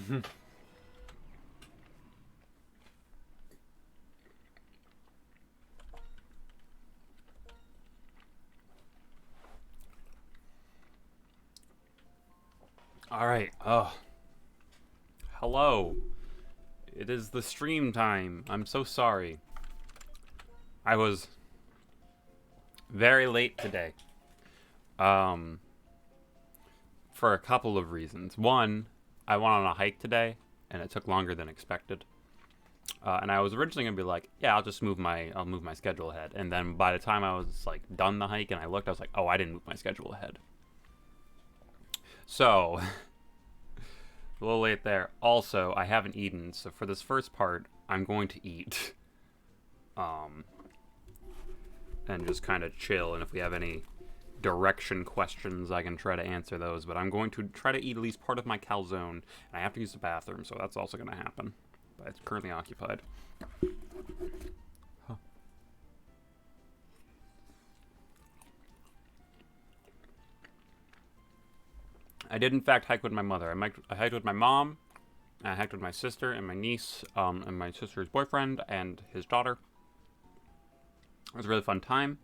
All right. Oh, hello. It is the stream time. I'm so sorry. I was very late today. Um, for a couple of reasons. One, I went on a hike today, and it took longer than expected. And I was originally gonna be like, yeah, I'll move my schedule ahead. And then by the time I was like done the hike and I looked, I was like, oh, I didn't move my schedule ahead. So a little late there. Also, I haven't eaten, so for this first part, I'm going to eat. And just kind of chill. And if we have any direction questions, I can try to answer those. But I'm going to try to eat at least part of my calzone. And I have to use the bathroom, so that's also going to happen. But it's currently occupied. Huh. I did, in fact, hike with my mother. I hiked with my mom. I hiked with my sister and my niece, and my sister's boyfriend and his daughter. It was a really fun time.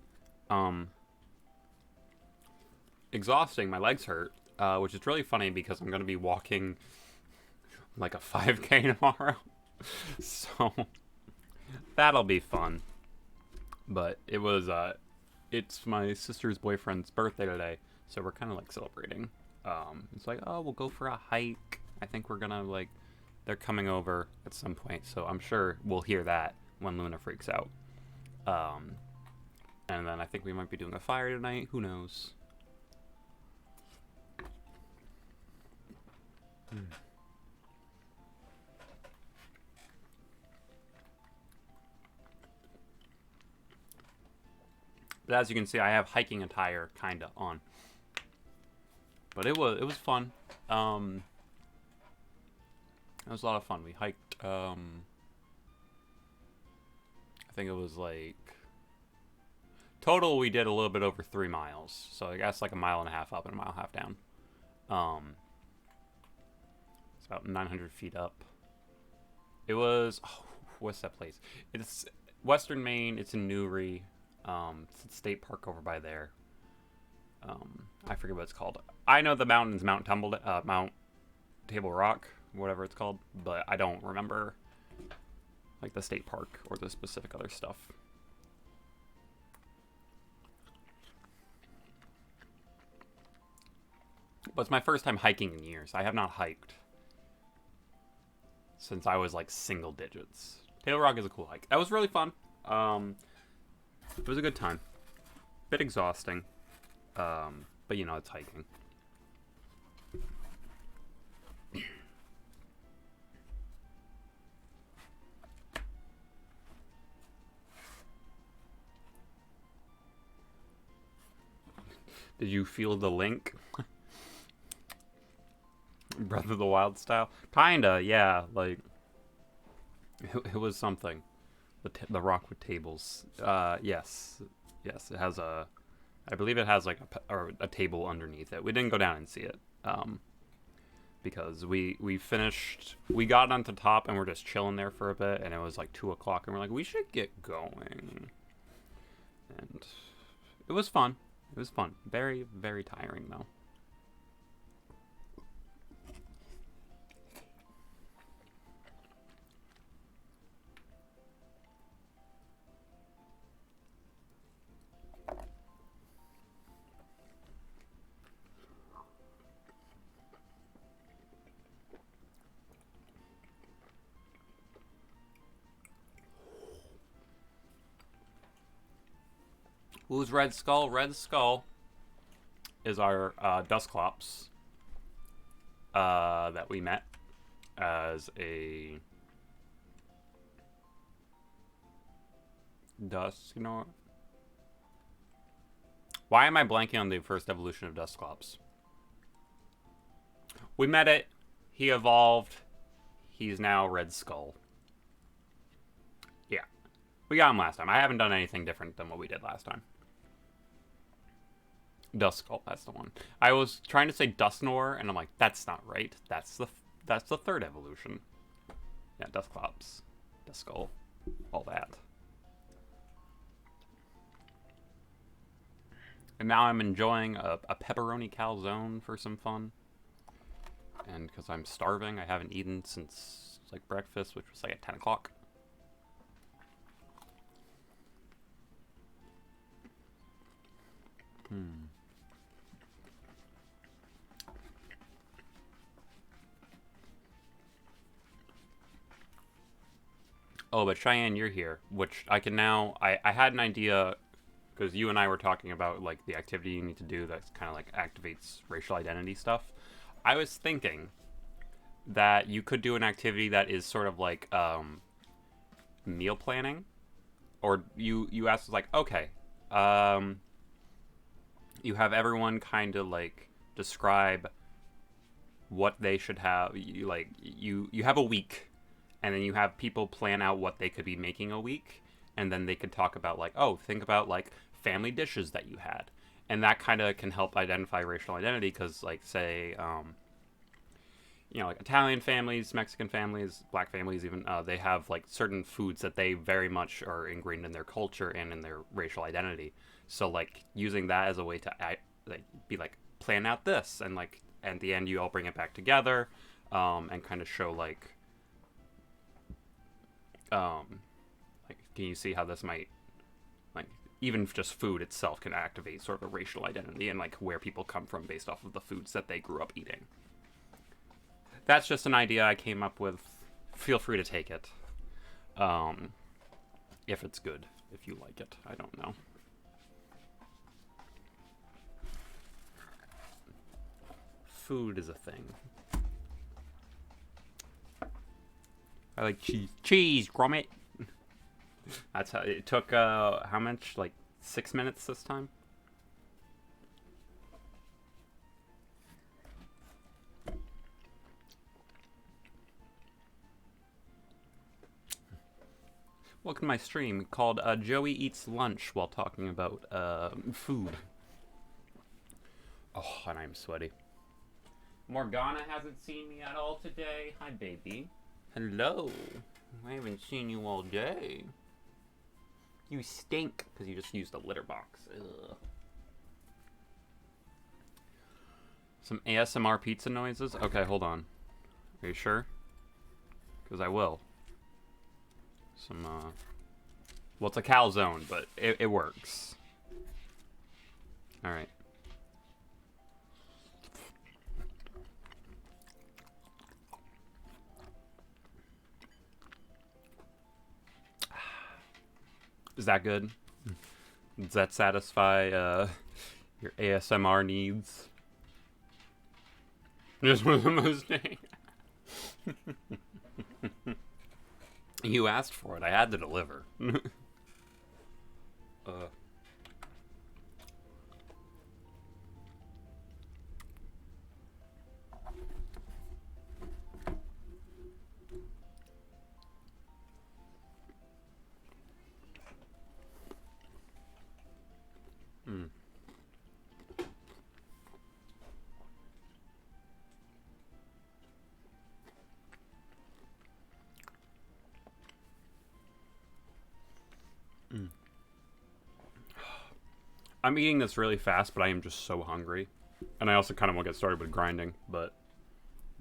Exhausting. My legs hurt, which is really funny because I'm going to be walking like a 5K tomorrow. So that'll be fun. But it's my sister's boyfriend's birthday today, so we're kind of like celebrating. It's like, oh, we'll go for a hike. I think we're gonna they're coming over at some point, so I'm sure we'll hear that when Luna freaks out. And then I think we might be doing a fire tonight. Who knows? But as you can see, I have hiking attire kinda on. But it was fun. It was a lot of fun. We hiked. I think it was like total. We did a little bit over 3 miles. So I guess like a mile and a half up and a mile and a half down. It's about 900 feet up. It was. Oh, what's that place? It's Western Maine. It's in Newry. It's a state park over by there. I forget what it's called. I know the mountain's Mount Table Rock, whatever it's called, but I don't remember like the state park or the specific other stuff. But it's my first time hiking in years. I have not hiked since I was like single digits. Table Rock is a cool hike. That was really fun. It was a good time. Bit exhausting. But you know, it's hiking. Did you feel the link? Breath of the Wild style? Kinda, yeah. Like, it was something. The rock with tables. Yes. Yes, it has a... I believe it has like a table underneath it. We didn't go down and see it. Because we got onto top and we're just chilling there for a bit, and it was like 2 o'clock, and we're like, we should get going. And it was fun. It was fun. Very, very tiring though. Who's Red Skull? Red Skull is our Dusclops that we met as a Dusknor. Why am I blanking on the first evolution of Dusclops? We met it. He evolved. He's now Red Skull. Yeah. We got him last time. I haven't done anything different than what we did last time. Duskull, that's the one. I was trying to say Dusnor, and I'm like, that's not right. That's That's the third evolution. Yeah, Dusclops, Duskull, all that. And now I'm enjoying a pepperoni calzone for some fun. And because I'm starving, I haven't eaten since like breakfast, which was like at 10 o'clock. Oh, but Cheyenne, you're here, which I can now. I had an idea because you and I were talking about like the activity you need to do that kind of like activates racial identity stuff. I was thinking that you could do an activity that is sort of like meal planning, or you asked like, okay, um, you have everyone kind of like describe what they should have. You have a week, and then you have people plan out what they could be making a week, and then they could talk about like, oh, think about like family dishes that you had, and that kind of can help identify racial identity because like say like Italian families, Mexican families, Black families, even they have like certain foods that they very much are ingrained in their culture and in their racial identity. So like using that as a way to be like plan out this, and like at the end you all bring it back together, and kind of show like can you see how this might like even just food itself can activate sort of a racial identity and like where people come from based off of the foods that they grew up eating. That's just an idea I came up with. Feel free to take it. If it's good. If you like it. I don't know. Food is a thing. I like cheese. Cheese, grommet! That's how it took, how much? Like 6 minutes this time? Welcome to my stream called Joey Eats Lunch while talking about food. Oh, and I'm sweaty. Morgana hasn't seen me at all today. Hi, baby. Hello. I haven't seen you all day. You stink because you just used a litter box. Ugh. Some ASMR pizza noises? Okay, hold on. Are you sure? Because I will. Some, well, it's a calzone, but it works. Alright. Is that good? Does that satisfy, your ASMR needs? Just one of the most... You asked for it. I had to deliver. I'm eating this really fast, but I am just so hungry. And I also kind of want to get started with grinding, but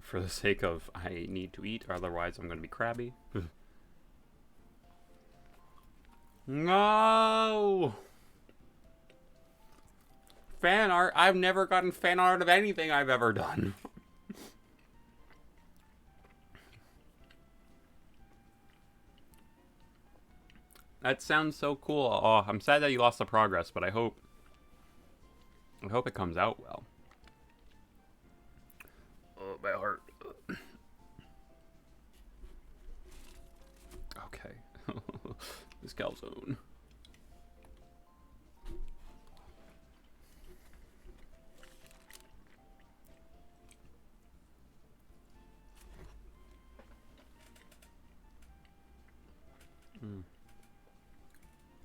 for the sake of I need to eat, otherwise I'm going to be crabby. No! Fan art? I've never gotten fan art of anything I've ever done. That sounds so cool. Oh, I'm sad that you lost the progress, but I hope it comes out well. Oh, my heart. Okay. This calzone.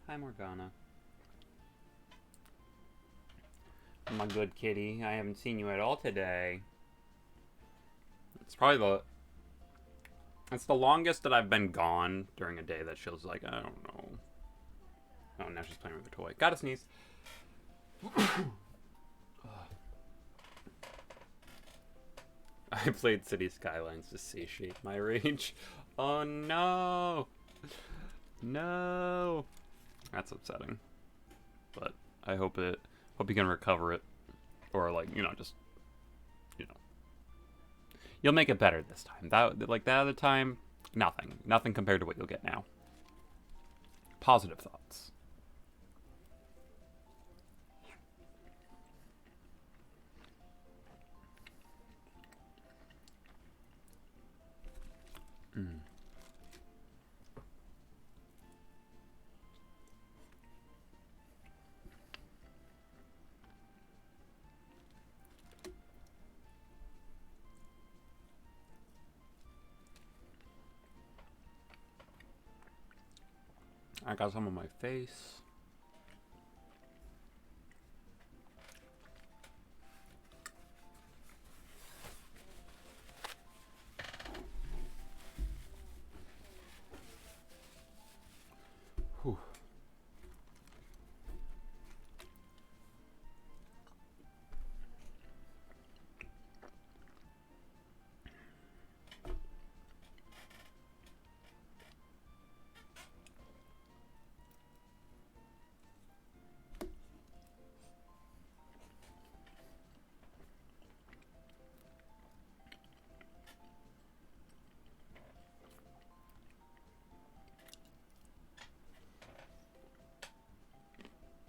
Hi, Morgana. My good kitty. I haven't seen you at all today. It's probably the... It's the longest that I've been gone during a day that feels like, I don't know. Oh, now she's playing with her toy. Gotta sneeze. I played City Skylines to satiate my rage. Oh no! No! That's upsetting. But I hope you can recover it. Or like, just you'll make it better this time. That other time, nothing. Nothing compared to what you'll get now. Positive thoughts. Mm. I got some on my face. Whew.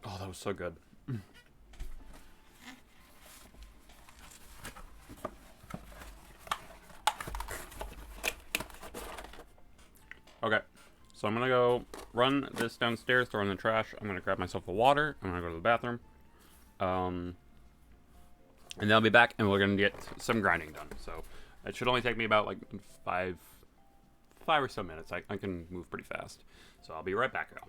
Oh, that was so good. Okay, so I'm gonna go run this downstairs, throw in the trash. I'm gonna grab myself a water. I'm gonna go to the bathroom. And then I'll be back, and we're gonna get some grinding done. So it should only take me about like five or so minutes. I can move pretty fast. So I'll be right back, y'all.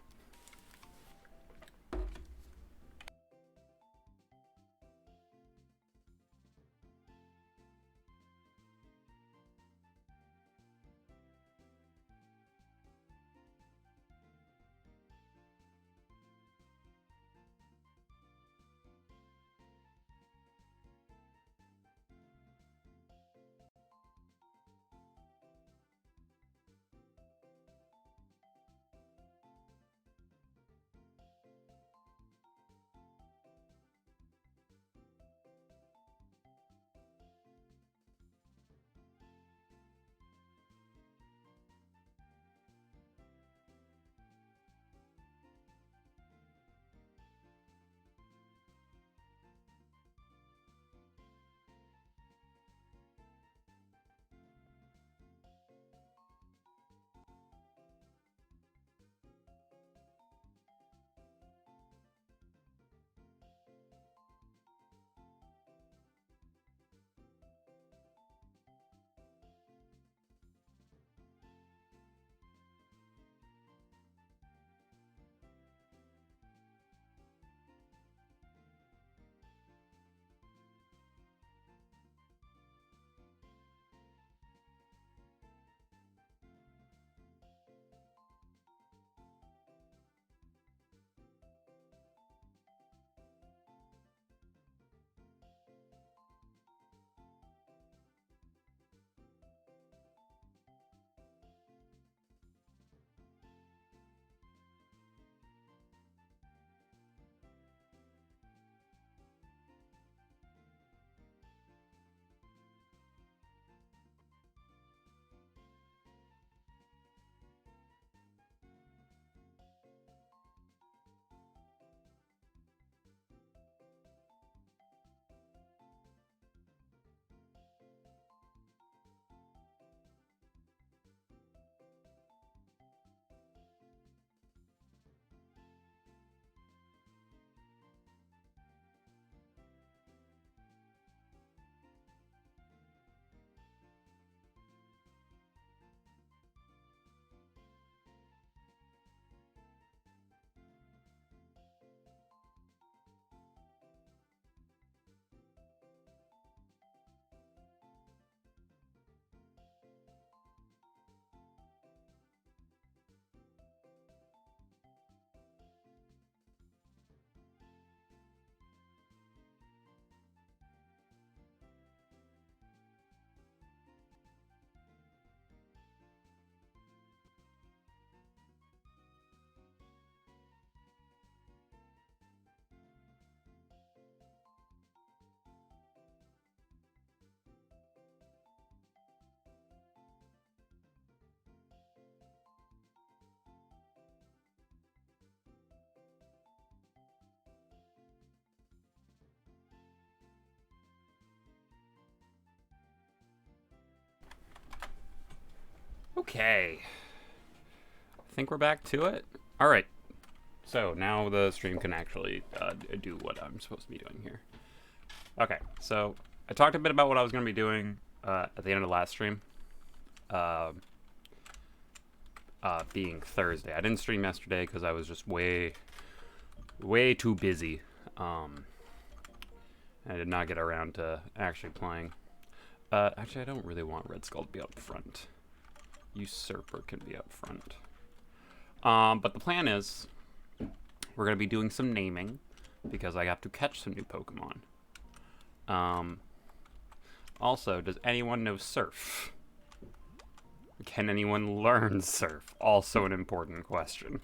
Okay. I think we're back to it. All right. So now the stream can actually do what I'm supposed to be doing here. Okay. So I talked a bit about what I was going to be doing at the end of the last stream. Being Thursday. I didn't stream yesterday because I was just way too busy. I did not get around to actually playing. Actually, I don't really want Red Skull to be up front. Usurper can be up front. But the plan is we're going to be doing some naming because I have to catch some new Pokemon. Also, does anyone know Surf? Can anyone learn Surf? Also an important question.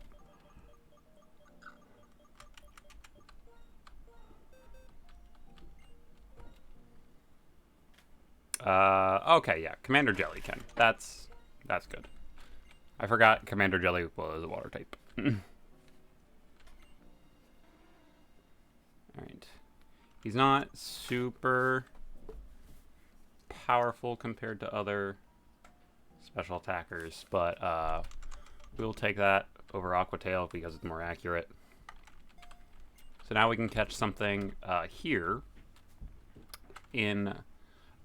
Okay, yeah, Commander Jelly can. That's good. I forgot Commander Jelly was a water type. Alright. He's not super powerful compared to other special attackers, but we'll take that over Aqua Tail because it's more accurate. So now we can catch something here in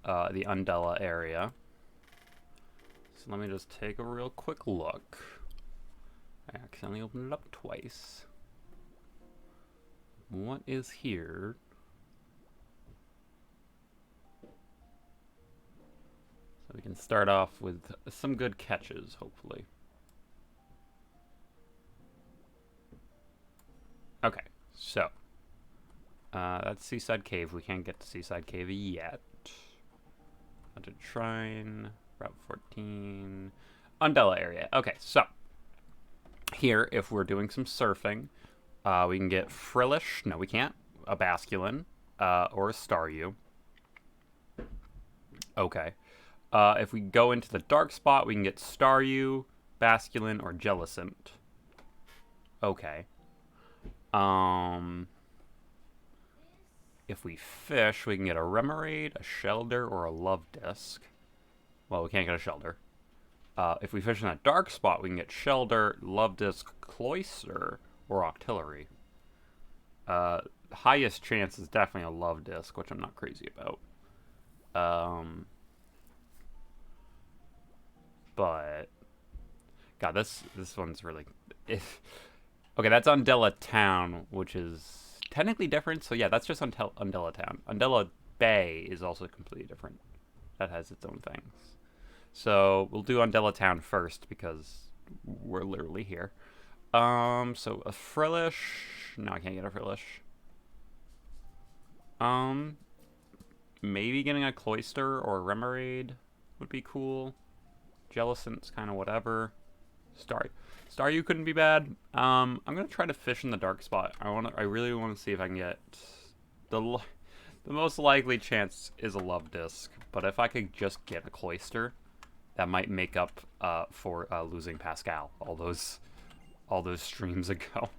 the Undella area. So let me just take a real quick look. I accidentally opened it up twice. What is here? So we can start off with some good catches, hopefully. Okay, so that's Seaside Cave. We can't get to Seaside Cave yet. Haunted Shrine, Route 14, Undella area. Okay, so here, if we're doing some surfing, we can get Frillish. No, we can't. A Basculin, or a Staryu. Okay. If we go into the dark spot, we can get Staryu, Basculin, or Jellicent. Okay. If we fish, we can get a Remoraid, a Shelder, or a Love Disc. Well, we can't get a Shelder. If we fish in that dark spot, we can get Shelder, Love Disc, Cloyster, or Octillery. Highest chance is definitely a Love Disc, which I'm not crazy about. But God, this one's really. Okay, that's Undella Town, which is technically different. So yeah, that's just Undella Town. Undella Bay is also completely different. That has its own things. So we'll do Undella Town first because we're literally here. So a Frillish. No, I can't get a Frillish. Maybe getting a Cloyster or a Remoraid would be cool. Jellicent's kind of whatever. Staryu couldn't be bad. I'm gonna try to fish in the dark spot. I really want to see if I can get the most likely chance is a Love Disc. But if I could just get a Cloyster, that might make up for losing Pascal all those streams ago.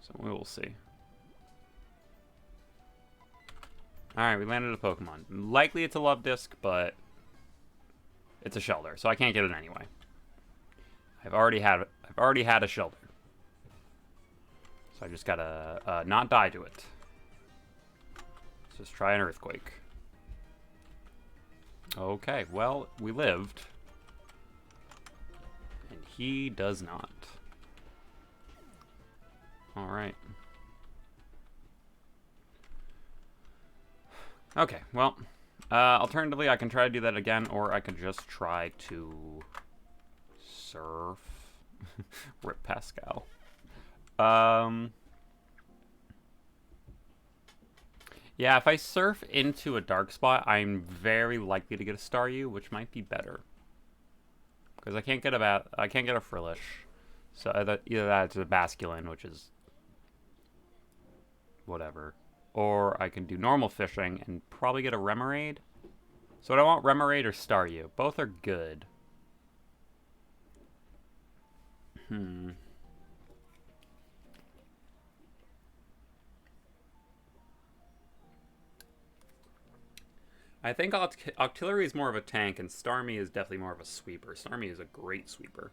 So we will see. Alright, we landed a Pokemon. Likely it's a Love Disc, but it's a Shelder, so I can't get it anyway. I've already had a Shelder. So I just gotta not die to it. Let's just try an Earthquake. Okay, well, we lived. And he does not. Alright. Okay, well, alternatively, I can try to do that again, or I could just try to surf. Rip Pascal. Yeah, if I surf into a dark spot, I'm very likely to get a Staryu, which might be better. Because I can't get a Frillish. So either that's a Basculin, which is whatever. Or I can do normal fishing and probably get a Remoraid. So do I want Remoraid or Staryu? Both are good. I think Octillery is more of a tank, and Starmie is definitely more of a sweeper. Starmie is a great sweeper.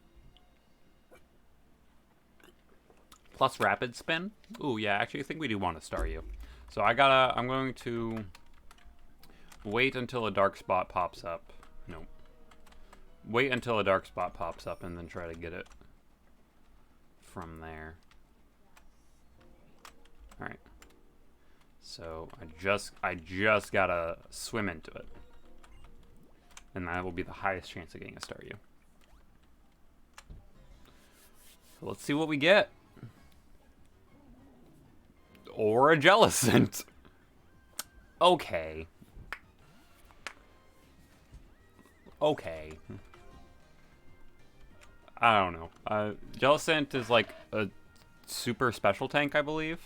Plus rapid spin. Ooh, yeah, actually, I think we do want to star you. So I'm going to wait until a dark spot pops up. No. Wait until a dark spot pops up and then try to get it from there. All right. So I just gotta swim into it, and that will be the highest chance of getting a star you. So let's see what we get. Or a Jellicent. Okay. Okay. I don't know. Jellicent is like a super special tank, I believe.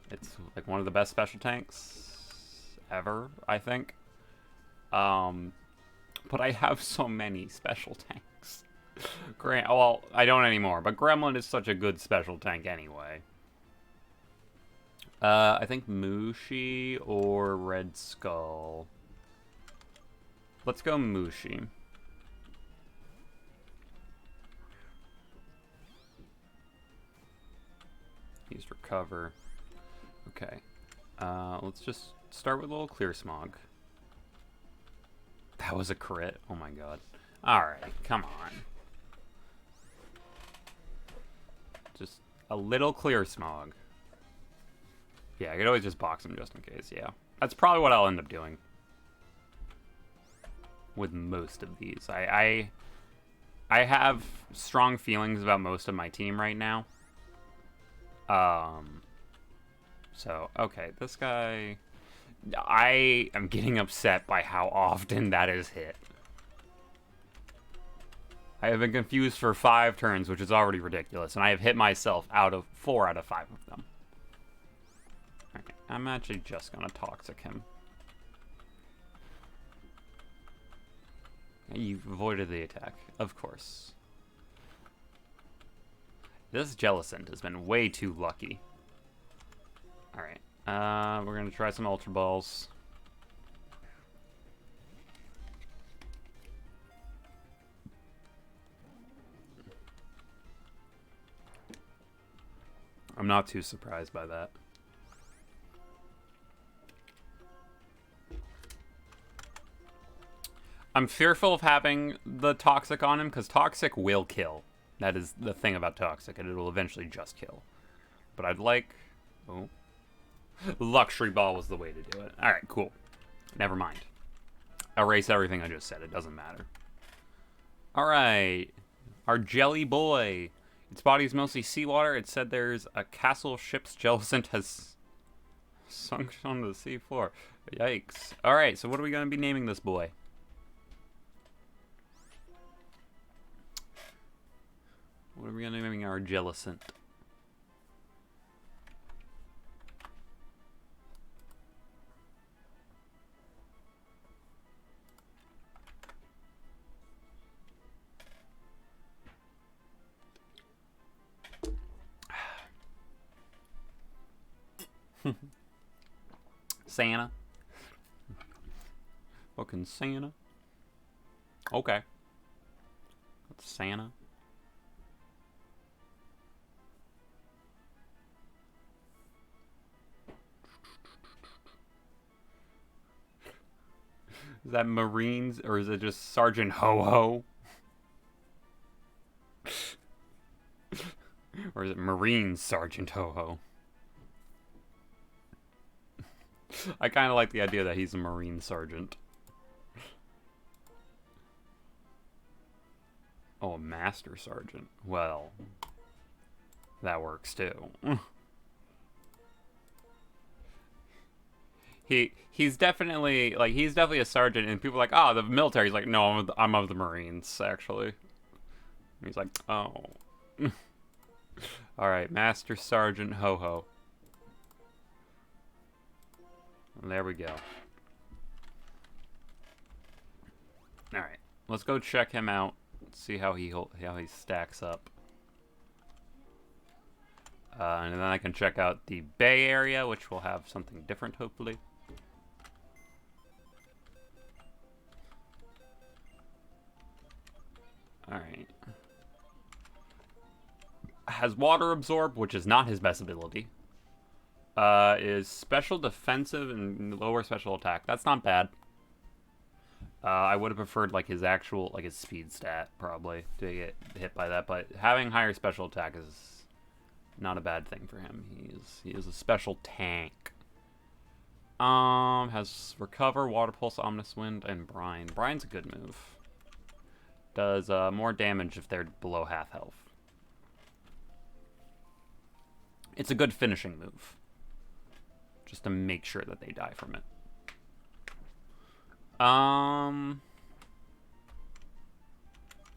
It's like one of the best special tanks ever, I think. But I have so many special tanks. Well, I don't anymore, but Gremlin is such a good special tank anyway. I think Mushi or Red Skull. Let's go Mushi. He's recover. Okay. Let's just start with a little clear smog. That was a crit. Oh my god. Alright, come on. Just a little clear smog. Yeah, I could always just box him just in case, yeah. That's probably what I'll end up doing. With most of these. I have strong feelings about most of my team right now. So, okay, this guy... I am getting upset by how often that is hit. I have been confused for 5 turns, which is already ridiculous, and I have hit myself out of 4 out of 5 of them. Okay, I'm actually just gonna Toxic him. You avoided the attack, of course. This Jellicent has been way too lucky. Alright, we're gonna try some Ultra Balls. I'm not too surprised by that. I'm fearful of having the Toxic on him, because Toxic will kill. That is the thing about Toxic, and it will eventually just kill. But I'd like... Oh. Luxury Ball was the way to do it. Alright, cool. Never mind. Erase everything I just said. It doesn't matter. Alright. Our Jelly Boy. Its body is mostly seawater. It said there's a castle of ships Jellicent has sunk on the seafloor. Yikes. Alright, so what are we going to be naming this boy? What are we going to be naming our Jellicent? Santa. Fucking Santa. Okay. That's Santa. Is that Marines or is it just Sergeant Ho-Ho? Or is it Marines Sergeant Ho-Ho? I kind of like the idea that he's a Marine Sergeant. Oh, a Master Sergeant. Well, that works too. He's definitely a sergeant, and people are like, oh, the military. He's like, no, I'm of the Marines actually. And he's like, oh. All right, Master Sergeant Ho-Ho. There we go. All right, let's go check him out. See how he stacks up. And then I can check out the Bay Area, which will have something different, hopefully. Has water absorb, which is not his best ability. Is special defensive and lower special attack. That's not bad. I would have preferred like his actual, like his speed stat probably to get hit by that, but having higher special attack is not a bad thing for him. He is a special tank. Has recover, water pulse, ominous wind, and brine. Brine's a good move. Does more damage if they're below half health. It's a good finishing move, just to make sure that they die from it.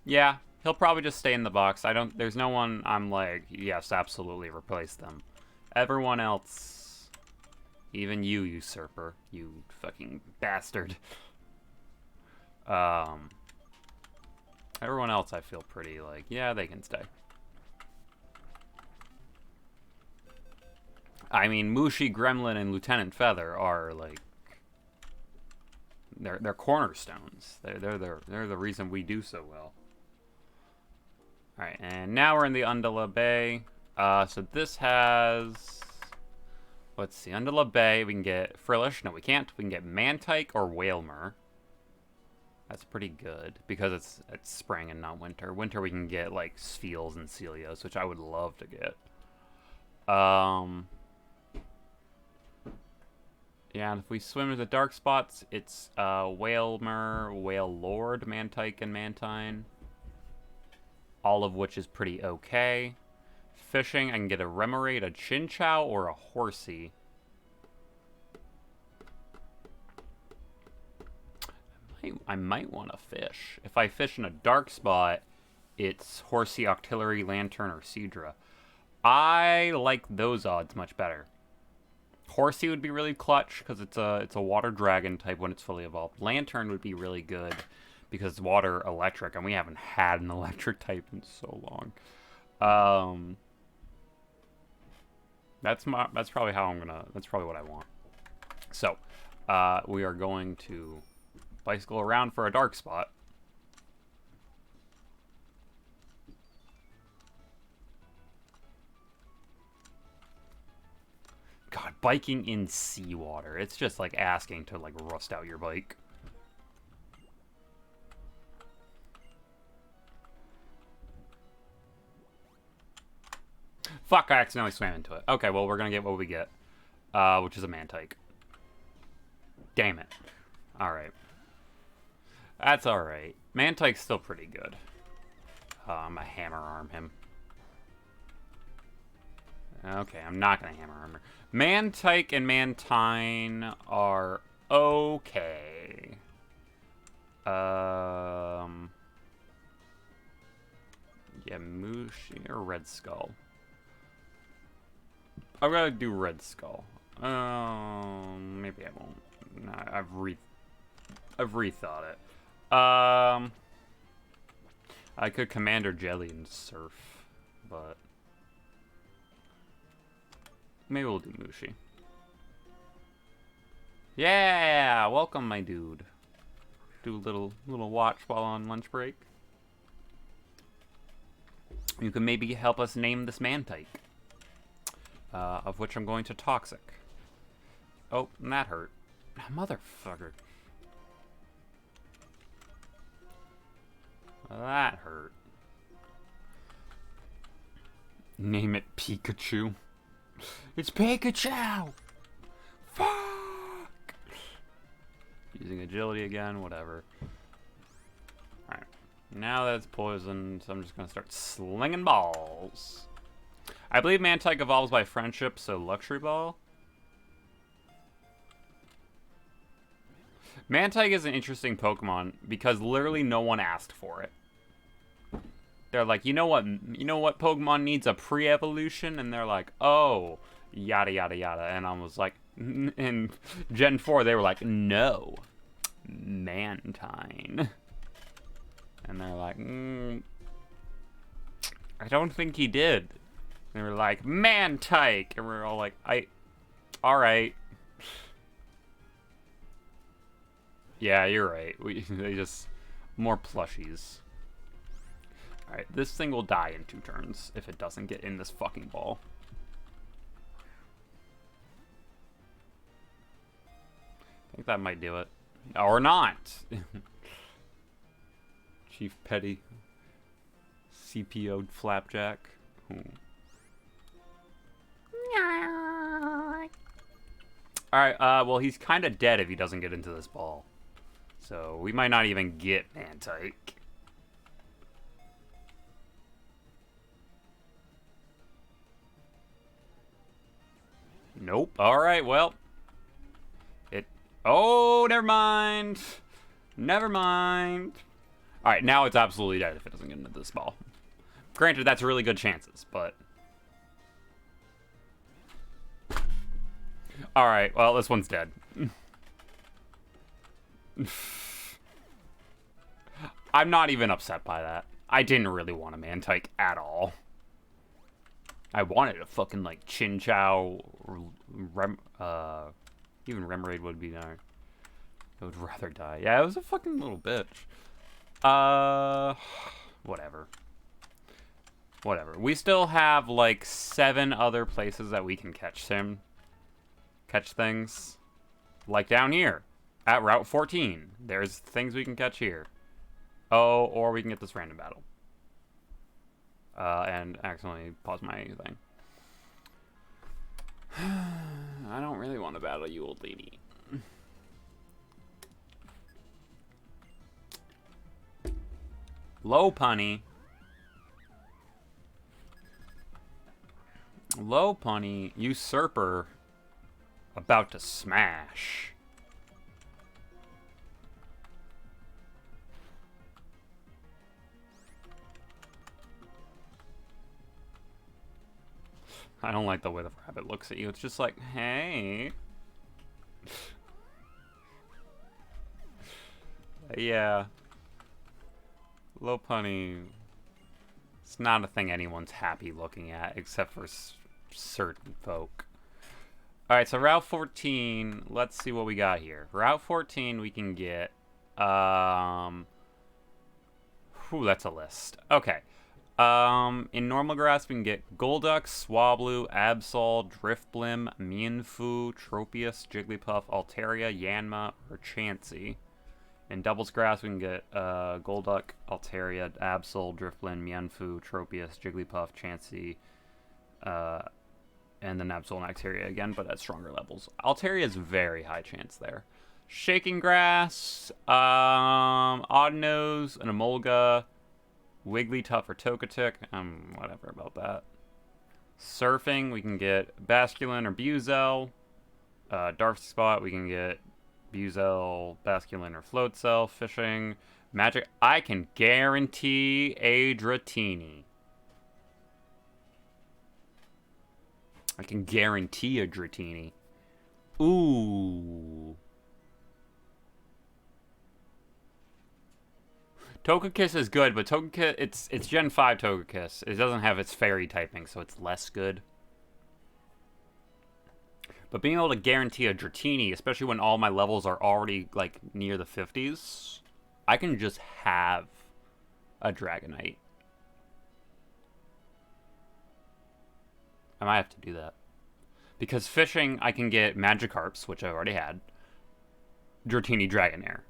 Yeah, he'll probably just stay in the box. There's no one I'm like, yes, absolutely replace them. Everyone else, even you, usurper, you fucking bastard. Everyone else I feel pretty like, yeah, they can stay. I mean, Mushi, Gremlin, and Lieutenant Feather are like, they're cornerstones. They're the reason we do so well. All right, and now we're in the Undula Bay. So this has, let's see, Undula Bay. We can get Frillish. No, we can't. We can get Mantike or Whalmer. That's pretty good because it's spring and not winter. Winter we can get like Spheals and Celios, which I would love to get. Yeah, and if we swim to the dark spots, it's Whalmer, Whale Lord, Mantike, and Mantine. All of which is pretty okay. Fishing, I can get a Remoraid, a Chinchou, or a Horsey. I might want to fish. If I fish in a dark spot, it's Horsey, Octillery, Lantern, or Seadra. I like those odds much better. Horsey would be really clutch because it's a water dragon type when it's fully evolved. Lantern would be really good because it's water electric, and we haven't had an electric type in so long. That's probably how that's probably what I want. So, we are going to bicycle around for a dark spot. God, biking in seawater. It's just like asking to like rust out your bike. Fuck, I accidentally swam into it. Okay, well, we're gonna get what we get. Which is a Mantike. Damn it. Alright. That's alright. Mantike's still pretty good. I'm gonna hammer arm him. Okay, I'm not gonna hammer armor. Mantike and Mantine are okay. Yeah, Mushi or Red Skull. I'm gonna do Red Skull. Maybe I won't. No, I've rethought it. I could Commander Jelly and Surf, but maybe we'll do Mushi. Yeah, welcome, my dude. Do a little watch while on lunch break. You can maybe help us name this Mantike, of which I'm going to Toxic. Oh, and that hurt. Motherfucker. That hurt. Name it Pikachu. It's Pikachu! Fuck! Using agility again, whatever. Alright. Now that it's poisoned, I'm just gonna start slinging balls. I believe Mantike evolves by friendship, so Luxury Ball. Mantike is an interesting Pokemon because literally no one asked for it. They're like, you know what Pokemon needs a pre-evolution? And they're like, oh, yada, yada, yada. And I was like, in Gen 4, they were like, no, Mantine. And they're like, I don't think he did. And they were like, Mantike. And we're all like, all right. Yeah, you're right. They just, more plushies. Alright, this thing will die in 2 turns if it doesn't get in this fucking ball. I think that might do it. Or not! Chief Petty. CPO'd Flapjack. Alright, well, he's kind of dead if he doesn't get into this ball. So, we might not even get Mantike. Nope. Alright, well. Oh, never mind. Never mind. Alright, now it's absolutely dead if it doesn't get into this ball. Granted, that's really good chances, but... Alright, well, this one's dead. I'm not even upset by that. I didn't really want a Mantike at all. I wanted a fucking, like, Chin Chow, even Remoraid would be nice. I would rather die. Yeah, it was a fucking little bitch. Whatever. Whatever. We still have, like, 7 other places that we can catch him. Catch things. Like down here. At Route 14. There's things we can catch here. Oh, or we can get this random battle. And accidentally pause my thing. I don't really want to battle you, old lady. Lopunny. Lopunny. Usurper. About to smash. I don't like the way the rabbit looks at you. It's just like, hey. Yeah. Lopunny. It's not a thing anyone's happy looking at, except for certain folk. Alright, so Route 14, let's see what we got here. Route 14, we can get, whew, that's a list. Okay. In normal grass, we can get Golduck, Swablu, Absol, Driftblim, Mienfoo, Tropius, Jigglypuff, Altaria, Yanma, or Chansey. In doubles grass, we can get Golduck, Altaria, Absol, Driftblim, Mienfoo, Tropius, Jigglypuff, Chansey, and then Absol and Altaria again, but at stronger levels. Altaria is very high chance there. Shaking Grass, Oddnose, an Emolga, Wigglytuff or Togetic. Whatever about that. Surfing, we can get Basculin or Buizel. Dark Spot, we can get Buizel, Basculin, or Float Cell. Fishing. Magic, I can guarantee a Dratini. I can guarantee a Dratini. Ooh. Togekiss is good, but Togekiss, it's Gen 5 Togekiss. It doesn't have its fairy typing, so it's less good. But being able to guarantee a Dratini, especially when all my levels are already, like, near the 50s, I can just have a Dragonite. I might have to do that. Because fishing, I can get Magikarps, which I've already had. Dratini Dragonair.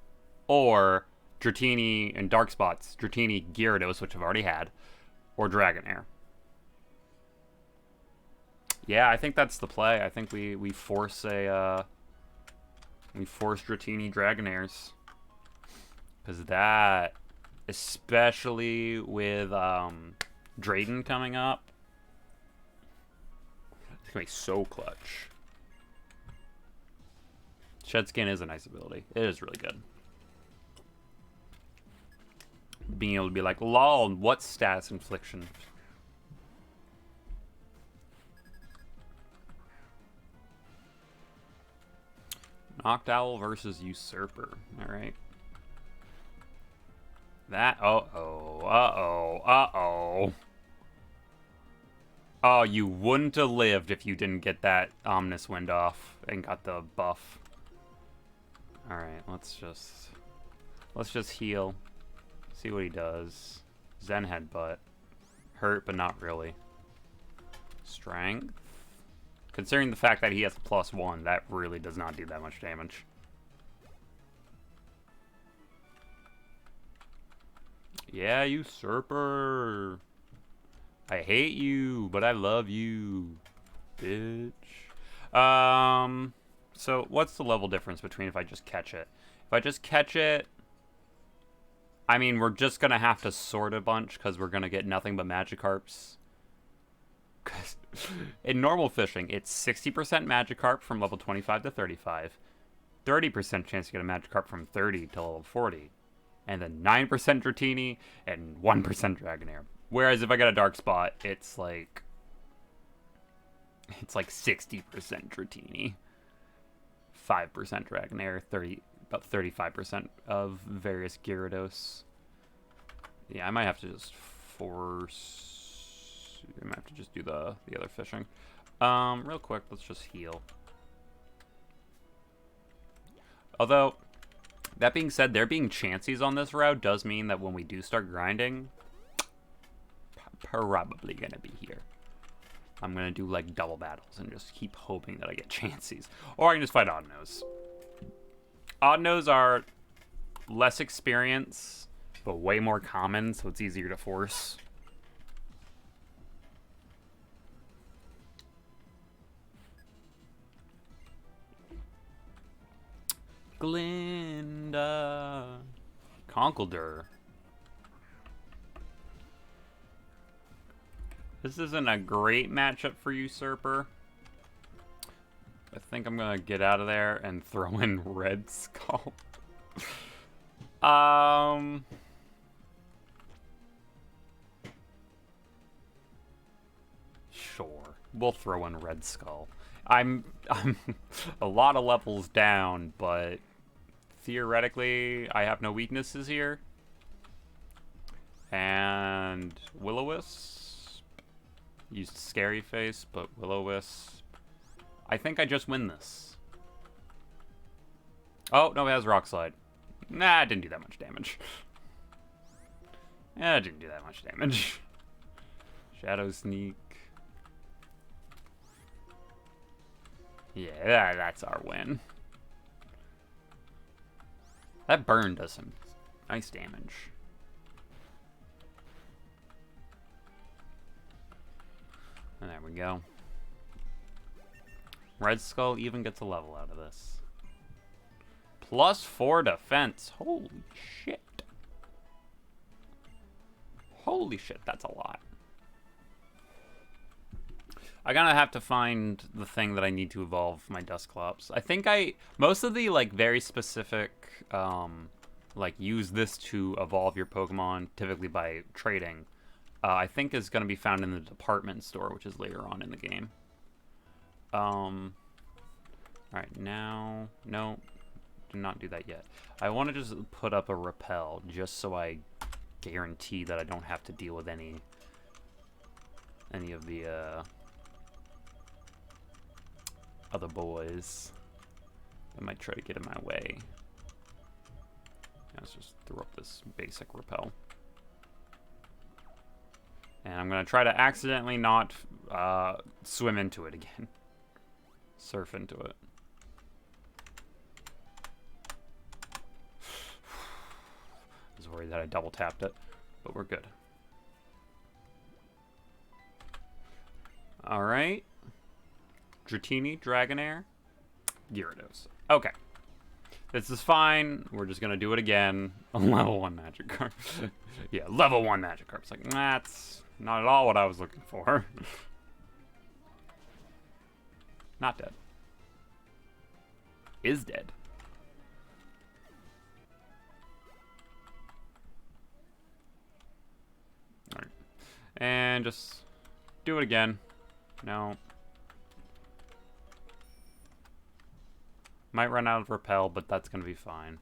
Or Dratini and Dark Spots, Dratini Gyarados, which I've already had. Or Dragonair. Yeah, I think that's the play. I think we force a we force Dratini Dragonairs. Because that, especially with Drayden coming up, it's gonna be so clutch. Shed Skin is a nice ability. It is really good. Being able to be like, lol, what status infliction? Noctowl versus Usurper. Alright. That, uh-oh. Oh, you wouldn't have lived if you didn't get that Omnis Wind off and got the buff. Alright, let's just heal. See what he does. Zen Headbutt. Hurt, but not really. Strength. Considering the fact that he has a +1, that really does not do that much damage. Yeah, usurper. I hate you, but I love you, bitch. So what's the level difference between if I just catch it? If I just catch it, I mean, we're just gonna have to sort a bunch because we're gonna get nothing but Magikarps. In normal fishing, it's 60% Magikarp from level 25 to 35, 30% chance to get a Magikarp from 30 to level 40, and then 9% Dratini and 1% Dragonair. Whereas if I get a Dark Spot, it's like 60% Dratini, 5% Dragonair, about 35% of various Gyarados. Yeah, I might have to just force. I might have to just do the other fishing. Real quick, let's just heal. Although, that being said, there being chances on this route does mean that when we do start grinding, probably gonna be here. I'm gonna do like double battles and just keep hoping that I get chances. Or I can just fight Oddnose. Oddnose are less experience, but way more common, so it's easier to force. Glinda. Conkeldurr. This isn't a great matchup for Usurper. I think I'm gonna get out of there and throw in Red Skull. Sure. We'll throw in Red Skull. I'm a lot of levels down, but theoretically I have no weaknesses here. And Will-O-Wisp. Used Scary Face, but Will-O-Wisp. I think I just win this. Oh, no, it has Rock Slide. Nah, it didn't do that much damage. Yeah, it didn't do that much damage. Shadow Sneak. Yeah, that's our win. That burn does some nice damage. And there we go. Red Skull even gets a level out of this. +4 defense. Holy shit. Holy shit, that's a lot. I gotta have to find the thing that I need to evolve my Dusclops. I think most of the like very specific like use this to evolve your Pokemon, typically by trading, I think is gonna be found in the department store, which is later on in the game. Alright, now, no, do not do that yet. I want to just put up a repel, just so I guarantee that I don't have to deal with any of the, other boys that might try to get in my way. Let's just throw up this basic repel. And I'm going to try to accidentally not swim into it again. Surf into it. I was worried that I double tapped it, but we're good. Alright. Dratini, Dragonair, Gyarados. Okay. This is fine. We're just going to do it again. A level 1 Magikarp. Yeah, level 1 Magikarp. It's like, that's not at all what I was looking for. Not dead. Is dead. Alright. And just do it again. No. Might run out of repel, but that's going to be fine.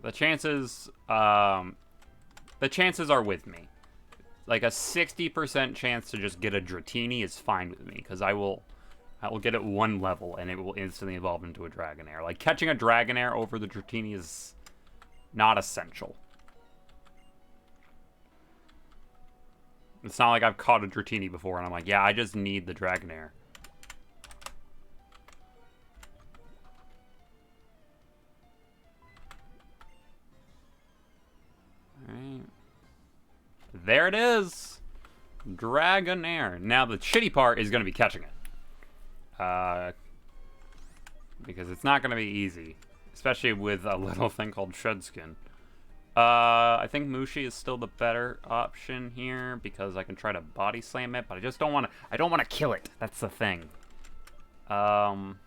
The chances are with me. Like a 60% chance to just get a Dratini is fine with me, because I will I will get it one level, and it will instantly evolve into a Dragonair. Like, catching a Dragonair over the Dratini is not essential. It's not like I've caught a Dratini before, and I'm like, yeah, I just need the Dragonair. Alright. There it is! Dragonair. Now, the shitty part is going to be catching it. Because it's not going to be easy. Especially with a little thing called Shedskin. I think Mushi is still the better option here because I can try to body slam it, but I just don't want to. I don't want to kill it. That's the thing. Let's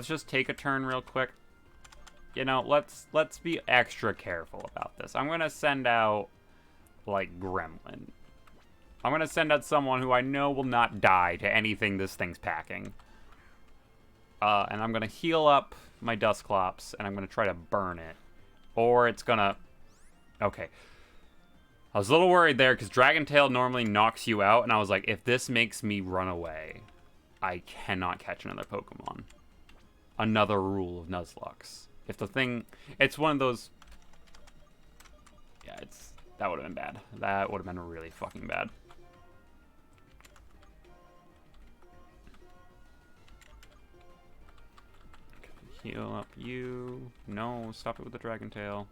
just take a turn real quick. You know, let's be extra careful about this. I'm gonna send out like Gremlin. I'm gonna send out someone who I know will not die to anything this thing's packing. And I'm gonna heal up my Dusclops, and I'm gonna try to burn it. Or it's gonna... Okay. I was a little worried there, because Dragon Tail normally knocks you out, and I was like, if this makes me run away, I cannot catch another Pokemon. Another rule of Nuzlocke. If the thing... It's one of those... Yeah, it's... That would have been bad. That would have been really fucking bad. Heal up you. No, stop it with the Dragon Tail.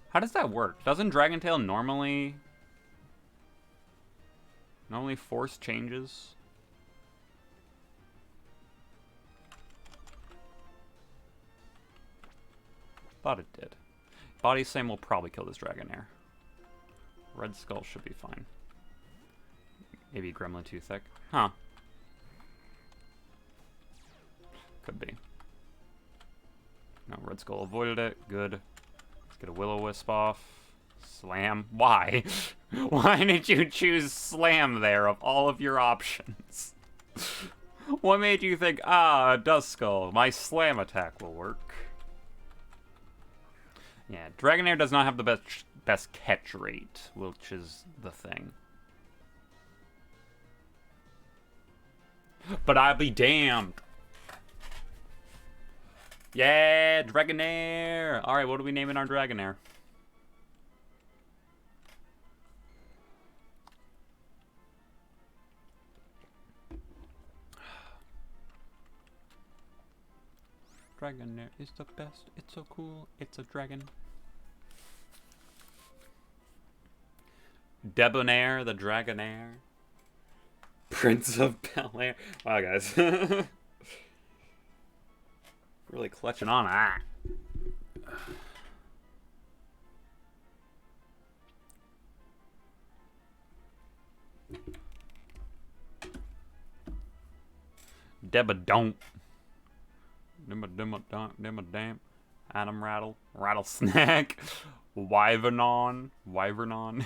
How does that work? Doesn't Dragon Tail normally force changes? Thought it did. Body Slam will probably kill this Dragonair. Red Skull should be fine. Maybe Gremlin too thick. Huh. Could be. No, Red Skull avoided it. Good. Let's get a Will-O-Wisp off. Slam. Why? Why did you choose Slam there of all of your options? What made you think, Duskull, my Slam attack will work? Yeah, Dragonair does not have the best catch rate, which is the thing. But I'll be damned. Yeah, Dragonair! Alright, what are we naming our Dragonair? Dragonair is the best. It's so cool. It's a dragon. Debonair, the Dragonair. Prince of Bel-Air. Wow, guys. Really clutching on that. Debadonk. Dimmadamp. Adam Rattle. Rattlesnack. Wyvernon. Wyvernon.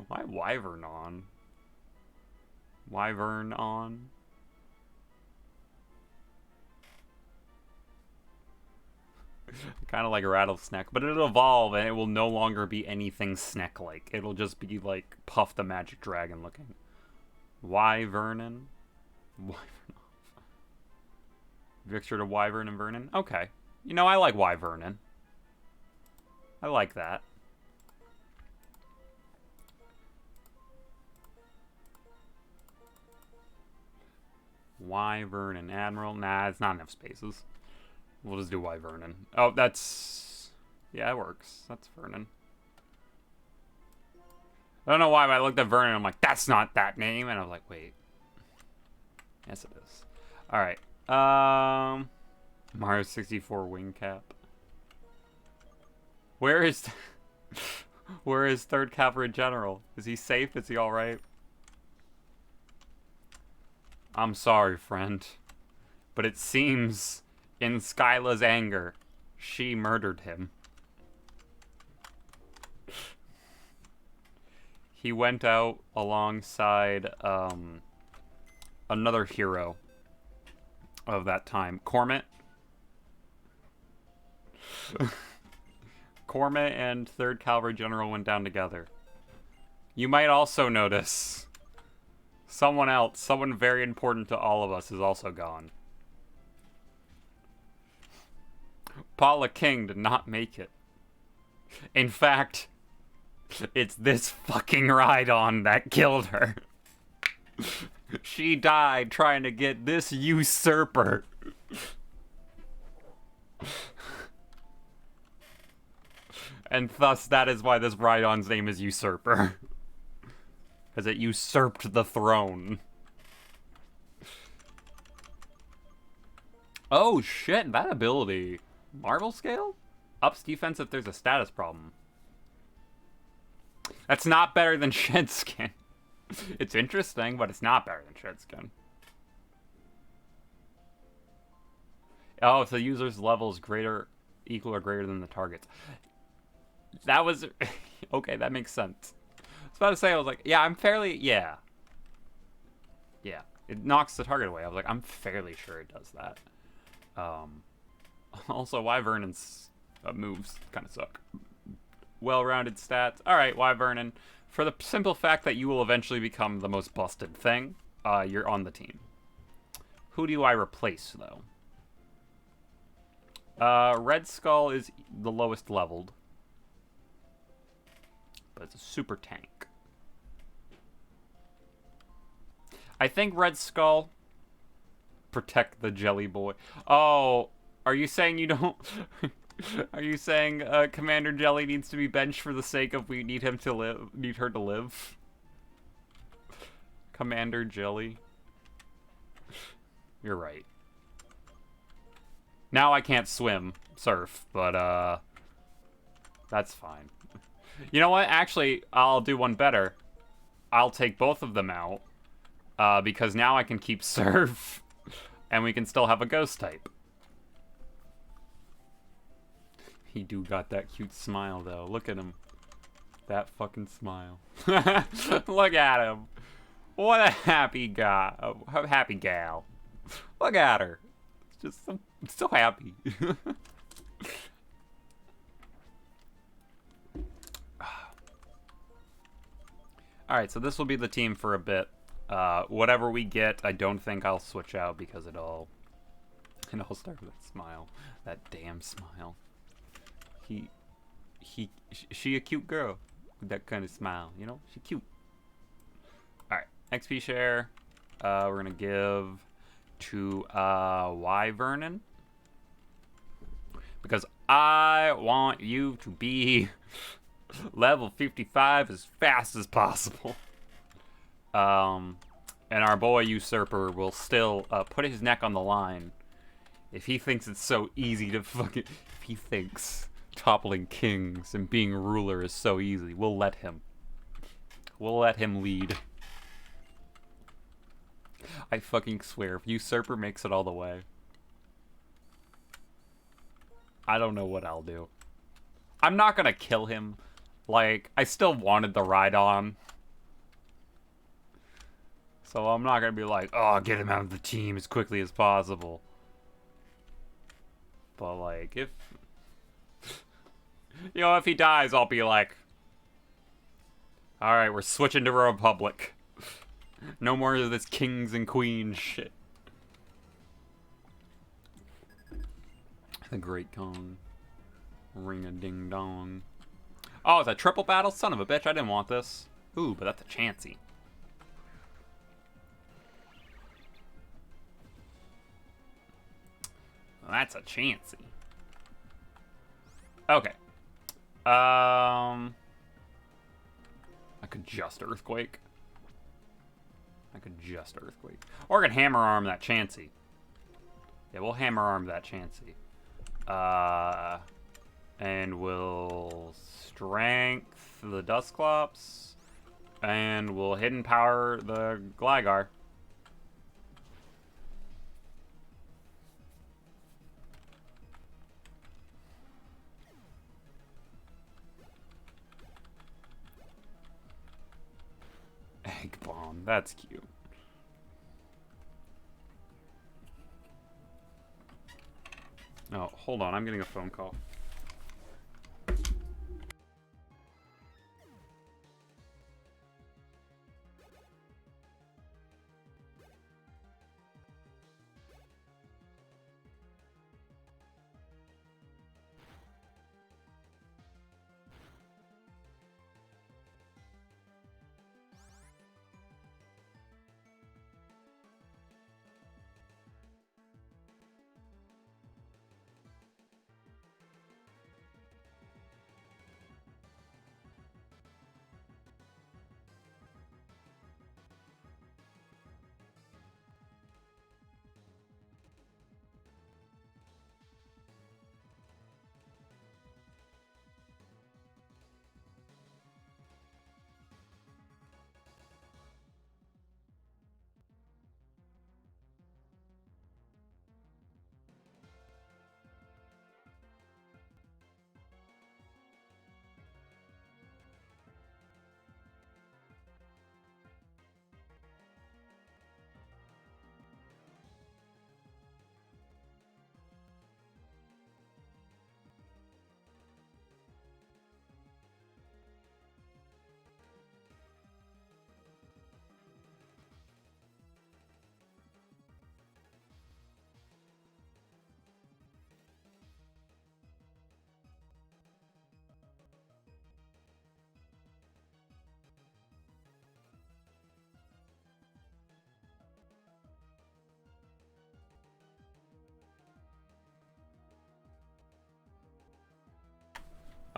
Why Wyvernon? Wyvern on. Kind of like a rattlesnake, but it'll evolve and it will no longer be anything snack-like. It'll just be like Puff the Magic Dragon looking. Wyvernon? Wyvern. Mixture to Wyvern and Vernon? Okay. You know, I like Wyvernon. I like that. Wyvern and Admiral? Nah, it's not enough spaces. We'll just do Wyvernon. Oh, that's... Yeah, it works. That's Vernon. I don't know why, but I looked at Vernon and I'm like, that's not that name. And I was like, wait. Yes, it is. Alright. Mario 64 wing cap. Where is... Where is 3rd Cavalry General? Is he safe? Is he alright? I'm sorry, friend. But it seems... In Skyla's anger, she murdered him. He went out alongside another hero of that time. Cormit. Cormit and 3rd Cavalry General went down together. You might also notice someone very important to all of us is also gone. Paula King did not make it. In fact, it's this fucking ride-on that killed her. She died trying to get this usurper. And thus, that is why this ride-on's name is Usurper. Because it usurped the throne. Oh shit, that ability. Marvel scale? Ups defense if there's a status problem. That's not better than Shed Skin. It's interesting, but it's not better than Shed Skin. Oh, if the user's level is greater, equal, or greater than the target's. That was... Okay, that makes sense. I was about to say, I was like, yeah, I'm fairly... Yeah. Yeah. It knocks the target away. I was like, I'm fairly sure it does that. Also, Wyvern's moves kind of suck. Well-rounded stats. Alright, Wyvernon. For the simple fact that you will eventually become the most busted thing, you're on the team. Who do I replace, though? Red Skull is the lowest leveled. But it's a super tank. I think Red Skull... Protect the Jelly Boy. Oh, are you saying you don't... Are you saying Commander Jelly needs to be benched for the sake of we need him to live, need her to live? Commander Jelly. You're right. Now I can't surf, but that's fine. You know what? Actually, I'll do one better. I'll take both of them out because now I can keep surf and we can still have a ghost type. He do got that cute smile, though. Look at him. That fucking smile. Look at him. What a happy guy. A happy gal. Look at her. It's just so happy. Alright, so this will be the team for a bit. Whatever we get, I don't think I'll switch out because it all start with that smile. That damn smile. She a cute girl with that kind of smile, you know? She cute. Alright, XP share. We're gonna give to Wyvernon. Because I want you to be level 55 as fast as possible. And our boy Usurper will still put his neck on the line if he thinks it's so easy to fucking... If he thinks toppling kings and being ruler is so easy, we'll let him. We'll let him lead. I fucking swear, if Usurper makes it all the way, I don't know what I'll do. I'm not gonna kill him. Like, I still wanted the ride-on. So I'm not gonna be like, oh, get him out of the team as quickly as possible. But, like, if... You know, if he dies, I'll be like... Alright, we're switching to a republic. No more of this kings and queens shit. The Great Kong. Ring-a-ding-dong. Oh, it's a triple battle? Son of a bitch, I didn't want this. Ooh, but that's a Chansey. Well, that's a Chansey. Okay. I could just Earthquake. Or I could Hammer Arm that Chansey. Yeah, we'll Hammer Arm that Chansey. And we'll Strength the Dusclops. And we'll Hidden Power the Gligar. Egg Bomb, that's cute. Oh, hold on, I'm getting a phone call.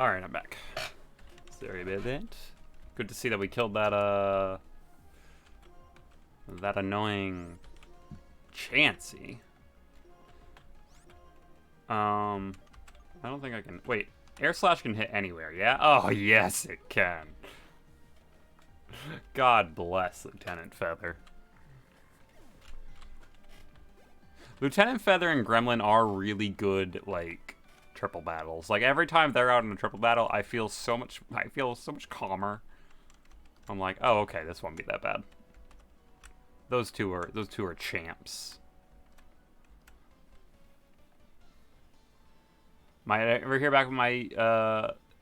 Alright, I'm back. Sorry about that. Good to see that we killed that annoying Chansey. I don't think I can... Wait, Air Slash can hit anywhere, yeah? Oh, yes, it can. God bless Lieutenant Feather. Lieutenant Feather and Gremlin are really good, like, triple battles. Like, every time they're out in a triple battle, I feel so much calmer. I'm like, oh, okay, this won't be that bad. Those two are champs. Might I ever hear back from my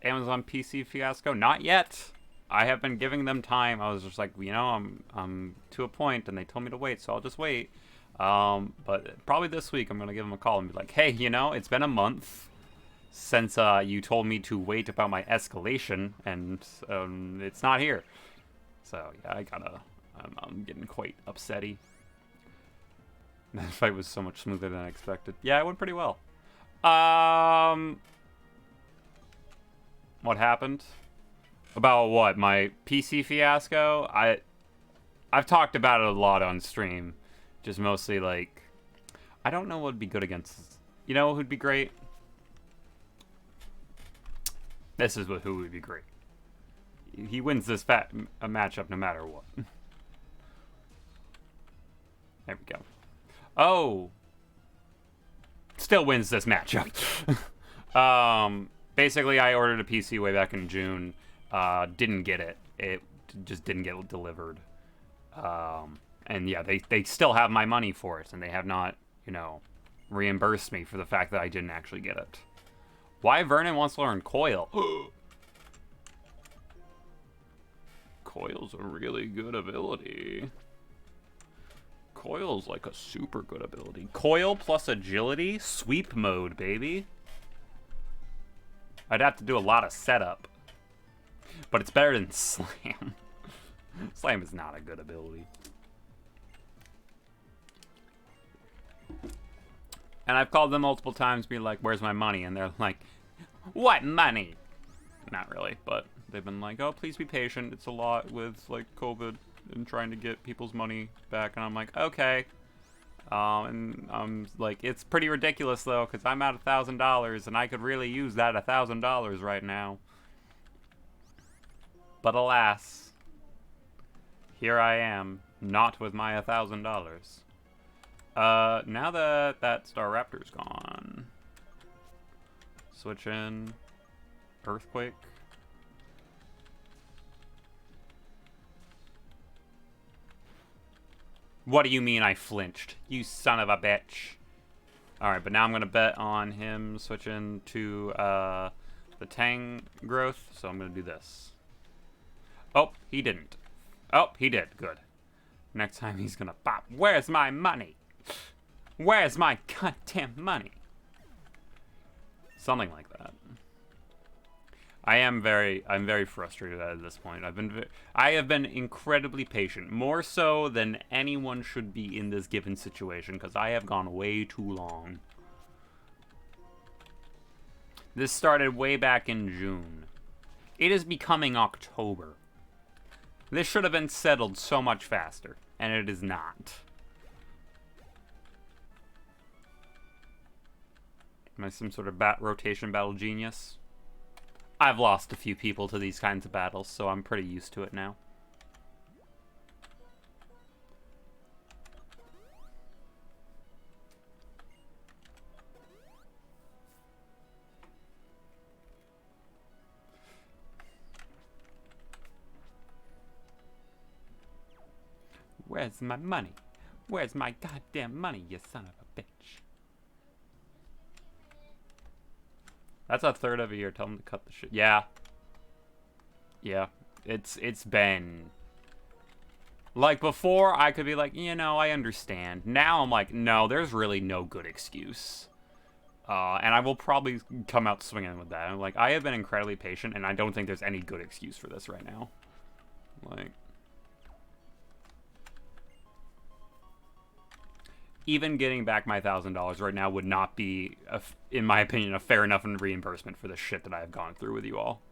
Amazon PC fiasco? Not yet. I have been giving them time. I was just like, you know, I'm to a point, and they told me to wait, so I'll just wait. But probably this week I'm gonna give them a call and be like, hey, you know, it's been a month since you told me to wait about my escalation, and it's not here. So yeah, I'm getting quite upsetty. That fight was so much smoother than I expected. Yeah, it went pretty well. What happened? About what? My PC fiasco? I've talked about it a lot on stream. Just mostly like, I don't know what would be good against. You know who'd be great? This is who would be great. He wins this matchup no matter what. There we go. Oh. Still wins this matchup. Basically, I ordered a PC way back in June. Didn't get it. It just didn't get delivered. And yeah, they still have my money for it, and they have not, you know, reimbursed me for the fact that I didn't actually get it. Why Vernon wants to learn Coil? Coil's a really good ability. Coil's like a super good ability. Coil plus agility? Sweep mode, baby. I'd have to do a lot of setup. But it's better than Slam. Slam is not a good ability. And I've called them multiple times, be like, where's my money? And they're like, what money? Not really, but they've been like, oh, please be patient. It's a lot with, like, COVID and trying to get people's money back. And I'm like, okay. And I'm like, it's pretty ridiculous, though, because I'm at $1,000, and I could really use that $1,000 right now. But alas, here I am, not with my $1,000. Now that Star Raptor's gone, switch in Earthquake. What do you mean I flinched? You son of a bitch. Alright, but now I'm going to bet on him switching to the Tang growth, so I'm going to do this. Oh, he didn't. Oh, he did. Good. Next time he's going to pop. Where's my money? Where's my goddamn money? Something like that. I'm very frustrated at this point. I have been incredibly patient, more so than anyone should be in this given situation, because I have gone way too long. This started way back in June. It is becoming October. This should have been settled so much faster, and it is not. Am I some sort of rotation battle genius? I've lost a few people to these kinds of battles, so I'm pretty used to it now. Where's my money? Where's my goddamn money, you son of a bitch? That's a third of a year. Tell them to cut the shit. Yeah. Yeah. It's been... Like, before, I could be like, you know, I understand. Now I'm like, no, there's really no good excuse. And I will probably come out swinging with that. I'm like, I have been incredibly patient, and I don't think there's any good excuse for this right now. Like... even getting back my $1,000 right now would not be, in my opinion, a fair enough reimbursement for the shit that I have gone through with you all.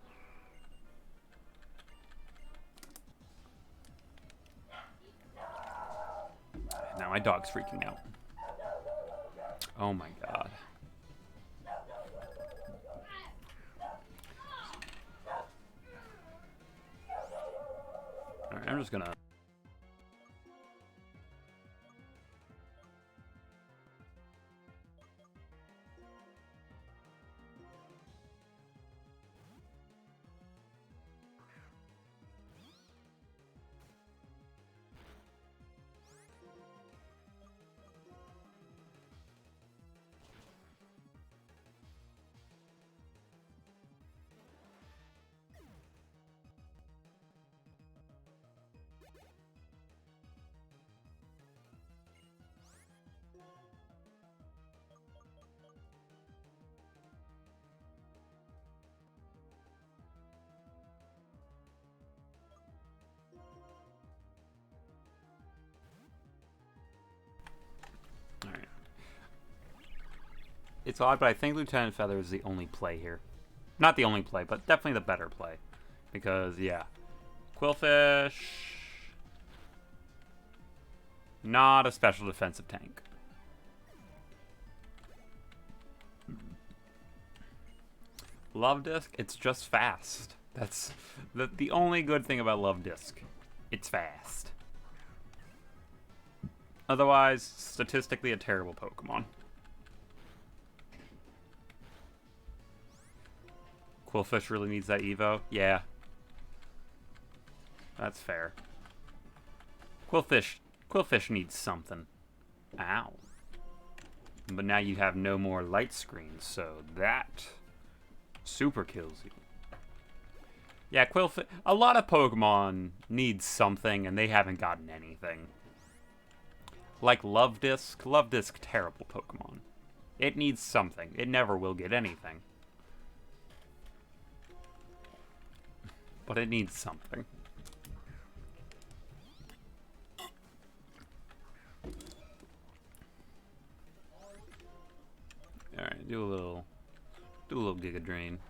Now my dog's freaking out. Oh my god. Alright, I'm just gonna... Alright. It's odd, but I think Lieutenant Feather is the only play here. Not the only play, but definitely the better play. Because, yeah. Quillfish... not a special defensive tank. Love Disc, it's just fast. That's the only good thing about Love Disc. It's fast. Otherwise, statistically a terrible Pokemon. Quillfish really needs that Evo? Yeah. That's fair. Quillfish needs something. Ow. But now you have no more light screens, so that super kills you. Yeah, Quillfish... a lot of Pokemon need something, and they haven't gotten anything. Like Love Disc. Love Disc, terrible Pokemon. It needs something. It never will get anything. But it needs something. Alright, do a little Giga Drain.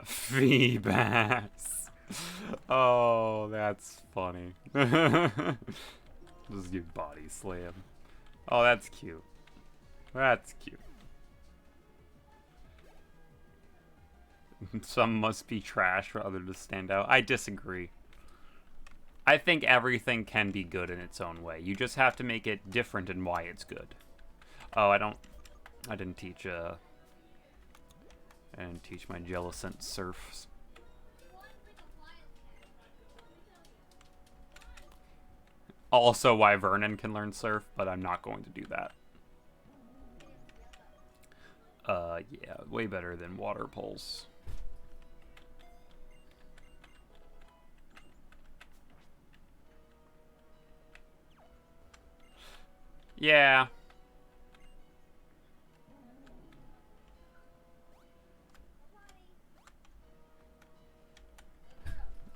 Feebas. Oh, that's funny. Just do body slam. Oh, that's cute. That's cute. Some must be trash for others to stand out. I disagree. I think everything can be good in its own way. You just have to make it different in why it's good. Oh, I didn't teach my Jellicent Surfs. Also why Vernon can learn Surf, but I'm not going to do that. Yeah, way better than Water Pulse. Yeah.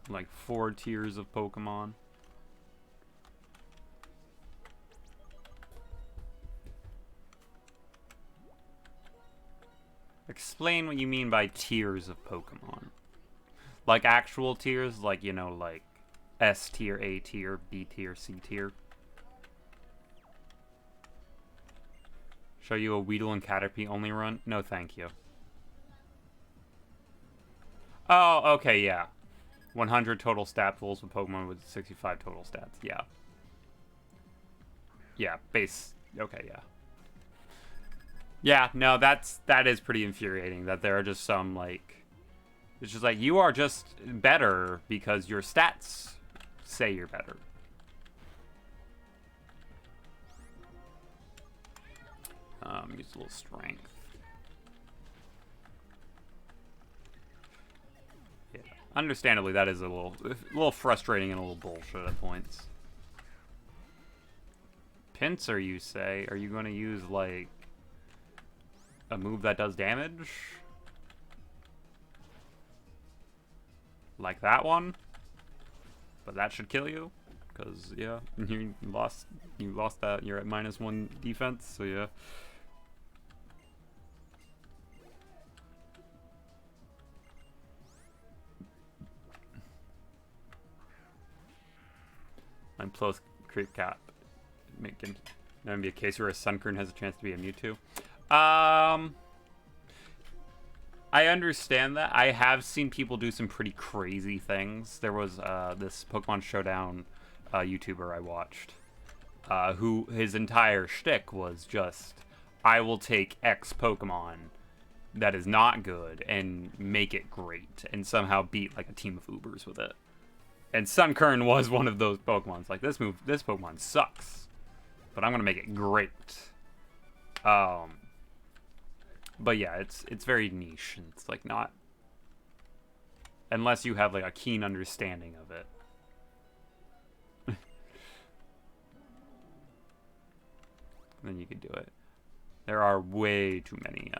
Like 4 tiers of Pokemon. Explain what you mean by tiers of Pokemon. Like actual tiers, like, you know, like S tier, A tier, B tier, C tier. Show you a Weedle and Caterpie only run? No, thank you. Oh, okay, yeah. 100 total stat pools with Pokemon with 65 total stats. Yeah. Yeah, base. Okay, yeah. Yeah, no, that is pretty infuriating that there are just some, like... It's just like, you are just better because your stats say you're better. Use a little strength. Yeah, understandably, that is a little frustrating and a little bullshit at points. Pinsir, you say? Are you going to use, like, a move that does damage? Like that one. But that should kill you. Because, yeah, you lost that. You're at -1 defense, so yeah. I'm close creep cap. Making that would be a case where a Sunkern has a chance to be a Mewtwo. I understand that. I have seen people do some pretty crazy things. There was this Pokemon Showdown YouTuber I watched, who his entire shtick was just, I will take X Pokemon that is not good and make it great, and somehow beat like a team of Ubers with it. And Sunkern was one of those Pokemons. Like, this Pokemon sucks, but I'm gonna make it great. But yeah, it's very niche, and it's like not, unless you have like a keen understanding of it. Then you could do it. There are way too many.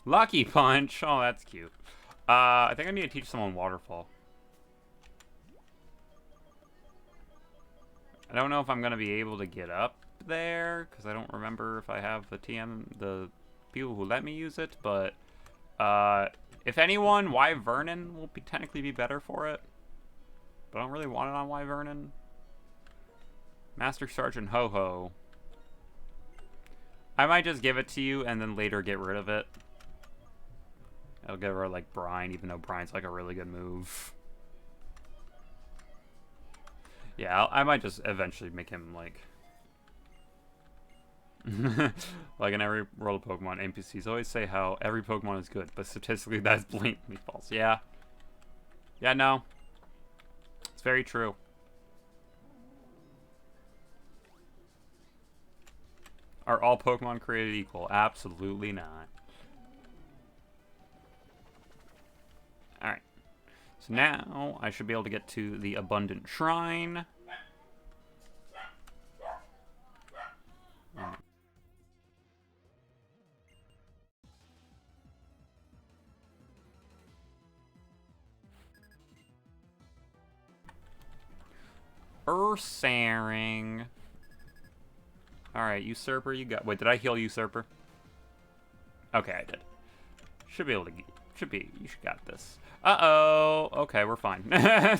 Lucky Punch. Oh, that's cute. I think I need to teach someone Waterfall. I don't know if I'm gonna be able to get up there because I don't remember if I have the people who let me use it. But if anyone, Wyvernon will technically be better for it. But I don't really want it on Wyvernon. Master Sergeant Ho-Ho. I might just give it to you and then later get rid of it. I'll give her like Brine, even though Brine's like a really good move. Yeah, I might just eventually make him like... like in every world of Pokemon, NPCs always say how every Pokemon is good, but statistically that's blatantly false. Yeah. Yeah, no. It's very true. Are all Pokemon created equal? Absolutely not. Alright. So now I should be able to get to the Abundant Shrine. Ursaring. Alright, Usurper, you got... Wait, did I heal Usurper? Okay, I did. Should be able to... Should be... You should got this. Uh-oh. Okay, we're fine. Uh-oh.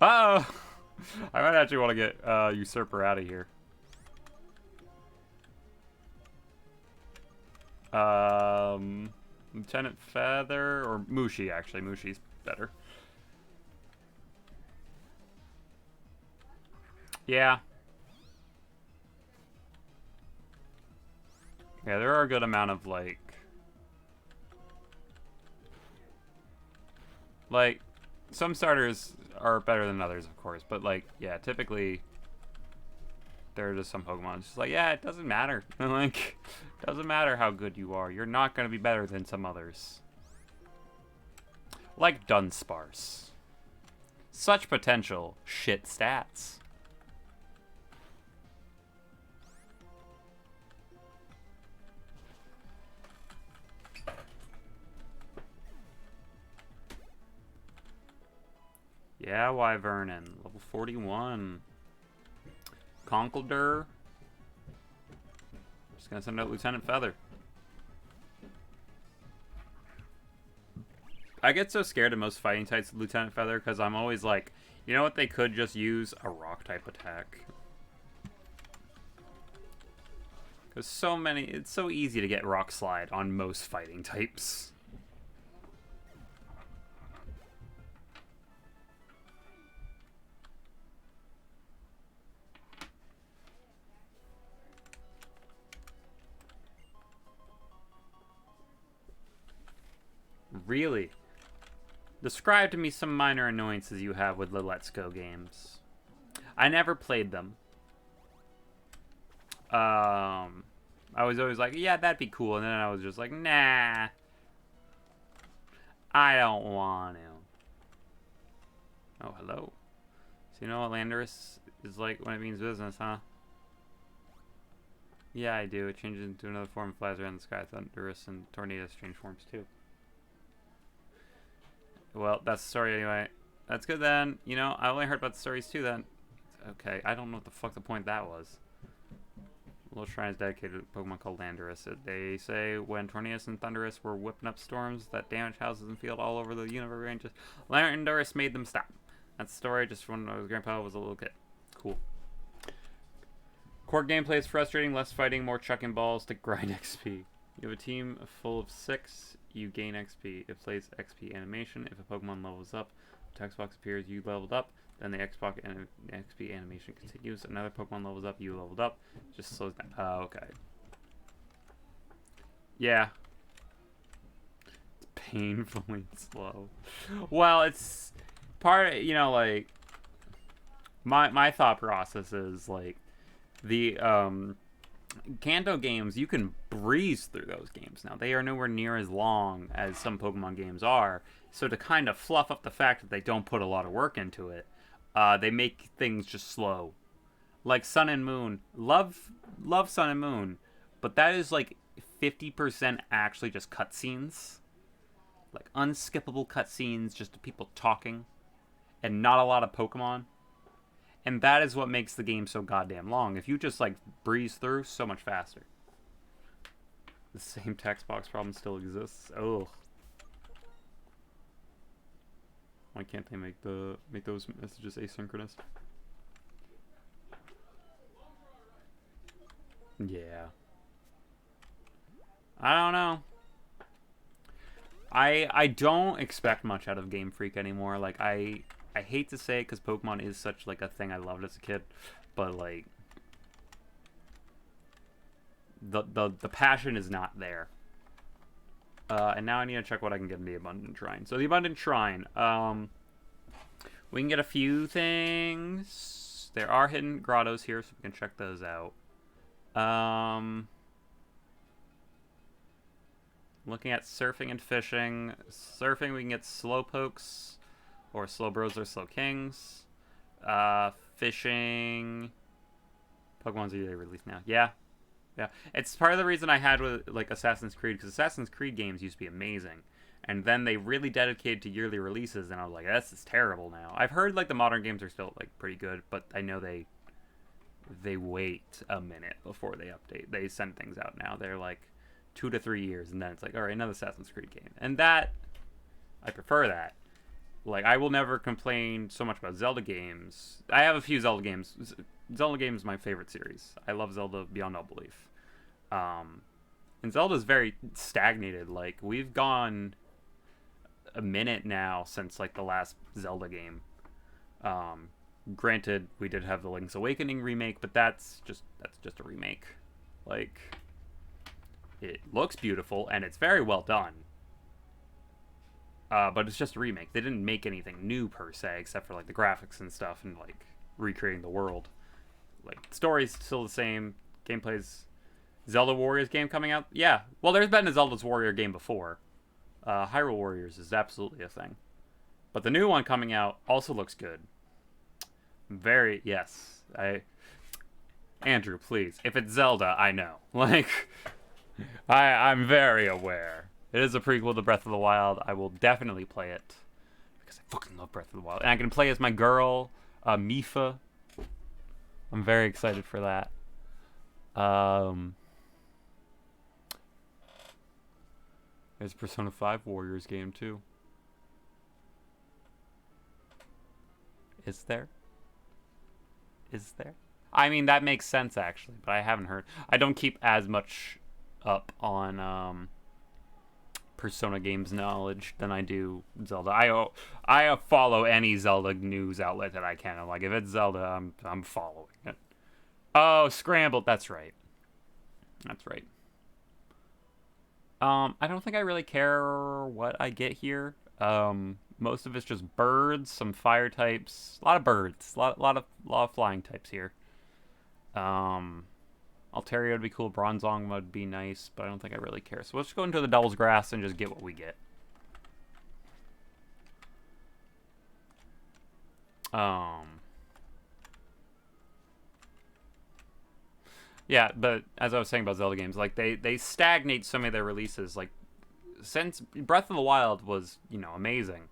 I might actually want to get Usurper out of here. Lieutenant Feather or Mushi, actually. Mushi's better. Yeah. Yeah, there are a good amount of, like... some starters are better than others, of course. But, like, yeah, typically... There are just some Pokemon. It's just like, yeah, it doesn't matter. Like, it doesn't matter how good you are. You're not going to be better than some others. Like Dunsparce. Such potential. Shit stats. Yeah, Wyvernon. Level 41. Conkeldurr. Just gonna send out Lieutenant Feather. I get so scared of most fighting types with Lieutenant Feather because I'm always like, you know what, they could just use a rock type attack. Because so many, it's so easy to get Rock Slide on most fighting types. Really? Describe to me some minor annoyances you have with the Let's Go games. I never played them. I was always like, yeah, that'd be cool. And then I was just like, nah. I don't want to. Oh, hello. So you know what Landorus is like when it means business, huh? Yeah, I do. It changes into another form, flies around the sky. Thunderous and tornadoes change forms too. Well, that's the story anyway. That's good then. You know, I only heard about the stories too then. Okay, I don't know what the fuck the point that was. Little Shrine is dedicated to a Pokemon called Landorus. They say when Tornadus and Thunderous were whipping up storms that damaged houses and fields all over the universe ranges, Landorus made them stop. That's the story just when my grandpa was a little kid. Cool. Core gameplay is frustrating, less fighting, more chucking balls to grind XP. You have a team full of 6, you gain XP. It plays XP animation. If a Pokemon levels up, a text box appears, you leveled up. Then the XP animation continues. Another Pokemon levels up, you leveled up. Just slows down. Oh, okay. Yeah. It's painfully slow. Well, it's part of, you know, like, my thought process is, like, the, Kanto games, you can breeze through those games now. They are nowhere near as long as some Pokemon games are. So to kind of fluff up the fact that they don't put a lot of work into it, they make things just slow. Like Sun and Moon. Love Sun and Moon. But that is like 50% actually just cutscenes. Like unskippable cutscenes, just people talking. And not a lot of Pokemon. And that is what makes the game so goddamn long. If you just like breeze through, so much faster. The same text box problem still exists. Oh. Why can't they make those messages asynchronous? Yeah. I don't know. I don't expect much out of Game Freak anymore. Like I hate to say it because Pokemon is such like a thing I loved as a kid, but like the passion is not there. And now I need to check what I can get in the Abundant Shrine. So the Abundant Shrine, we can get a few things. There are hidden grottos here, so we can check those out. Looking at surfing and fishing. Surfing, we can get Slowpokes, or Slowbros or Slowkings. Fishing. Pokemon's either released now. Yeah. Yeah. It's part of the reason I had with like Assassin's Creed, because Assassin's Creed games used to be amazing. And then they really dedicated to yearly releases, and I was like, this is terrible now. I've heard like the modern games are still like pretty good, but I know they wait a minute before they update. They send things out now. They're like 2 to 3 years, and then it's like, all right, another Assassin's Creed game. And that, I prefer that. Like, I will never complain so much about Zelda games. I have a few Zelda games. Zelda games is my favorite series. I love Zelda beyond all belief. And Zelda's very stagnated. Like, we've gone a minute now since, like, the last Zelda game. Granted, we did have the Link's Awakening remake, but that's just a remake. Like, it looks beautiful, and it's very well done. But it's just a remake. They didn't make anything new, per se, except for, like, the graphics and stuff and, like, recreating the world. Like, story's still the same. Gameplay's... Zelda Warriors game coming out? Yeah. Well, there's been a Zelda's Warrior game before. Hyrule Warriors is absolutely a thing. But the new one coming out also looks good. Yes. Andrew, please. If it's Zelda, I know. Like, I'm very aware. It is a prequel to Breath of the Wild. I will definitely play it. Because I fucking love Breath of the Wild. And I can play as my girl, Mifa. I'm very excited for that. There's a Persona 5 Warriors game, too. Is there? Is there? I mean, that makes sense, actually, but I haven't heard. I don't keep as much up on Persona games knowledge than I do Zelda. I follow any Zelda news outlet that I can. I'm like, if it's Zelda, I'm following it. Oh, Scrambled. That's right. That's right. I don't think I really care what I get here. Most of it's just birds, some fire types, a lot of birds, a lot of flying types here. Altaria would be cool, Bronzong would be nice, but I don't think I really care. So let's just go into the Devil's Grass and just get what we get. Yeah, but as I was saying about Zelda games, like they stagnate some of their releases. Like since Breath of the Wild was, amazing,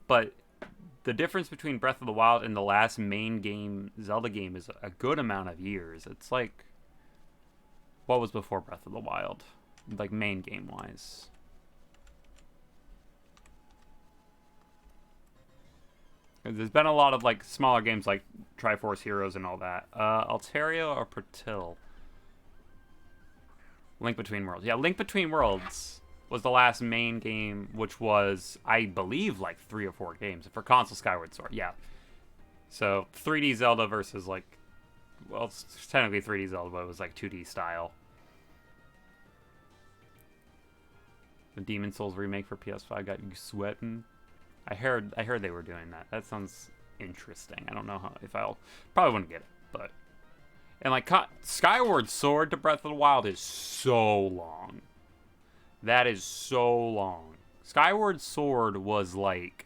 but the difference between Breath of the Wild and the last main game Zelda game is a good amount of years. It's like what was before Breath of the Wild, like main game wise. There's been a lot of like smaller games like Triforce Heroes and all that. Alteria or Pertil? Link Between Worlds. Yeah, Link Between Worlds was the last main game, which was, I believe, like 3 or 4 games for console Skyward Sword. Yeah. So 3D Zelda versus like, well, it's technically 3D Zelda, but it was like 2D style. The Demon Souls remake for PS5 got you sweating. I heard they were doing that. That sounds interesting. I don't know if I'll probably wouldn't get it, but and like Skyward Sword to Breath of the Wild is so long. That is so long. Skyward Sword was like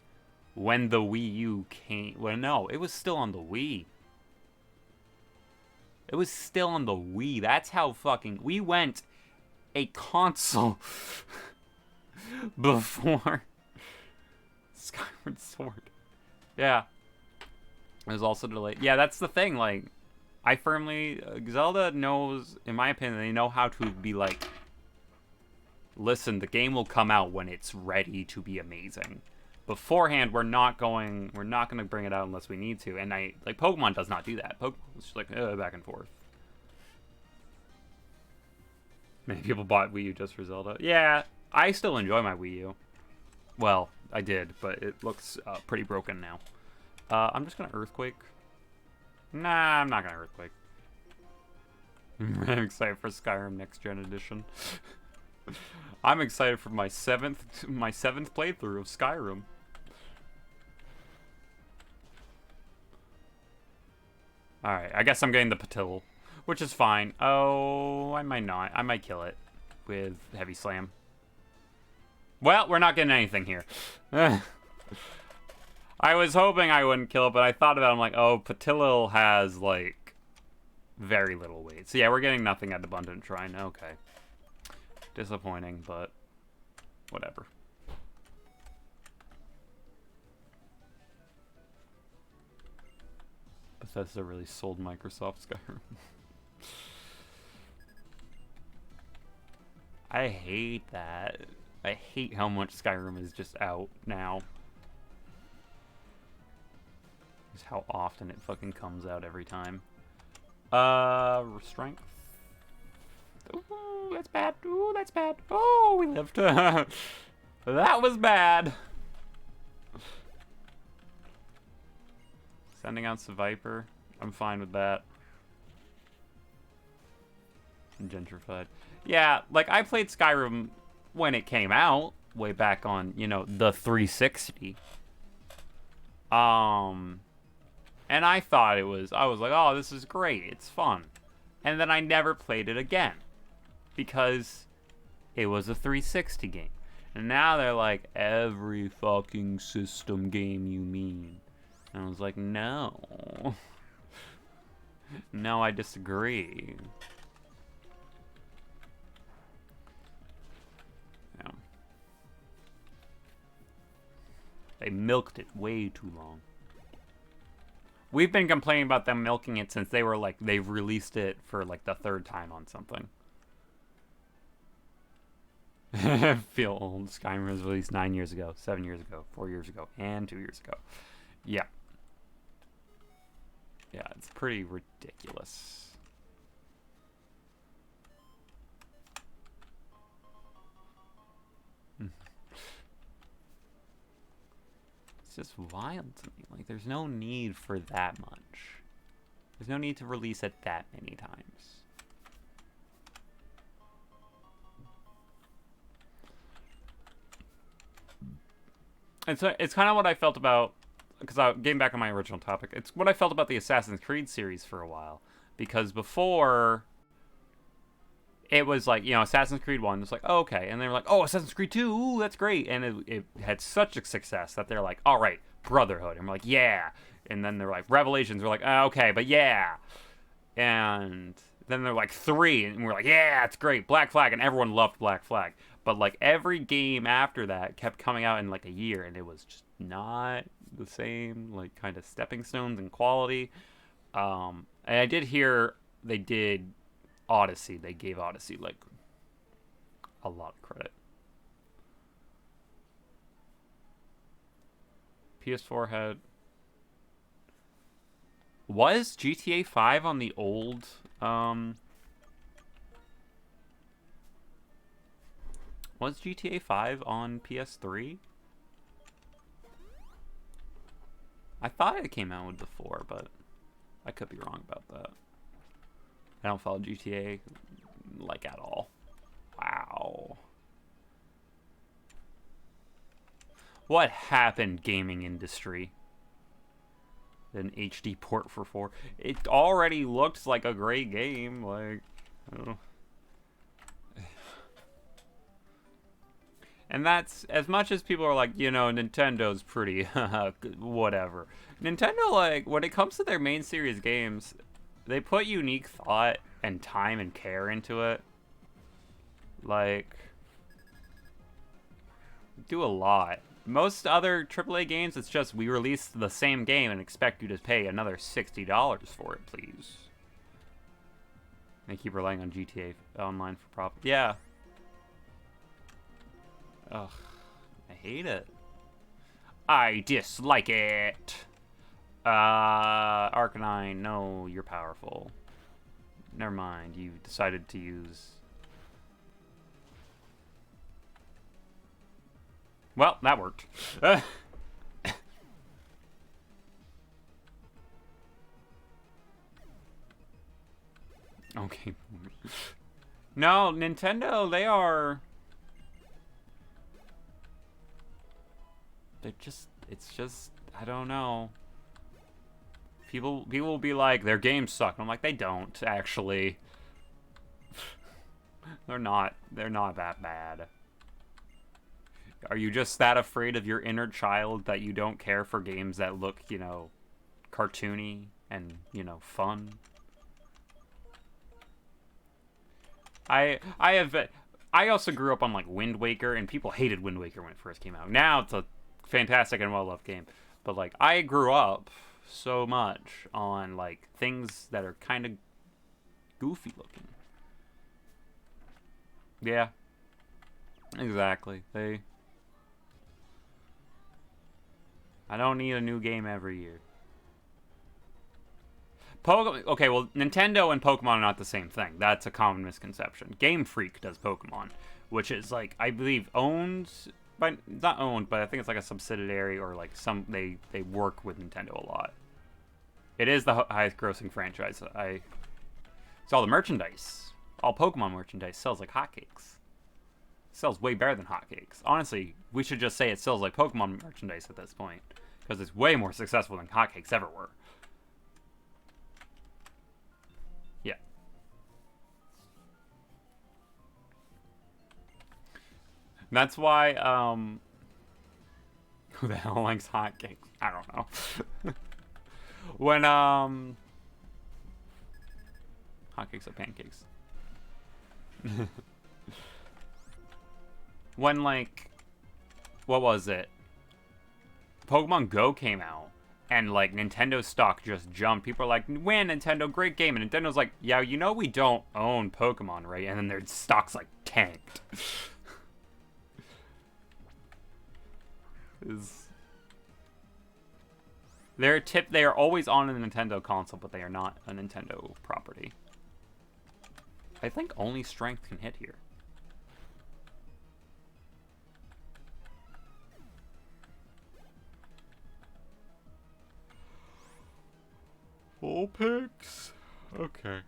when the Wii U came. Well, no, it was still on the Wii. It was still on the Wii. That's how fucking we went a console before Skyward Sword. Yeah. It was also delayed. Yeah, that's the thing. Like, I firmly... Zelda knows, in my opinion, they know how to be like, listen, the game will come out when it's ready to be amazing. Beforehand, we're not going to bring it out unless we need to. And like Pokemon does not do that. Pokemon's just like, back and forth. Many people bought Wii U just for Zelda. Yeah, I still enjoy my Wii U. Well, I did, but it looks pretty broken now. I'm just gonna Earthquake. Nah, I'm not gonna Earthquake. I'm excited for Skyrim Next Gen Edition. I'm excited for my seventh playthrough of Skyrim. All right, I guess I'm getting the Patil, which is fine. Oh, I might not. I might kill it with Heavy Slam. Well, we're not getting anything here. I was hoping I wouldn't kill it, but I thought about it. I'm like, oh, Patilil has, like, very little weight. So, yeah, we're getting nothing at Abundant Shrine. Okay. Disappointing, but whatever. Bethesda really sold Microsoft Skyrim. I hate that. I hate how much Skyrim is just out now. Just how often it fucking comes out every time. Strength. Ooh, that's bad. Ooh, that's bad. Oh, we lived. That was bad. Sending out the Viper. I'm fine with that. Gentrified. Yeah, like I played Skyrim when it came out, way back on, the 360. And I thought I was like, oh, this is great. It's fun. And then I never played it again because it was a 360 game. And now they're like, every fucking system game you mean. And I was like, no. No, I disagree. Yeah. They milked it way too long. We've been complaining about them milking it since they were like, they've released it for like the 3rd time on something. I feel old. Skyrim was released 9 years ago, 7 years ago, 4 years ago, and 2 years ago. Yeah. Yeah, it's pretty ridiculous. It's just wild to me. Like, there's no need for that much. There's no need to release it that many times. And so it's kind of what I felt about, because getting back on my original topic, it's what I felt about the Assassin's Creed series for a while. Because before, it was like, Assassin's Creed 1 was like, oh, okay. And they were like, oh, Assassin's Creed 2, ooh, that's great. And it had such a success that they're like, all right, Brotherhood. And we're like, yeah. And then they're like, Revelations. We're like, oh, okay, but yeah. And Then they're like 3, and we're like, yeah, it's great, Black Flag, and everyone loved Black Flag. But like every game after that kept coming out in like a year, and it was just not the same, like kind of stepping stones in quality. And I did hear they did Odyssey. They gave Odyssey like a lot of credit. PS4 had was GTA 5 on the old was GTA 5 on PS3? I thought it came out with the 4, but I could be wrong about that. I don't follow GTA like at all. Wow. What happened, gaming industry? An HD port for 4. It already looked like a great game. Like, I don't know. And that's, as much as people are like, you know, Nintendo's pretty whatever. Nintendo, like, when it comes to their main series games, they put unique thought and time and care into it. Like, do a lot. Most other AAA games, it's just, we release the same game and expect you to pay another $60 for it, please. They keep relying on GTA Online for prop. Yeah. Ugh. I hate it. I dislike it. Arcanine, no, you're powerful. Never mind, you decided to use... Well, that worked. Okay. No, Nintendo, they are... They're just... It's just... I don't know. People will be like, their games suck. I'm like, they don't, actually. They're not that bad. Are you just that afraid of your inner child that you don't care for games that look, you know, cartoony and, you know, fun? I also grew up on like Wind Waker, and people hated Wind Waker when it first came out. Now it's a fantastic and well-loved game. But like, I grew up so much on like things that are kind of goofy looking. Yeah. Exactly. I don't need a new game every year. Okay, well, Nintendo and Pokemon are not the same thing. That's a common misconception. Game Freak does Pokemon, which is like, I believe, owned by, not owned, but I think it's like a subsidiary, or like they work with Nintendo a lot. It is the highest grossing franchise. It's all the merchandise. All Pokemon merchandise sells like hotcakes. Sells way better than hotcakes. Honestly, we should just say it sells like Pokemon merchandise at this point, because it's way more successful than hotcakes ever were. Yeah. That's why, who the hell likes hotcakes? I don't know. When, hotcakes are pancakes. When, like, what was it? Pokemon Go came out, and, like, Nintendo stock just jumped. People are like, win, Nintendo, great game. And Nintendo's like, yeah, you know we don't own Pokemon, right? And then their stock's, like, tanked. They are always on a Nintendo console, but they are not a Nintendo property. I think only strength can hit here. Full picks? Okay.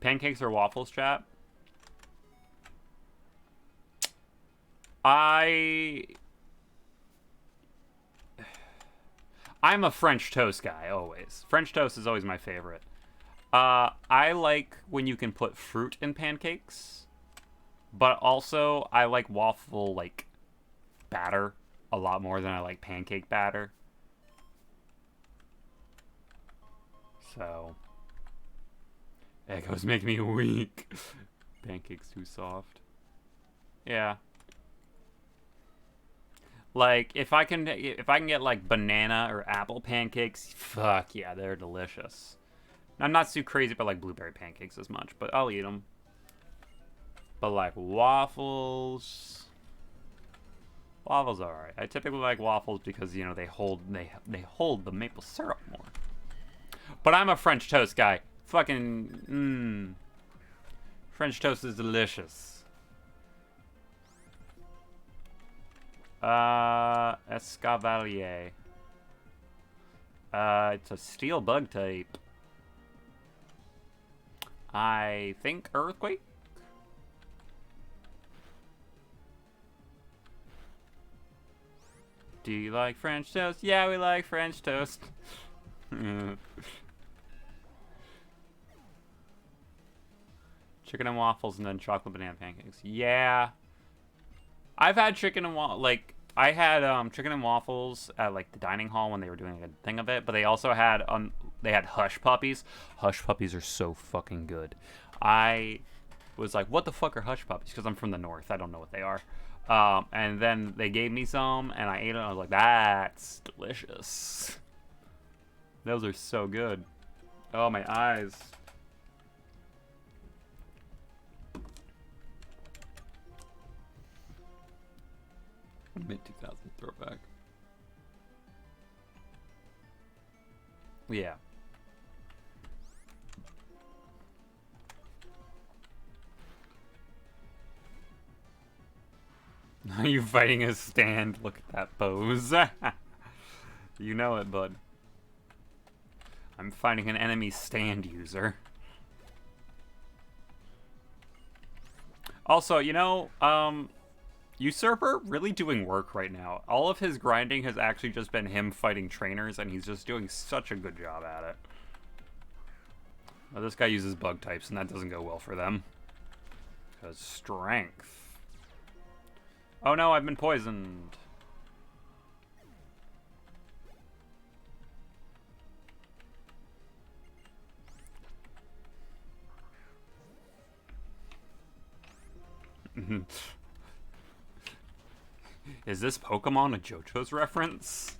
Pancakes or waffles, chat? I'm a French toast guy, always. French toast is always my favorite. I like when you can put fruit in pancakes, but also I like waffle, like, batter a lot more than I like pancake batter. So, Eggos make me weak. Pancakes too soft. Yeah. Like, if I can get like banana or apple pancakes, fuck yeah, they're delicious. I'm not too crazy about like blueberry pancakes as much, but I'll eat them. But like waffles, waffles are alright. I typically like waffles because you know they hold the maple syrup more. But I'm a French toast guy. Fucking French toast is delicious. Escavalier. It's a steel bug type. I think earthquake. Do you like French toast? Yeah, we like French toast. Chicken and waffles and then chocolate banana pancakes. Yeah. I've had chicken and like I had chicken and waffles at like the dining hall when they were doing a thing of it, but they also had they had hush puppies. Hush puppies are so fucking good. I was like, what the fuck are hush puppies? Because I'm from the north. I don't know what they are. And then they gave me some, and I ate it, and I was like, that's delicious. Those are so good. Oh, my eyes. Mid-2000s throwback. Yeah. Are you fighting a stand? Look at that pose. You know it, bud. I'm fighting an enemy stand user. Also, you know, Usurper really doing work right now. All of his grinding has actually just been him fighting trainers, and he's just doing such a good job at it. Well, this guy uses bug types, and that doesn't go well for them. Because strength. Oh no, I've been poisoned. Is this Pokemon a JoJo's reference?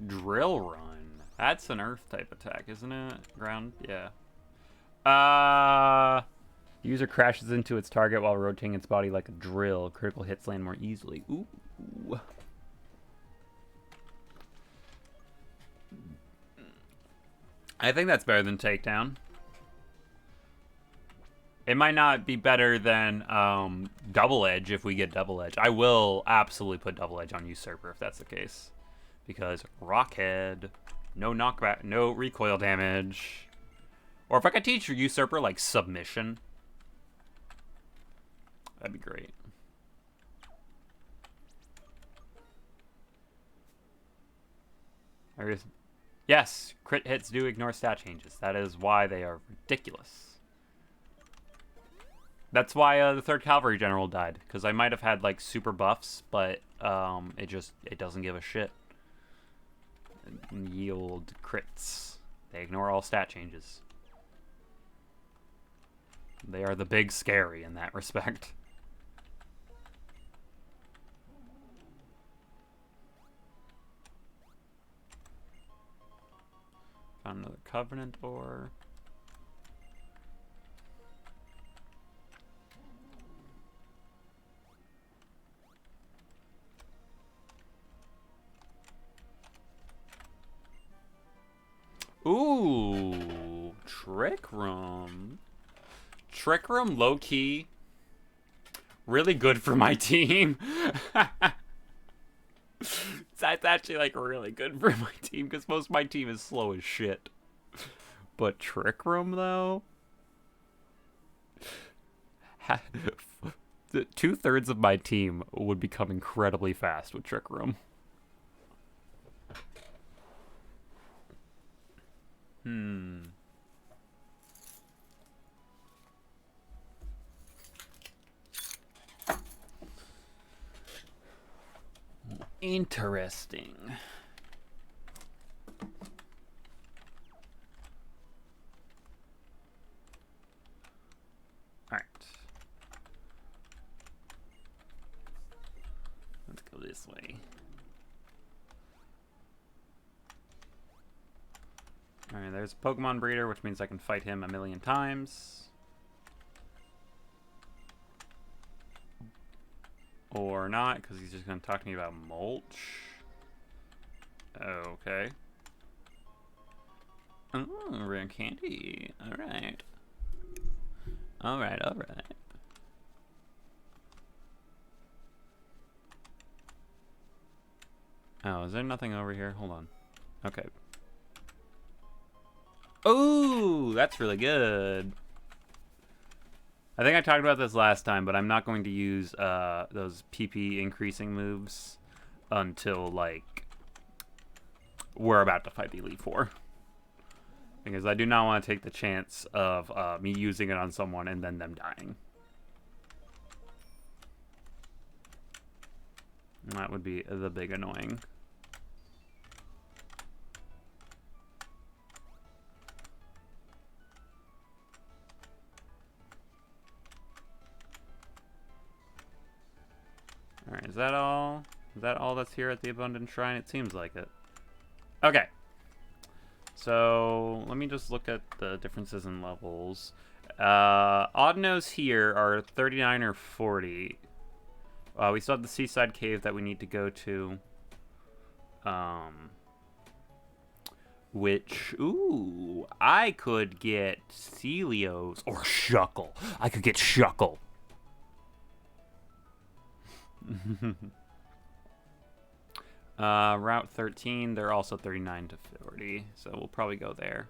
Drill Run. That's an earth type attack, isn't it? Ground? Yeah. The user crashes into its target while rotating its body like a drill. Critical hits land more easily. Ooh. I think that's better than Takedown. It might not be better than Double Edge if we get Double Edge. I will absolutely put Double Edge on Usurper if that's the case. Because Rockhead, no knockback, no recoil damage. Or if I could teach Usurper like Submission, that'd be great. Yes, crit hits do ignore stat changes. That is why they are ridiculous. That's why the 3rd Cavalry General died. Because I might have had like super buffs, but it doesn't give a shit. Yield crits. They ignore all stat changes. They are the big scary in that respect. Found another Covenant ore. Ooh, Trick Room. Trick Room, low-key, really good for my team. That's actually, like, really good for my team, because most of my team is slow as shit. But Trick Room, though? 2/3 of my team would become incredibly fast with Trick Room. Interesting. Alright. Let's go this way. Alright, there's a Pokemon breeder, which means I can fight him a million times. Or not, because he's just going to talk to me about mulch. Okay. Oh, rare candy. Alright. Alright, alright. Oh, is there nothing over here? Hold on. Okay. Oh, that's really good. I think I talked about this last time, but I'm not going to use those PP increasing moves until, like, we're about to fight the Elite Four. Because I do not want to take the chance of me using it on someone and then them dying. And that would be the big annoying. Alright, is that all? Is that all that's here at the Abundant Shrine? It seems like it. Okay. So, let me just look at the differences in levels. Oddnos here are 39 or 40. We still have the Seaside Cave that we need to go to. Which, ooh, I could get Celios or Shuckle. I could get Shuckle. Route 13, they're also 39 to 40, so we'll probably go there.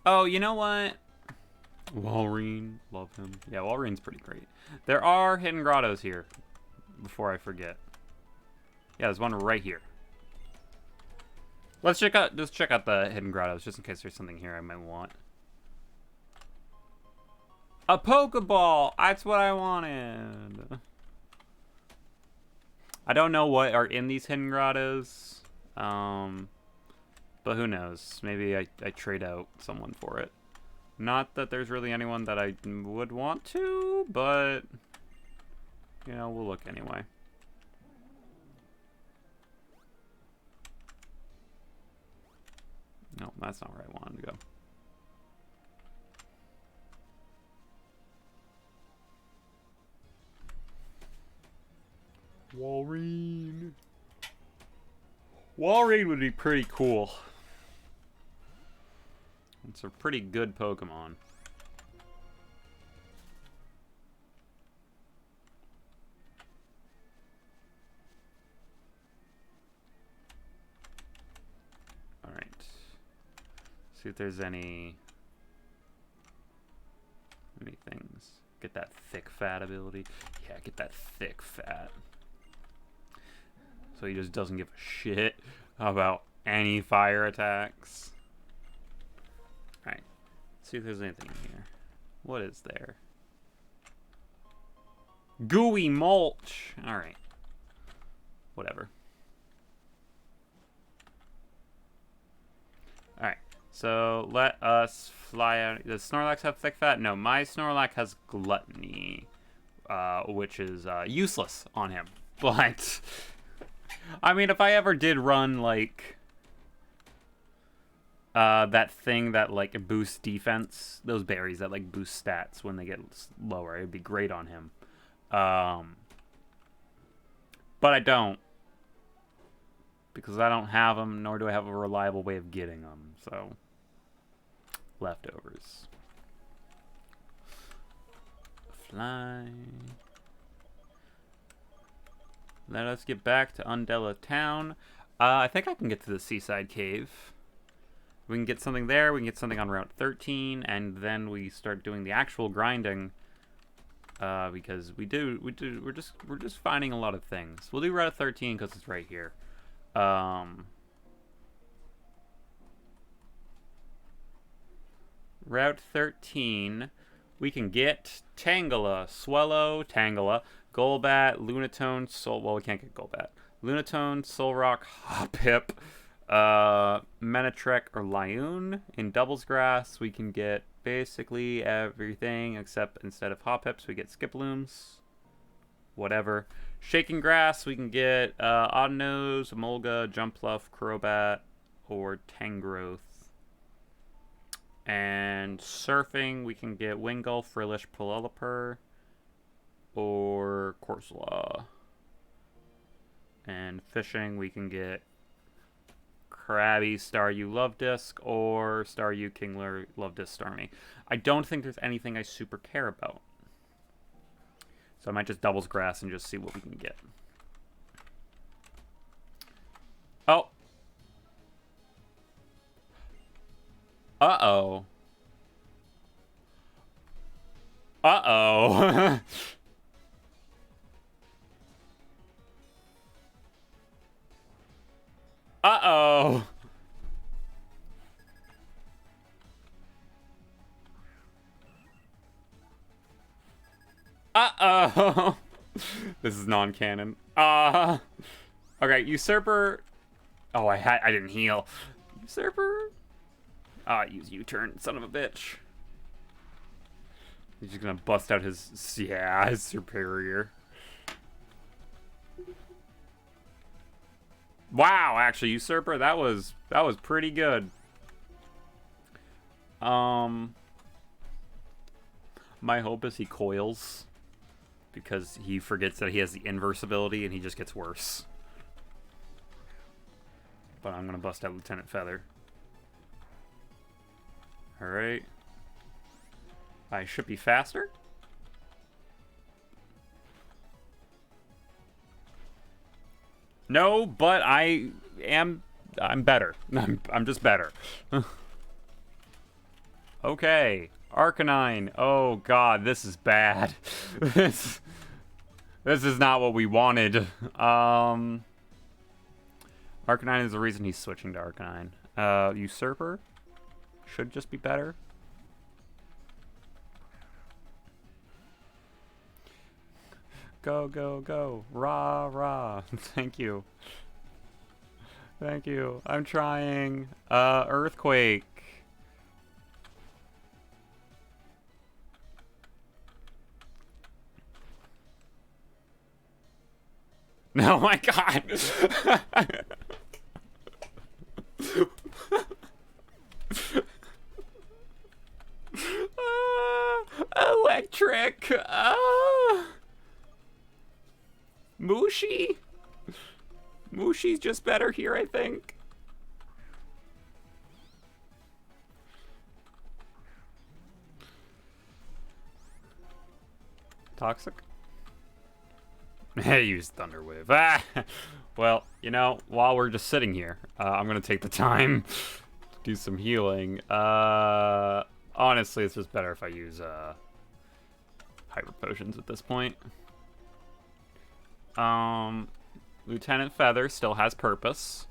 Oh, you know what? Walrein, love him. Yeah, Walrein's pretty great. There are hidden grottos here, before I forget. Yeah, there's one right here. Let's check out the hidden grottos, just in case there's something here I might want. A Pokeball! That's what I wanted. I don't know what are in these hidden grottos. But who knows? Maybe I trade out someone for it. Not that there's really anyone that I would want to, but, you know, we'll look anyway. No, that's not where I wanted to go. Walrein. Walrein would be pretty cool. It's a pretty good Pokemon. Alright. See if there's any things. Get that thick fat ability. Yeah, get that thick fat. So he just doesn't give a shit about any fire attacks. Alright. See if there's anything in here. What is there? Gooey mulch! Alright. Whatever. Alright. So let us fly out. Does Snorlax have thick fat? No, my Snorlax has gluttony. Which is useless on him. But I mean, if I ever did run, like, that thing that, like, boosts defense, those berries that, like, boost stats when they get lower, it'd be great on him. But I don't. Because I don't have them, nor do I have a reliable way of getting them, so. Leftovers. Fly. Let us get back to Undella Town. I think I can get to the Seaside Cave. We can get something there, we can get something on Route 13, and then we start doing the actual grinding. Because we're just finding a lot of things. We'll do Route 13 because it's right here. Route 13, we can get Tangela, Swellow, Tangela, Golbat, Lunatone, Soul. Well, we can't get Golbat. Lunatone, Solrock, Hoppip, Menetrek, or Lyoon. In Doubles Grass, we can get basically everything except instead of Hoppips, we get Skiplooms. Whatever. Shaking Grass, we can get Oddnose, Emolga, Jumpluff, Crobat, or Tangrowth. And Surfing, we can get Wingull, Frillish, Pelipper, or Corsola. And Fishing, we can get Krabby, Staryu, Luvdisc, or Staryu, Kingler, Luvdisc, Starmie. I don't think there's anything I super care about. So I might just Doubles Grass and just see what we can get. Oh. Uh-oh. Uh-oh. Uh-oh. Uh-oh. This is non-canon. Okay, Usurper. Oh, I didn't heal. Usurper. I use U-turn, son of a bitch. He's just gonna bust out his superior. Wow, actually, Usurper, that was pretty good. My hope is he coils, because he forgets that he has the inverse ability and he just gets worse. But I'm gonna bust out Lieutenant Feather. Alright. I should be faster. No, but I'm better. I'm just better. Okay. Arcanine. Oh god, this is bad. This is not what we wanted. Arcanine is the reason he's switching to Arcanine. Usurper should just be better. Go, go, go. Rah, rah. Thank you. Thank you. I'm trying. Earthquake. Oh my god. Electric. Mushi? Mushi's just better here, I think. Toxic? Hey, use Thunder Wave. Ah! Well, you know, while we're just sitting here, I'm gonna take the time to do some healing. Honestly, it's just better if I use Hyper Potions at this point. Lieutenant Feather still has purpose.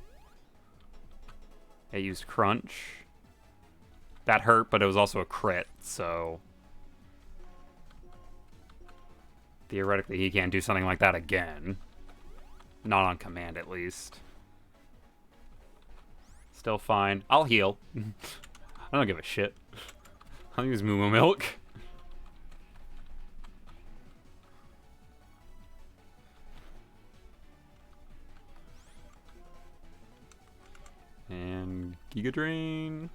I used Crunch. That hurt, but it was also a crit, so theoretically he can't do something like that again. Not on command, at least. Still fine. I'll heal. I don't give a shit. I'll use Moo Moo Milk. And Giga Drain.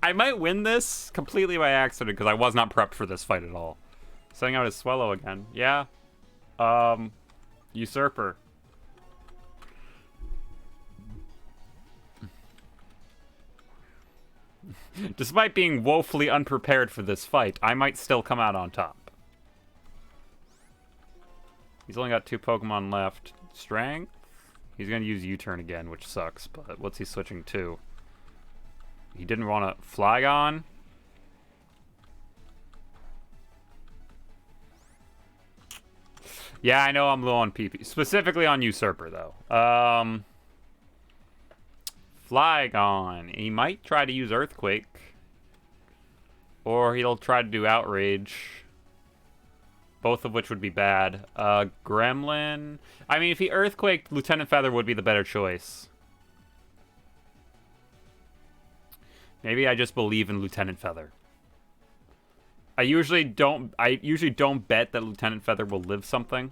I might win this completely by accident because I was not prepped for this fight at all. Setting out his Swellow again. Yeah. Usurper. Despite being woefully unprepared for this fight, I might still come out on top. He's only got 2 Pokemon left. Strength. He's gonna use U-turn again, which sucks. But what's he switching to? He didn't want to Flygon. Yeah, I know I'm low on PP. Specifically on Usurper, though. Flygon. He might try to use Earthquake. Or he'll try to do Outrage. Both of which would be bad. Gremlin. I mean, if he Earthquaked, Lieutenant Feather would be the better choice. Maybe I just believe in Lieutenant Feather. I usually don't bet that Lieutenant Feather will live something.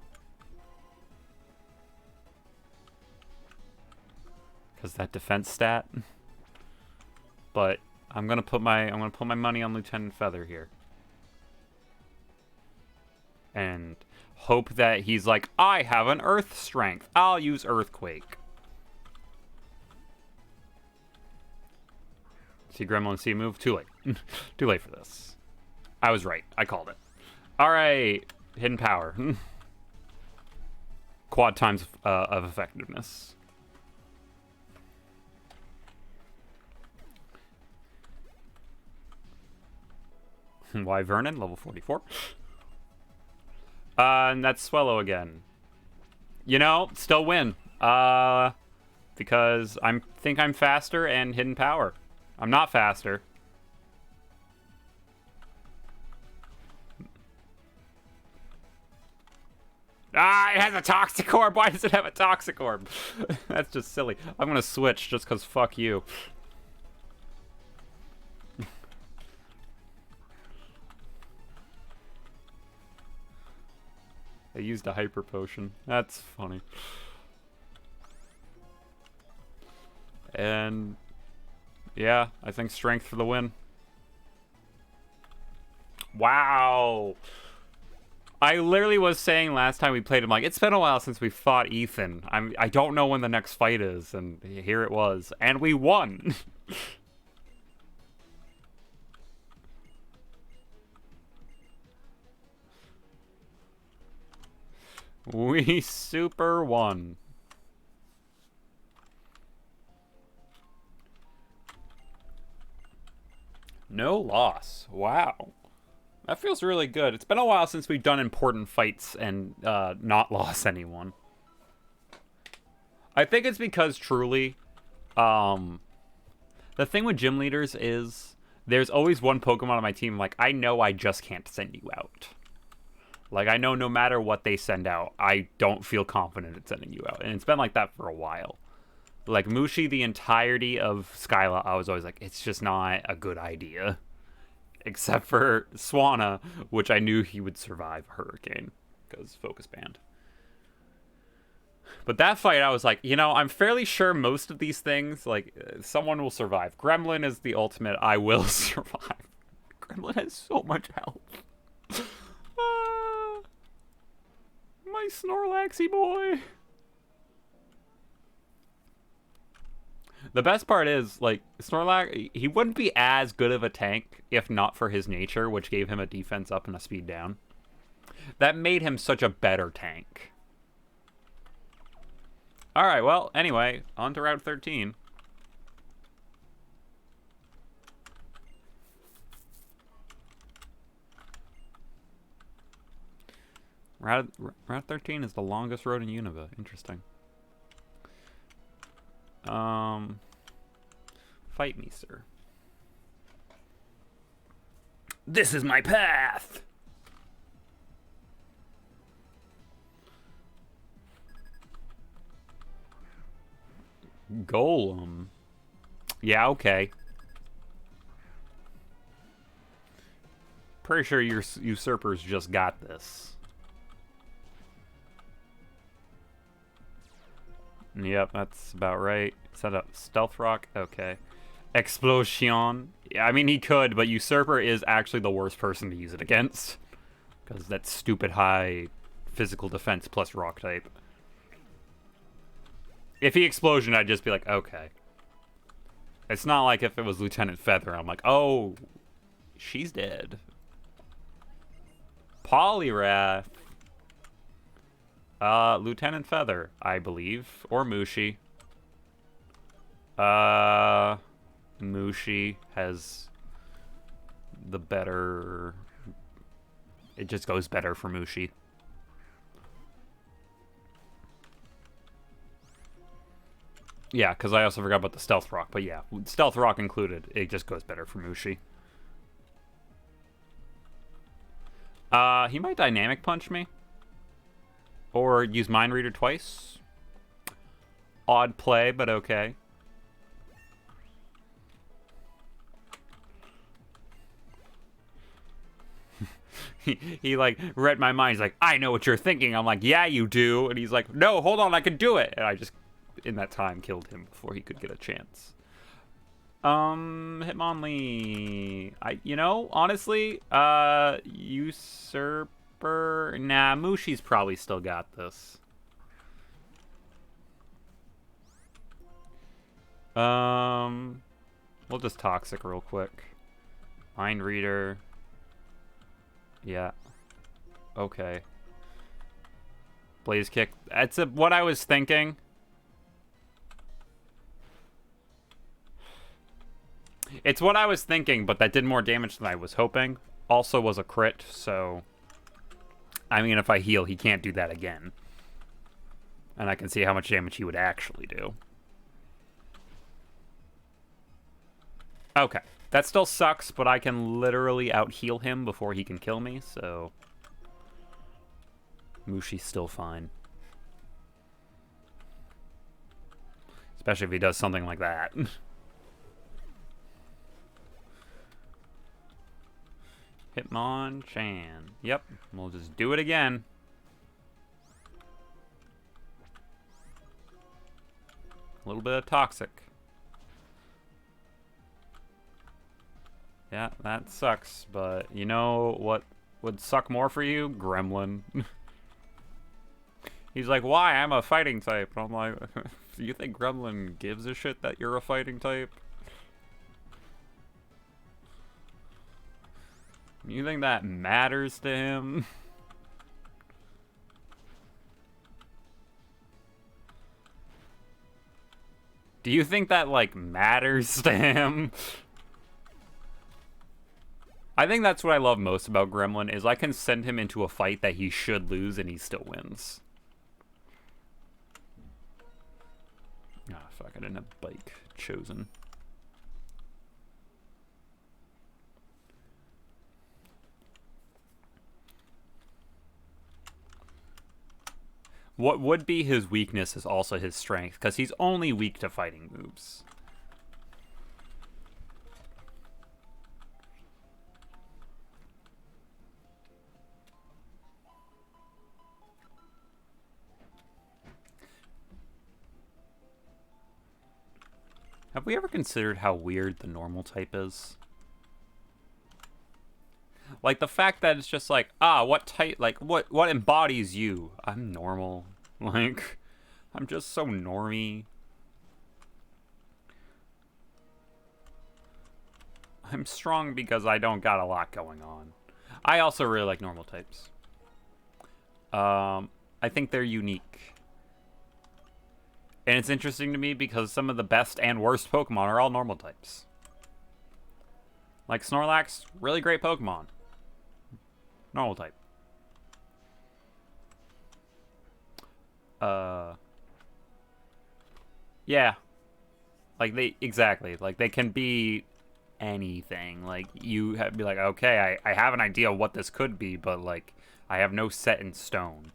Cause that defense stat. But I'm gonna put my money on Lieutenant Feather here. And hope that he's like, I have an Earth Strength. I'll use Earthquake. See Gremlin, see move? Too late. Too late for this. I was right. I called it. Alright. Hidden Power. Quad times of effectiveness. Why Vernon? Level 44. And that's Swallow again. You know, still win. Because I think I'm faster and Hidden Power. I'm not faster. Ah, it has a Toxic Orb. Why does it have a Toxic Orb? That's just silly. I'm gonna switch just because fuck you. I used a Hyper Potion. That's funny. And yeah, I think Strength for the win. Wow. I literally was saying last time we played him, like, it's been a while since we fought Ethan. I don't know when the next fight is, and here it was. And we won! We super won. No loss. Wow. That feels really good. It's been a while since we've done important fights and not lost anyone. I think it's because truly, the thing with gym leaders is there's always one Pokemon on my team, like, I know I just can't send you out. Like, I know no matter what they send out, I don't feel confident in sending you out. And it's been like that for a while. Like, Mushi, the entirety of Skyla, I was always like, it's just not a good idea. Except for Swanna, which I knew he would survive Hurricane, because Focus Band. But that fight, I was like, you know, I'm fairly sure most of these things, like, someone will survive. Gremlin is the ultimate, I will survive. Gremlin has so much health. My Snorlaxy boy. The best part is, like, Snorlax, he wouldn't be as good of a tank if not for his nature, which gave him a defense up and a speed down. That made him such a better tank. Alright, well, anyway, on to Route 13. Route 13 is the longest road in Unova. Interesting. Fight me, sir. This is my path! Golem. Yeah, okay. Pretty sure your usurpers just got this. Yep, that's about right. Set up Stealth Rock. Okay. Explosion. Yeah, I mean, he could, but Usurper is actually the worst person to use it against. Because that's stupid high physical defense plus rock type. If he Explosion, I'd just be like, okay. It's not like if it was Lieutenant Feather, I'm like, oh, she's dead. Poliwrath. Lieutenant Feather, I believe. Or Mushi. Mushi has the better... It just goes better for Mushi. Yeah, because I also forgot about the Stealth Rock. But yeah, Stealth Rock included, it just goes better for Mushi. He might Dynamic Punch me. Or use Mind Reader twice. Odd play, but okay. he like read my mind. He's like, I know what you're thinking. I'm like, yeah, you do. And he's like, no, hold on, I can do it. And I just, in that time, killed him before he could get a chance. Hitmonlee. Honestly, Usurper. Nah, Mushi's probably still got this. We'll just Toxic real quick. Mind Reader. Yeah. Okay. Blaze Kick. That's what I was thinking. It's what I was thinking, but that did more damage than I was hoping. Also was a crit, so... I mean, if I heal, he can't do that again. And I can see how much damage he would actually do. Okay. That still sucks, but I can literally out-heal him before he can kill me, so... Mushi's still fine. Especially if he does something like that. Hitmonchan. Yep, we'll just do it again. A little bit of Toxic. Yeah, that sucks, but you know what would suck more for you? Gremlin. He's like, why? I'm a fighting type. And I'm like, do you think Gremlin gives a shit that you're a fighting type? You think that matters to him? Do you think that, like, matters to him? I think that's what I love most about Gremlin, is I can send him into a fight that he should lose and he still wins. Ah, fuck, I didn't have Bike chosen. What would be his weakness is also his strength, because he's only weak to fighting moves. Have we ever considered how weird the normal type is? Like, the fact that it's just like, what type, like, what embodies you? I'm normal. Like, I'm just so normie. I'm strong because I don't got a lot going on. I also really like normal types. I think they're unique. And it's interesting to me because some of the best and worst Pokemon are all normal types. Like Snorlax, really great Pokemon. Normal type. Yeah. Like, like, they can be anything. Like, you have to be like, okay, I have an idea what this could be, but, like, I have no set in stone.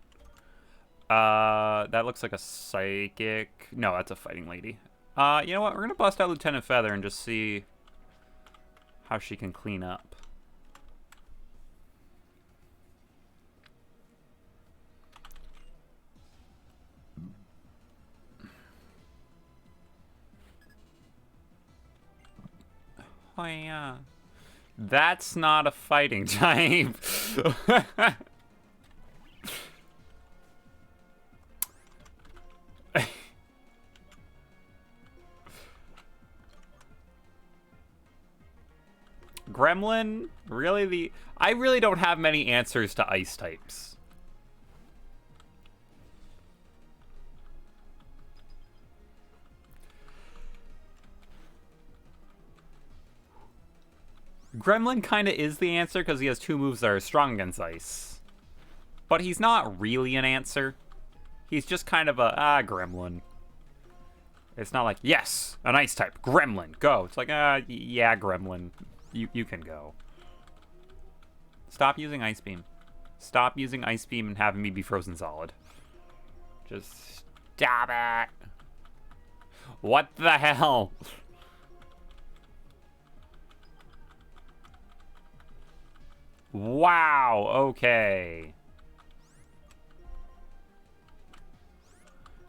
That looks like a Psychic. No, that's a Fighting Lady. You know what? We're gonna bust out Lieutenant Feather and just see how she can clean up. Oh, yeah. That's not a fighting type. Gremlin? Really? I really don't have many answers to ice types. Gremlin kind of is the answer because he has 2 moves that are strong against ice. But he's not really an answer. He's just kind of a, Gremlin. It's not like, yes, an ice type, Gremlin, go. It's like, yeah, Gremlin, you can go. Stop using Ice Beam. Stop using Ice Beam and having me be frozen solid. Just stop it. What the hell? Wow, okay.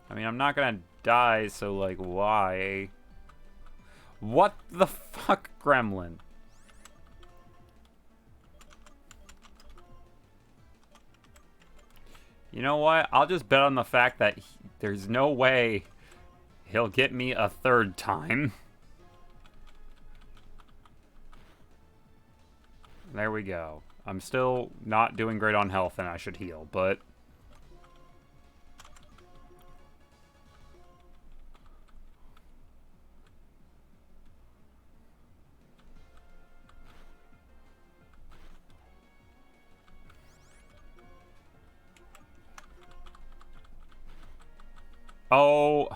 I mean, I'm not gonna die, so, like, why? What the fuck, Gremlin? You know what? I'll just bet on the fact that there's no way he'll get me a 3rd time. There we go. I'm still not doing great on health and I should heal, but... Oh...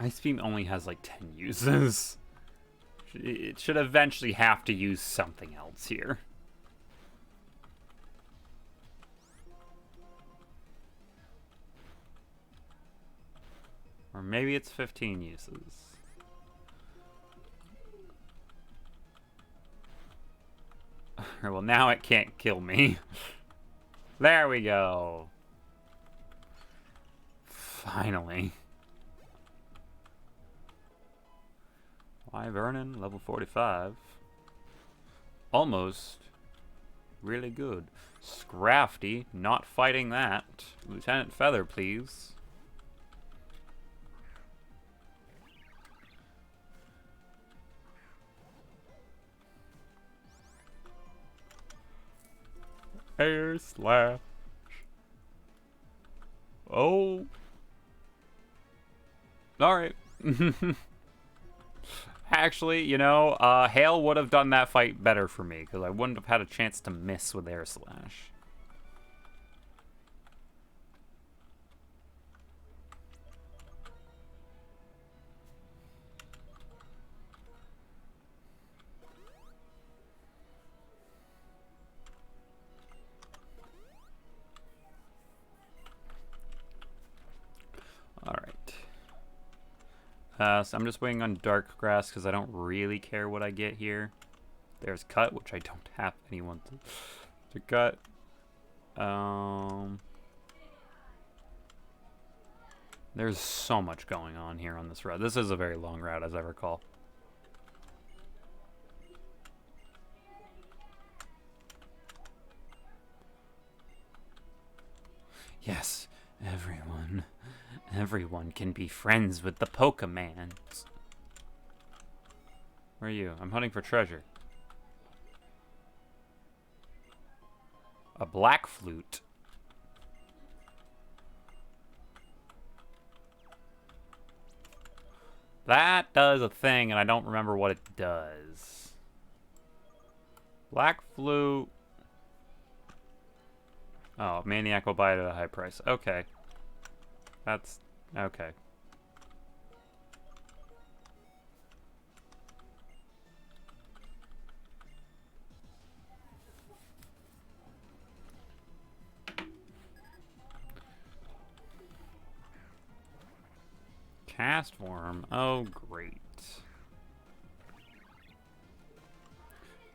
Ice Beam only has like 10 uses. It should eventually have to use something else here. Or maybe it's 15 uses. Well, now it can't kill me. There we go. Finally. Why Vernon, level 45. Almost. Really good. Scrafty, not fighting that. Lieutenant Feather, please. Air slash. Oh. Alright. Actually, you know, Hail would have done that fight better for me, because I wouldn't have had a chance to miss with Air Slash. Alright. So I'm just waiting on Dark Grass because I don't really care what I get here. There's Cut, which I don't have anyone to cut. There's so much going on here on this route. This is a very long route, as I recall. Yes, everyone can be friends with the Pokemans. Where are you? I'm hunting for treasure. A black flute. That does a thing, and I don't remember what it does. Black flute. Oh, Maniac will buy it at a high price. Okay. That's... okay. Cast Worm. Oh, great.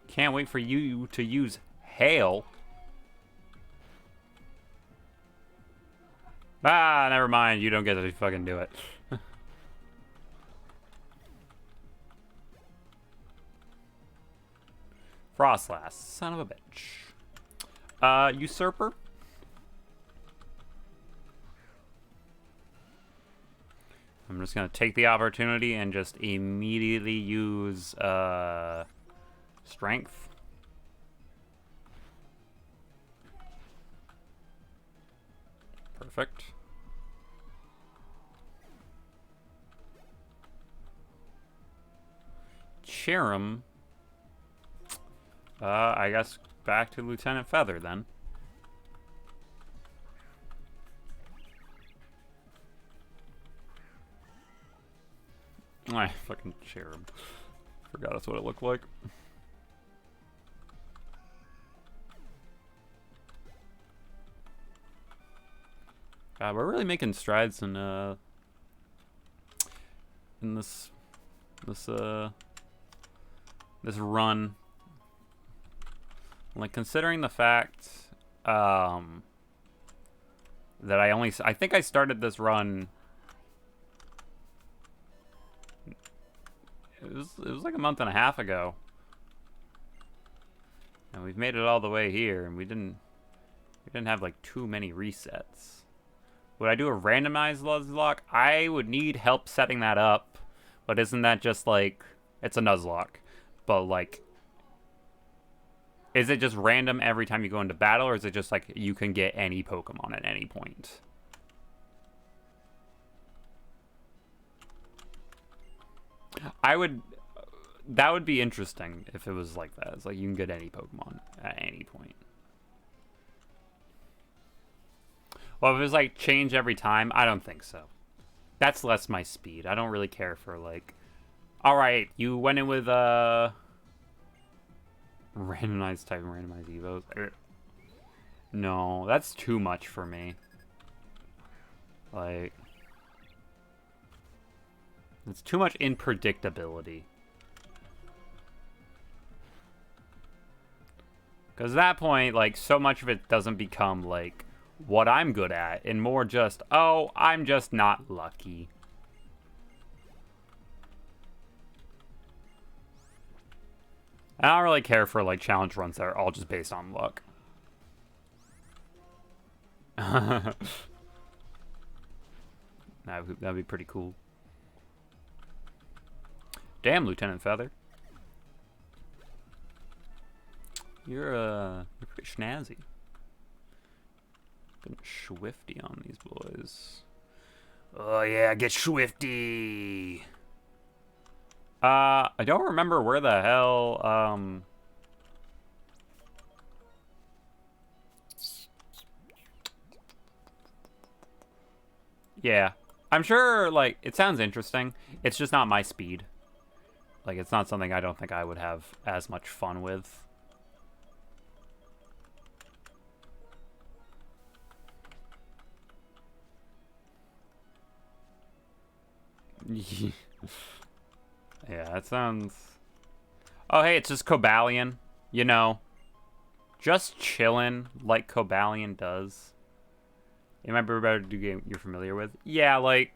Can't wait for you to use Hail. Ah, never mind. You don't get to fucking do it. Frostlass. Son of a bitch. Usurper. I'm just going to take the opportunity and just immediately use Strength. Perfect. Cherim. I guess back to Lieutenant Feather then. I fucking Cherub. Forgot that's what it looked like. God, we're really making strides in this run. Like, considering the fact that I think I started this run. It was like a month and a half ago, and we've made it all the way here, and we didn't have like too many resets. Would I do a randomized Nuzlocke? I would need help setting that up, but isn't that just like, it's a Nuzlocke, but like, is it just random every time you go into battle, or is it just like you can get any Pokemon at any point? That would be interesting if it was like that. It's like you can get any Pokemon at any point. Well, if it was like change every time, I don't think so. That's less my speed. I don't really care for like, alright, you went in with randomized type and randomized evos. No, that's too much for me. Like, it's too much unpredictability. Because at that point, like, so much of it doesn't become, like, what I'm good at, and more just, oh, I'm just not lucky. I don't really care for, like, challenge runs that are all just based on luck. That'd be pretty cool. Damn, Lieutenant Feather. You're pretty snazzy. Getting swifty on these boys. Oh yeah, get swifty. I don't remember where the hell, yeah. I'm sure, like, it sounds interesting. It's just not my speed. Like, it's not something I don't think I would have as much fun with. Yeah, that sounds... Oh, hey, it's just Cobalion. You know, just chillin' like Cobalion does. You remember about a game you're familiar with? Yeah, like...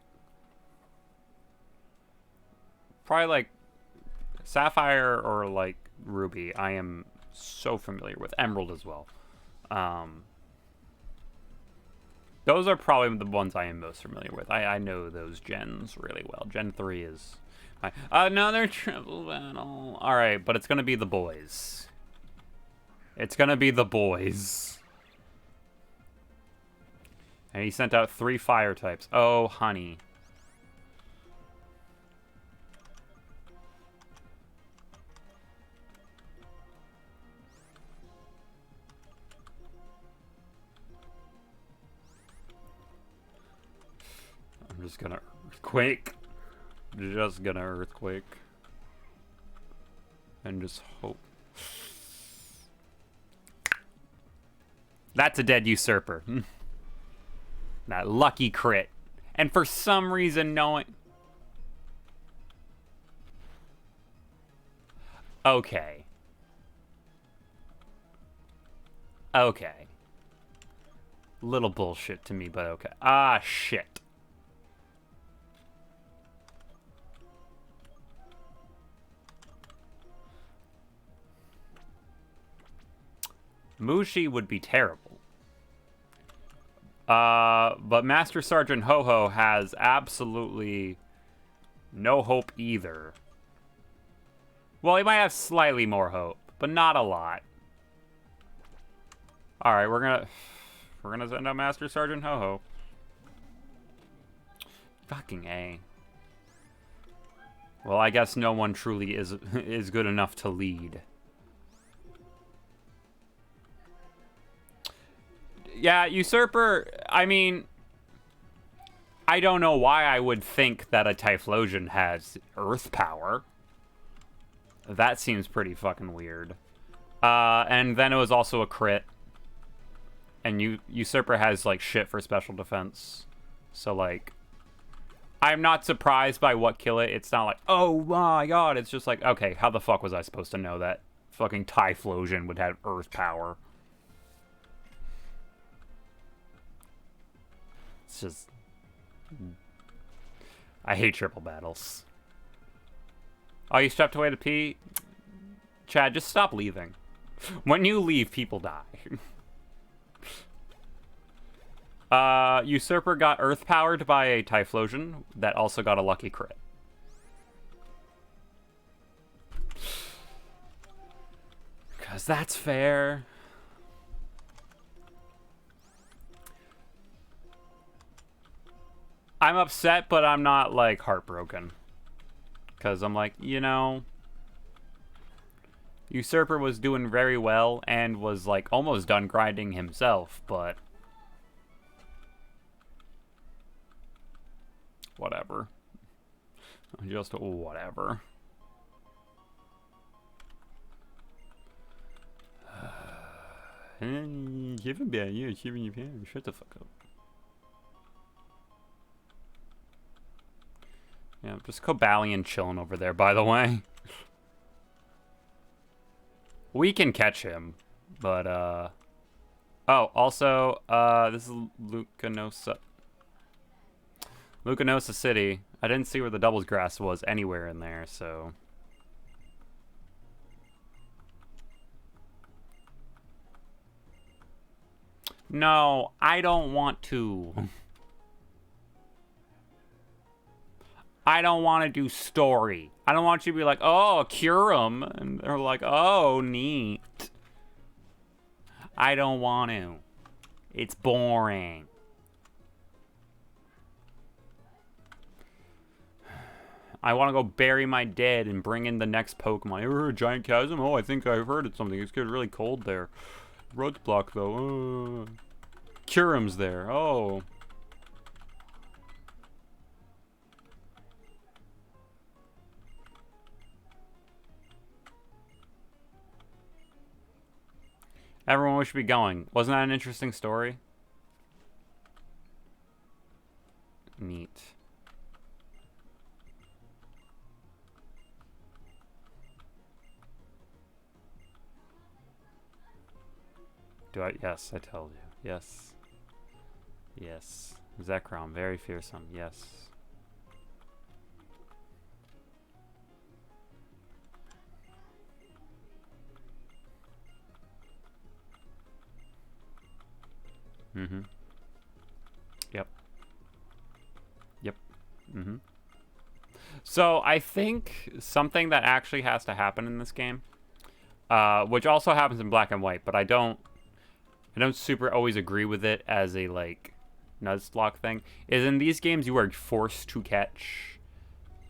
Probably, like, Sapphire or, like, Ruby. I am so familiar with. Emerald as well. Those are probably the ones I am most familiar with. I know those gens really well. Gen 3 is... Another triple battle. Alright, but it's gonna be the boys. It's gonna be the boys. And he sent out 3 fire types. Oh, honey. I'm just gonna earthquake. Just gonna earthquake. And just hope. That's a dead usurper. That lucky crit. And for some reason knowing... Okay. Okay. Little bullshit to me, but okay. Ah, shit. Mushi would be terrible. But Master Sergeant Ho-Ho has absolutely no hope either. Well, he might have slightly more hope, but not a lot. Alright, we're gonna send out Master Sergeant Ho-Ho. Fucking A. Well, I guess no one truly is good enough to lead. Yeah, Usurper, I mean, I don't know why I would think that a Typhlosion has Earth power. That seems pretty fucking weird. And then it was also a crit. And Usurper has, like, shit for special defense. So, like, I'm not surprised by what kill it. It's not like, oh my god. It's just like, okay, how the fuck was I supposed to know that fucking Typhlosion would have Earth power? It's just... I hate triple battles. Oh, you stepped away to pee? Chad, just stop leaving. When you leave, people die. Usurper got Earth powered by a Typhlosion that also got a lucky crit. Because that's fair. I'm upset, but I'm not, like, heartbroken. Because I'm like, you know... Usurper was doing very well and was, like, almost done grinding himself, but... Whatever. Just whatever. Shut the fuck up. Yeah, just Cobalion chilling over there, by the way. We can catch him, but, Oh, also, this is Lucanosa. Lucanosa City. I didn't see where the Doubles Grass was anywhere in there, so... No, I don't want to. I don't want to do story. I don't want you to be like, oh, cure him. And they're like, oh, neat. I don't want to. It's boring. I want to go bury my dead and bring in the next Pokemon. Ever heard of Giant Chasm? Oh, I think I've heard of something. It's getting really cold there. Roadblock, though. Curum's there. Oh. Everyone we should be going. Wasn't that an interesting story? Neat. Do I? Yes, I told you. Yes. Yes. Zekrom, very fearsome. Yes. Mm-hmm. Yep. Yep. Mm-hmm. So I think something that actually has to happen in this game, which also happens in Black and White, but I don't super always agree with it as a, like, Nuzlocke thing, is in these games you are forced to catch,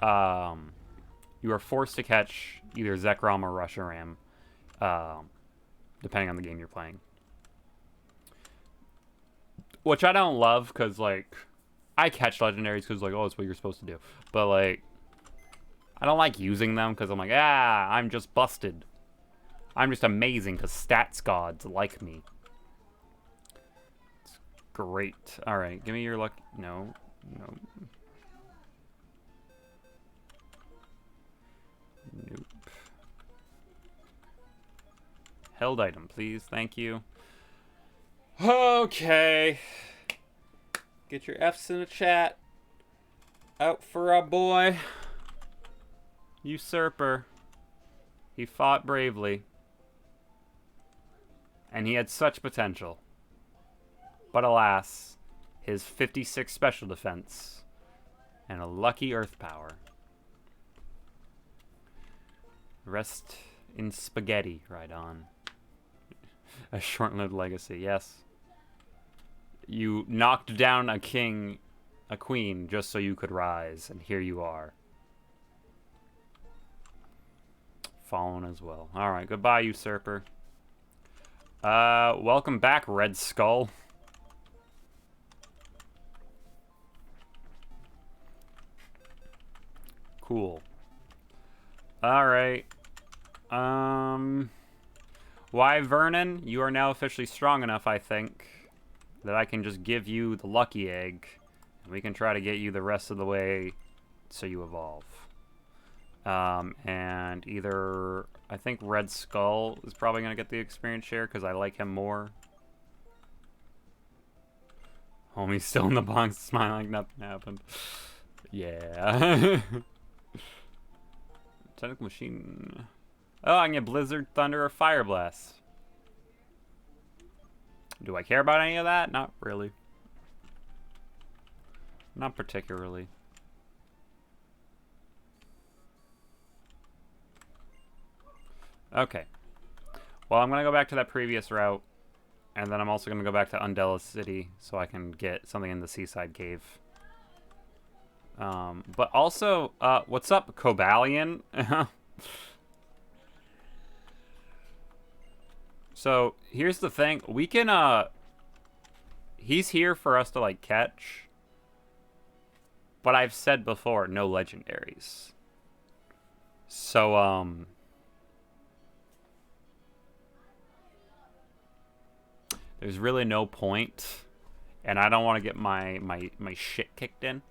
you are forced to catch either Zekrom or Reshiram, depending on the game you're playing. Which I don't love, because, like, I catch legendaries because, like, oh, it's what you're supposed to do. But, like, I don't like using them because I'm like, I'm just busted. I'm just amazing because stats gods like me. It's great. Alright, give me your luck. No. No. Nope. Held item, please. Thank you. Okay. Get your F's in the chat. Out for our boy. Usurper. He fought bravely. And he had such potential. But alas, his 56 special defense and a lucky earth power. Rest in spaghetti, right on. A short-lived legacy, yes. You knocked down a queen, just so you could rise, and here you are. fallen as well. Alright, goodbye, usurper. Welcome back, Red Skull. Cool. Alright. Why, Vernon? You are now officially strong enough, I think, that I can just give you the lucky egg. And we can try to get you the rest of the way so you evolve. And either... I think Red Skull is probably going to get the experience share because I like him more. Homie's still in the box smiling like nothing happened. Yeah. Technical machine. Oh, I can get Blizzard, Thunder, or Fire Blast. Do I care about any of that? Not really. Not particularly. Okay. Well, I'm going to go back to that previous route. And then I'm also going to go back to Undella City so I can get something in the Seaside Cave. But also, what's up, Cobalion? So, here's the thing. We can, he's here for us to, like, catch. But I've said before, no legendaries. So, there's really no point. And I don't want to get my shit kicked in.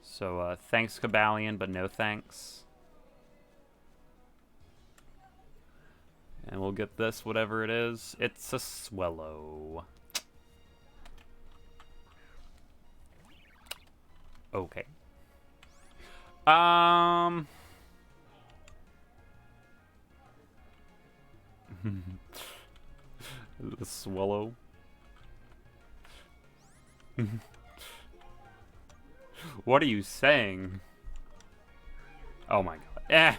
So, thanks, Cobalion, but no thanks. And we'll get this, whatever it is. It's a Swallow. Okay. The Swallow. What are you saying? Oh my god.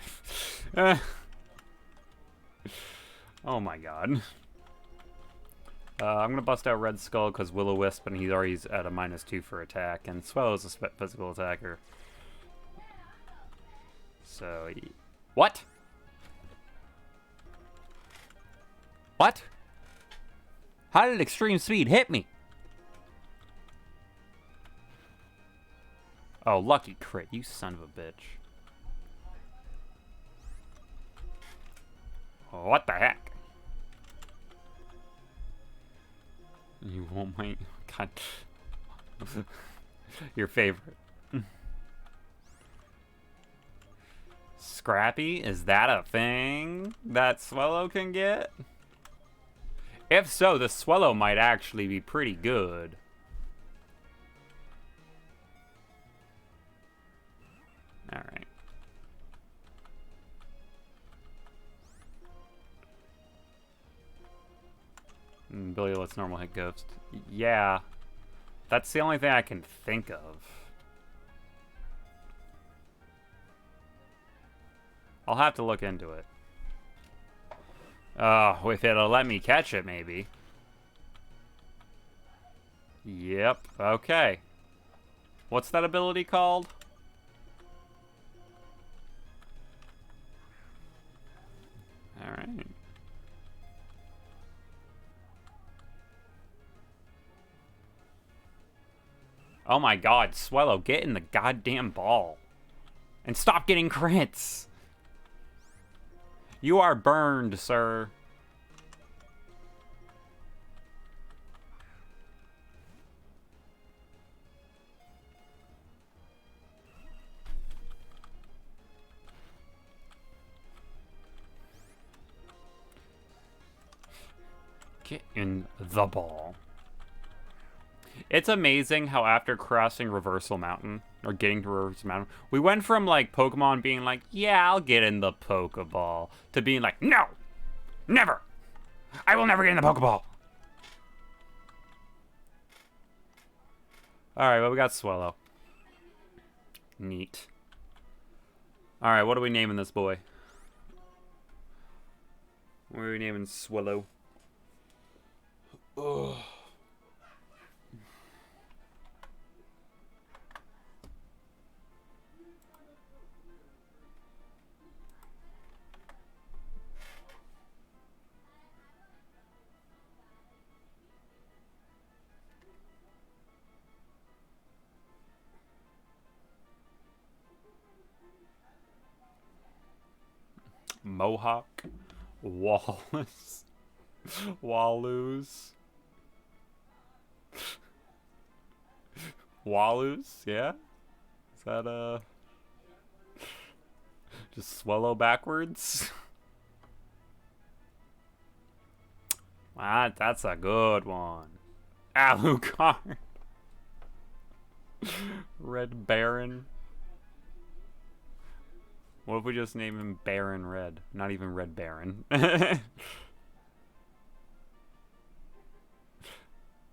Oh my god. I'm gonna bust out Red Skull because Will-O-Wisp, and he's already at a -2 for attack, and Swallow's a physical attacker. So, what? What? How did extreme speed hit me? Oh, lucky crit, you son of a bitch. Oh, what the heck? You won't mind. God. Your favorite. Scrappy? Is that a thing that Swallow can get? If so, the Swallow might actually be pretty good. Alright. Billy, let's normal hit Ghost. Yeah. That's the only thing I can think of. I'll have to look into it. Oh, if it'll let me catch it, maybe. Yep, okay. What's that ability called? Alright. Oh my god, Swallow, get in the goddamn ball. And stop getting crits! You are burned, sir. Get in the ball. It's amazing how after crossing Reversal Mountain, or getting to Reversal Mountain, we went from, like, Pokemon being like, yeah, I'll get in the Pokeball, to being like, no! Never! I will never get in the Pokeball! Alright, well, we got Swallow. Neat. Alright, what are we naming this boy? What are we naming Swallow? Ugh. Mohawk. Wallace. Walloos. Walloos, yeah? Is that, just swallow backwards? That's a good one. Alucard. Red Baron. What if we just name him Baron Red? Not even Red Baron.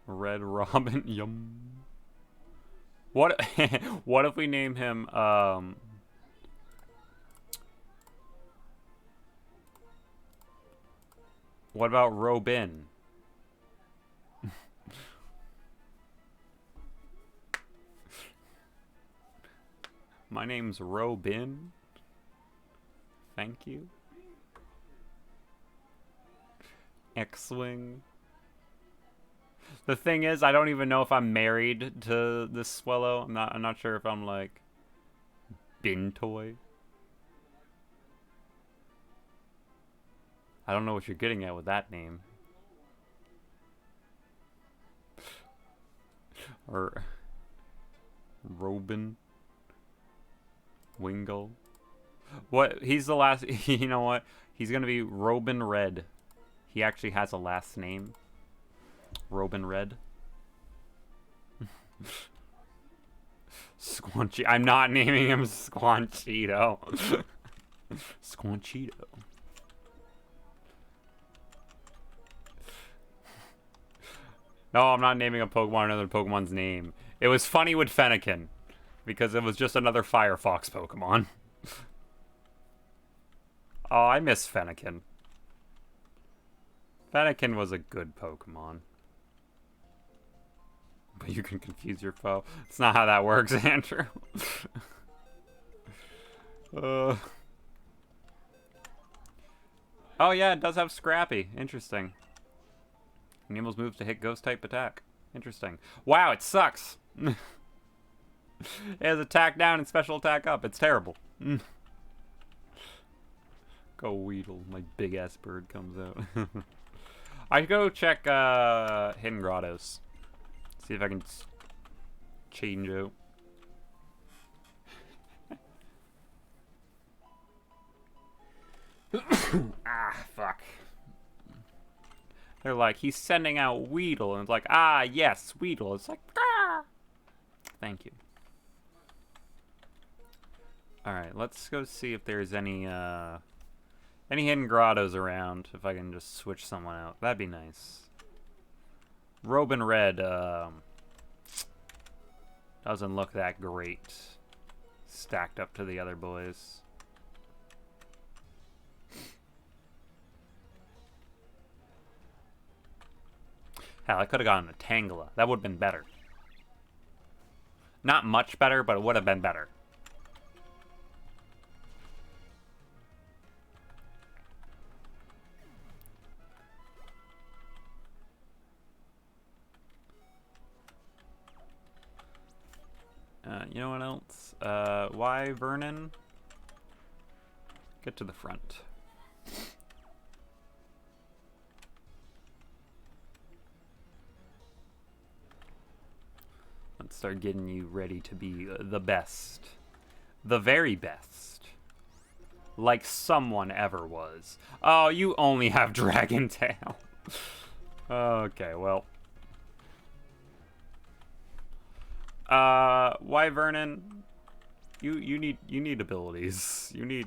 Red Robin. Yum. What what if we name him what about Robin? My name's Robin. Thank you. X-Wing. The thing is, I don't even know if I'm married to this Swallow. I'm not sure if I'm like Bintoy. I don't know what you're getting at with that name. Or Robin. Wingle. What? He's the last. You know what? He's gonna be Robin Red. He actually has a last name. Robin Red. Squanchy. I'm not naming him Squanchito. Squanchito. No, I'm not naming a Pokemon another Pokemon's name. It was funny with Fennekin, because it was just another Firefox Pokemon. Oh, I miss Fennekin. Fennekin was a good Pokemon. But you can confuse your foe. It's not how that works, Andrew. Oh yeah, it does have Scrappy. Interesting. Nemo's moves to hit Ghost-type attack. Interesting. Wow, it sucks. It has attack down and special attack up. It's terrible. Go Weedle. My big-ass bird comes out. I should go check Hidden Grottos. See if I can change out. Ah, fuck. They're like, he's sending out Weedle. And it's like, ah, yes, Weedle. It's like, ah. Thank you. Alright, let's go see if there's any hidden grottos around. If I can just switch someone out. That'd be nice. Robin Red, doesn't look that great. Stacked up to the other boys. Hell, I could have gotten a Tangela. That would have been better. Not much better, but it would have been better. You know what else? Why Vernon? Get to the front. Let's start getting you ready to be the best. The very best. Like someone ever was. Oh, you only have Dragon Tail. Okay, well. Why Vernon? You need abilities. You need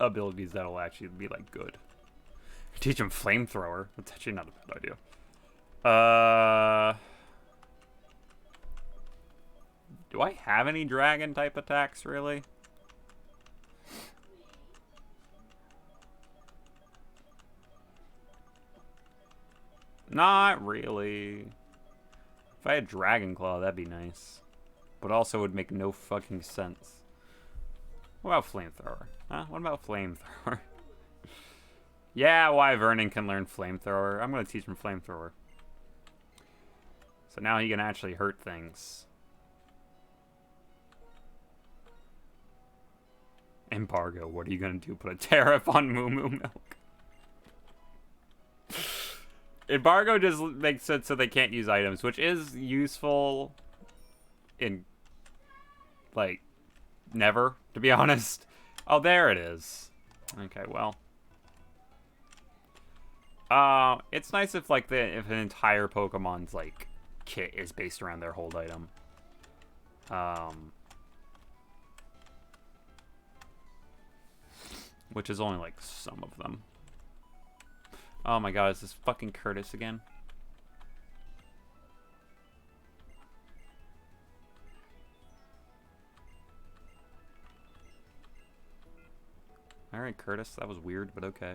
abilities that'll actually be like good. Teach him Flamethrower. That's actually not a bad idea. Do I have any dragon type attacks really? Not really. If I had Dragon Claw, that'd be nice. But also would make no fucking sense. What about Flamethrower? Huh? What about Flamethrower? Yeah, why Vernon can learn Flamethrower. I'm gonna teach him Flamethrower. So now he can actually hurt things. Embargo. What are you gonna do? Put a tariff on Moo Moo milk? Embargo just makes it so they can't use items, which is useful in, like, never, to be honest. Oh, there it is. Okay, well. It's nice if, like, if an entire Pokemon's, like, kit is based around their hold item. Which is only, like, some of them. Oh my god, is this fucking Curtis again? Alright, Curtis, that was weird, but okay.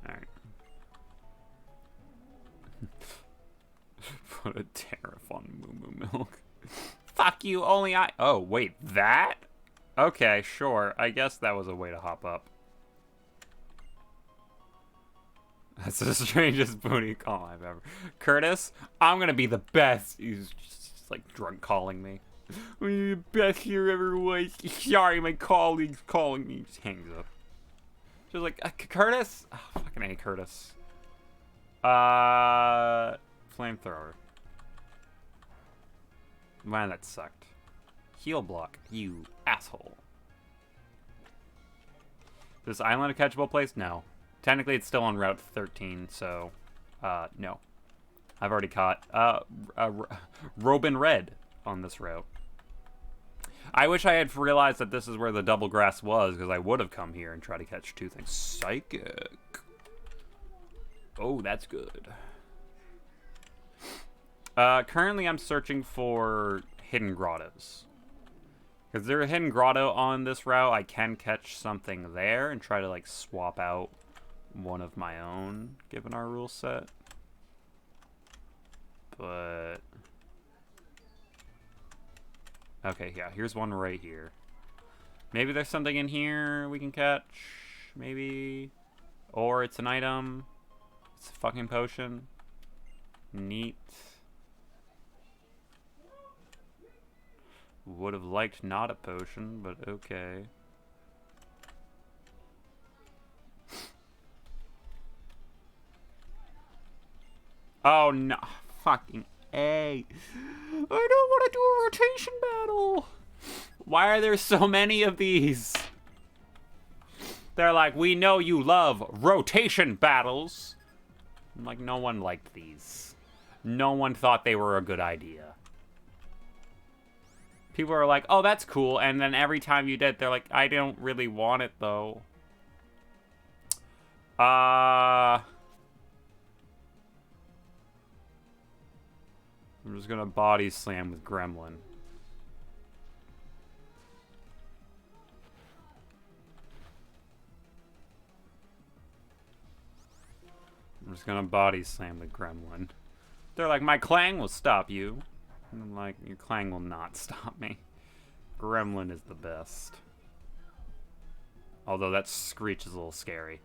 Alright. Put a tariff on Moo Moo milk. Fuck you, only I... Oh, wait, that? Okay, sure. I guess that was a way to hop up. That's the strangest booty call I've ever... Curtis, I'm gonna be the best. He's just like, drunk calling me. I'm the best here ever was. Sorry, my colleague's calling me. Just hangs up. Just like, Curtis? Oh, fucking A, Curtis. Flamethrower. Man, that sucked. Heal block, you asshole. This island a catchable place? No. Technically, it's still on Route 13, so, no. I've already caught, Robin Red on this route. I wish I had realized that this is where the double grass was, because I would have come here and tried to catch two things. Psychic. Oh, that's good. Currently, I'm searching for hidden grottos. Is there a hidden grotto on this route? I can catch something there and try to, like, swap out one of my own, given our rule set. But... okay, yeah, here's one right here. Maybe there's something in here we can catch. Maybe. Or it's an item. It's a fucking potion. Neat. Would have liked not a potion, but okay. Oh no, fucking A. I don't want to do a rotation battle. Why are there so many of these? They're like, we know you love rotation battles. I'm like, no one liked these. No one thought they were a good idea. People are like, oh, that's cool. And then every time you did, they're like, I don't really want it, though. I'm just gonna body slam with Gremlin. I'm just gonna body slam with Gremlin. They're like, my clang will stop you. And I'm like, your clang will not stop me. Gremlin is the best. Although that screech is a little scary.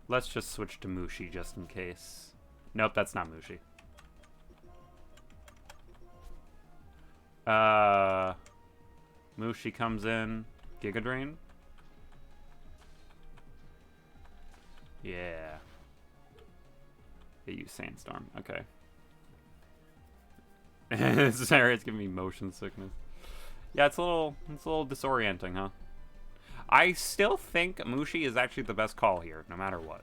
Let's just switch to Mushi just in case. Nope, that's not Mushi. Mushi comes in. Giga Drain? Yeah. They use Sandstorm. Okay. This area's giving me motion sickness. Yeah, it's a little disorienting, huh? I still think Mushi is actually the best call here, no matter what.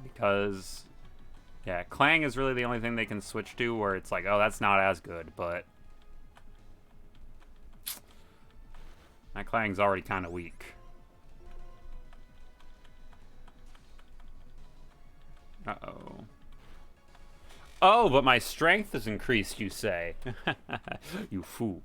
Because, yeah, Clang is really the only thing they can switch to where it's like, oh, that's not as good, but my Clang's already kind of weak. Uh-oh. Oh, but my strength is increased, you say. You fool.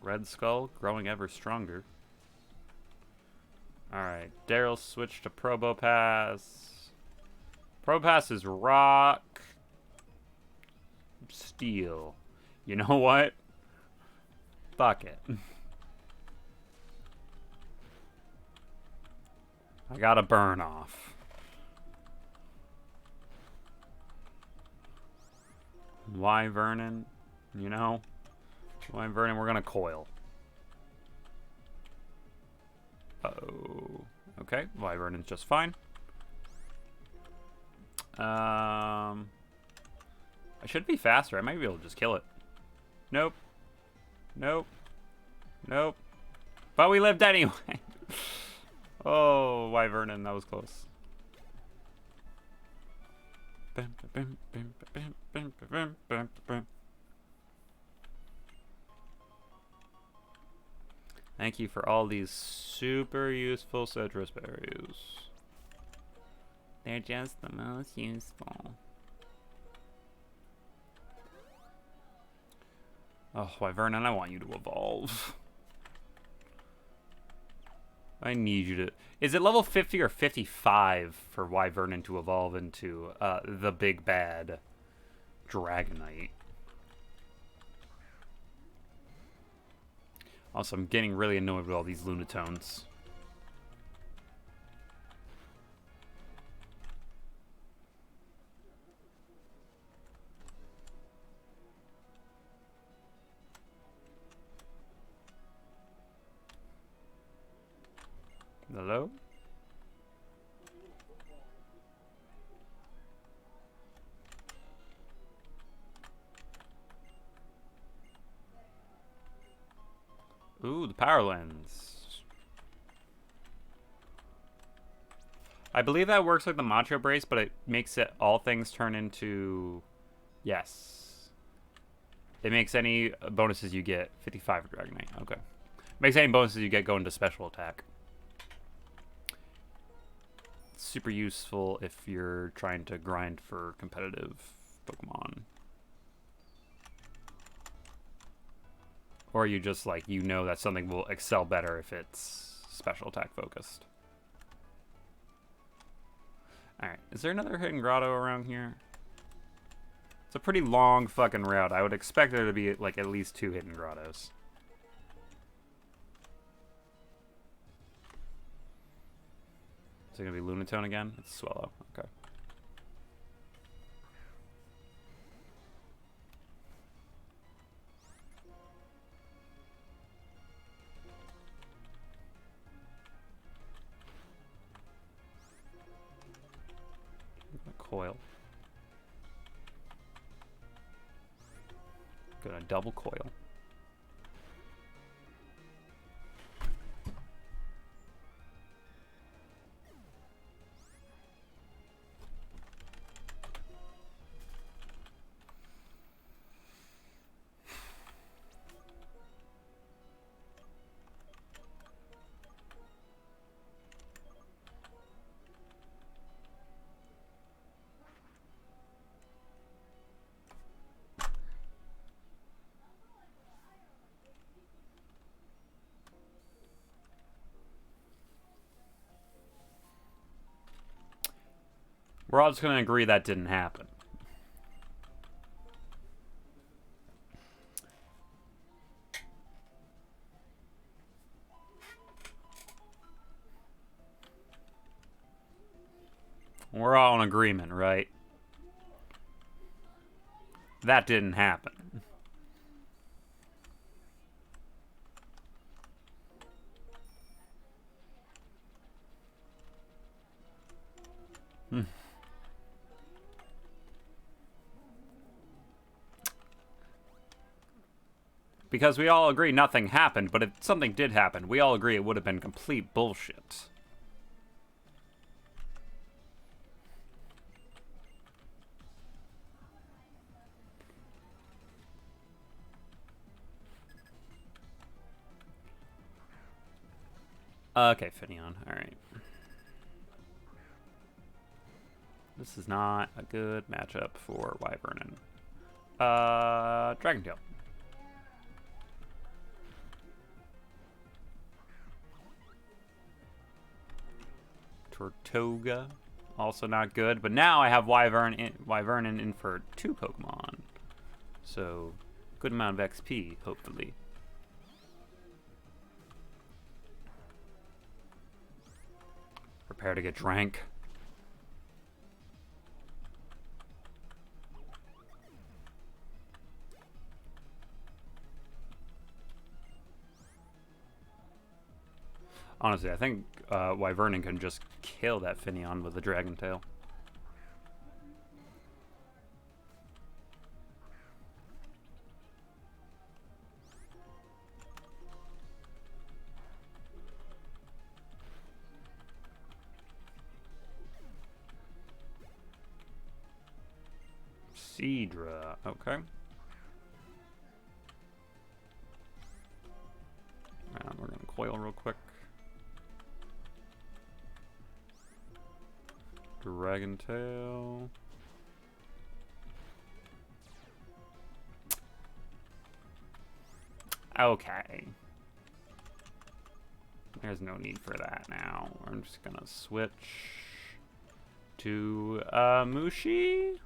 Red Skull, growing ever stronger. Alright, Daryl switched to Probopass. Probopass is rock. Steel. You know what? Fuck it. I gotta burn off. Why Vernon? You know? Why Vernon? We're gonna coil. Uh-oh. Okay, Wyvernon's just fine. I should be faster. I might be able to just kill it. Nope. Nope. Nope. But we lived anyway. Oh, Wyvernon, that was close. Thank you for all these super useful citrus berries. They're just the most useful. Oh, Wyvernon, I want you to evolve. I need you to... Is it level 50 or 55 for Wyvernon to evolve into the big bad Dragonite? Also, I'm getting really annoyed with all these Lunatones. Hello? Ooh, the power lens. I believe that works like the Macho Brace, but it makes it all things turn into... Yes. It makes any bonuses you get... 55 for Dragonite, okay. Makes any bonuses you get go into special attack. Super useful if you're trying to grind for competitive Pokemon. Or you just, like, you know that something will excel better if it's special attack focused. Alright, is there another hidden grotto around here? It's a pretty long fucking route. I would expect there to be, like, at least 2 hidden grottos. Is it gonna be Lunatone again? It's Swellow. Okay. Coil. Gonna double coil. We're all just going to agree that didn't happen. We're all in agreement, right? That didn't happen. Because we all agree nothing happened, but if something did happen, we all agree it would have been complete bullshit. Okay, Finneon. Alright. This is not a good matchup for Wyvernon. Dragon Tail. for Toga. Also not good. But now I have Wyvernon in for 2 Pokemon. So, good amount of XP, hopefully. Prepare to get drank. Honestly, I think Wyvernon can just kill that Finneon with the Dragon Tail. Seadra, okay. And we're gonna coil real quick. Dragon Tail. Okay. There's no need for that now. I'm just gonna switch to Mushi.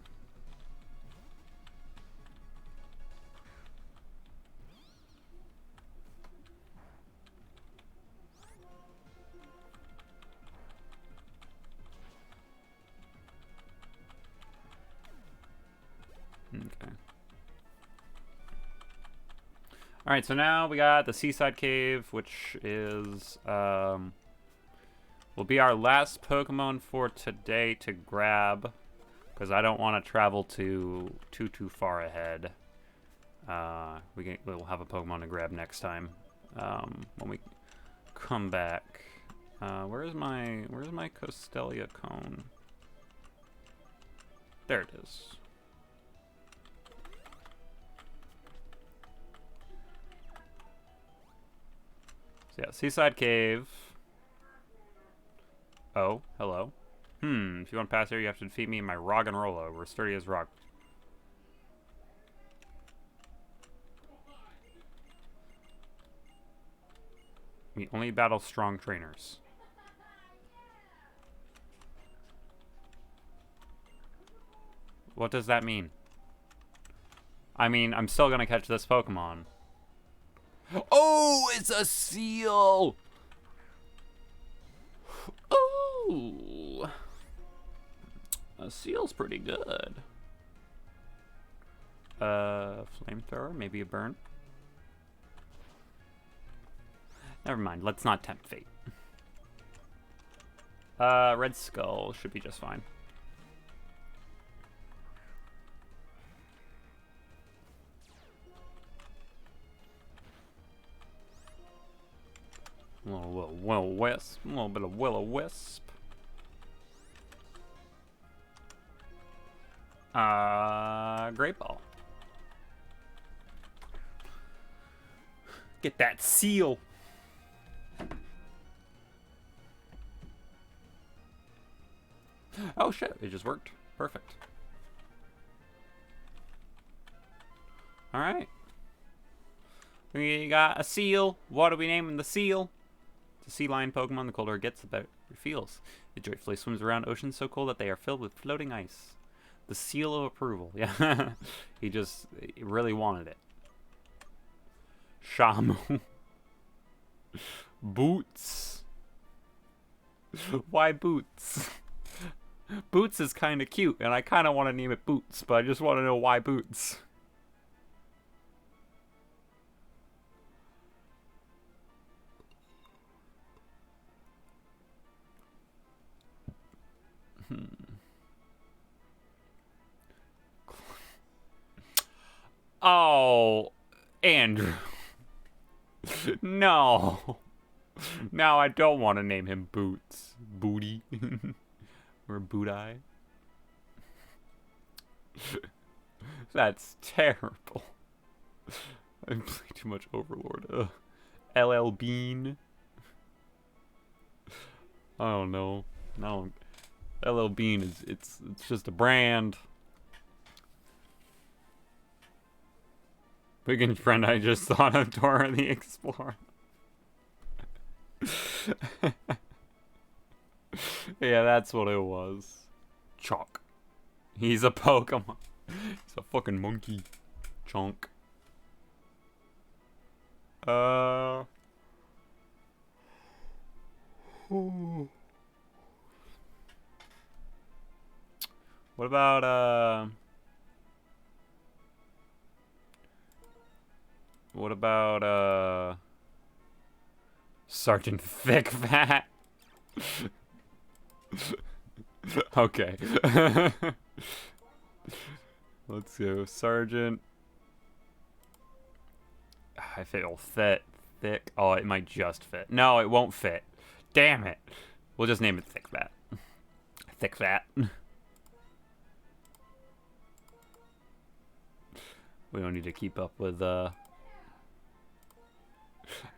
Okay. Alright, so now we got the Seaside Cave, which is, will be our last Pokemon for today to grab, because I don't want to travel too far ahead. We'll have a Pokemon to grab next time, when we come back. Where's my Costelia cone? There it is. So yeah, Seaside Cave. Oh, hello. If you want to pass here, you have to defeat me in my Roggenrola. We're sturdy as rock. We only battle strong trainers. What does that mean? I mean, I'm still gonna catch this Pokemon. Oh, it's a seal! Oh! A seal's pretty good. Flamethrower, maybe a burn. Never mind, let's not tempt fate. Red Skull should be just fine. A little will-o-wisp, a little bit of will-o-wisp. Great Ball. Get that seal. Oh shit, it just worked. Perfect. Alright. We got a seal. What are we naming the seal? It's a sea lion Pokemon. The colder it gets, the better it feels. It joyfully swims around oceans so cold that they are filled with floating ice. The seal of approval. Yeah. he really wanted it. Shamu. Boots. Why Boots? Boots is kind of cute, and I kind of want to name it Boots, but I just want to know why Boots. Oh, Andrew. No. Now I don't want to name him Boots. Booty. Or Boot-Eye. That's terrible. I'm playing too much Overlord. LL Bean. I don't know. No. LL Bean is it's just a brand. Biggin friend, I just thought of Dora the Explorer. Yeah, that's what it was. Chalk. He's a Pokemon. He's a fucking monkey. Chonk. What about, Sergeant Thick Fat? Okay. Let's go. Sergeant. If it'll fit. Thick. Oh, it might just fit. No, it won't fit. Damn it. We'll just name it Thick Fat. Thick Fat. We don't need to keep up with,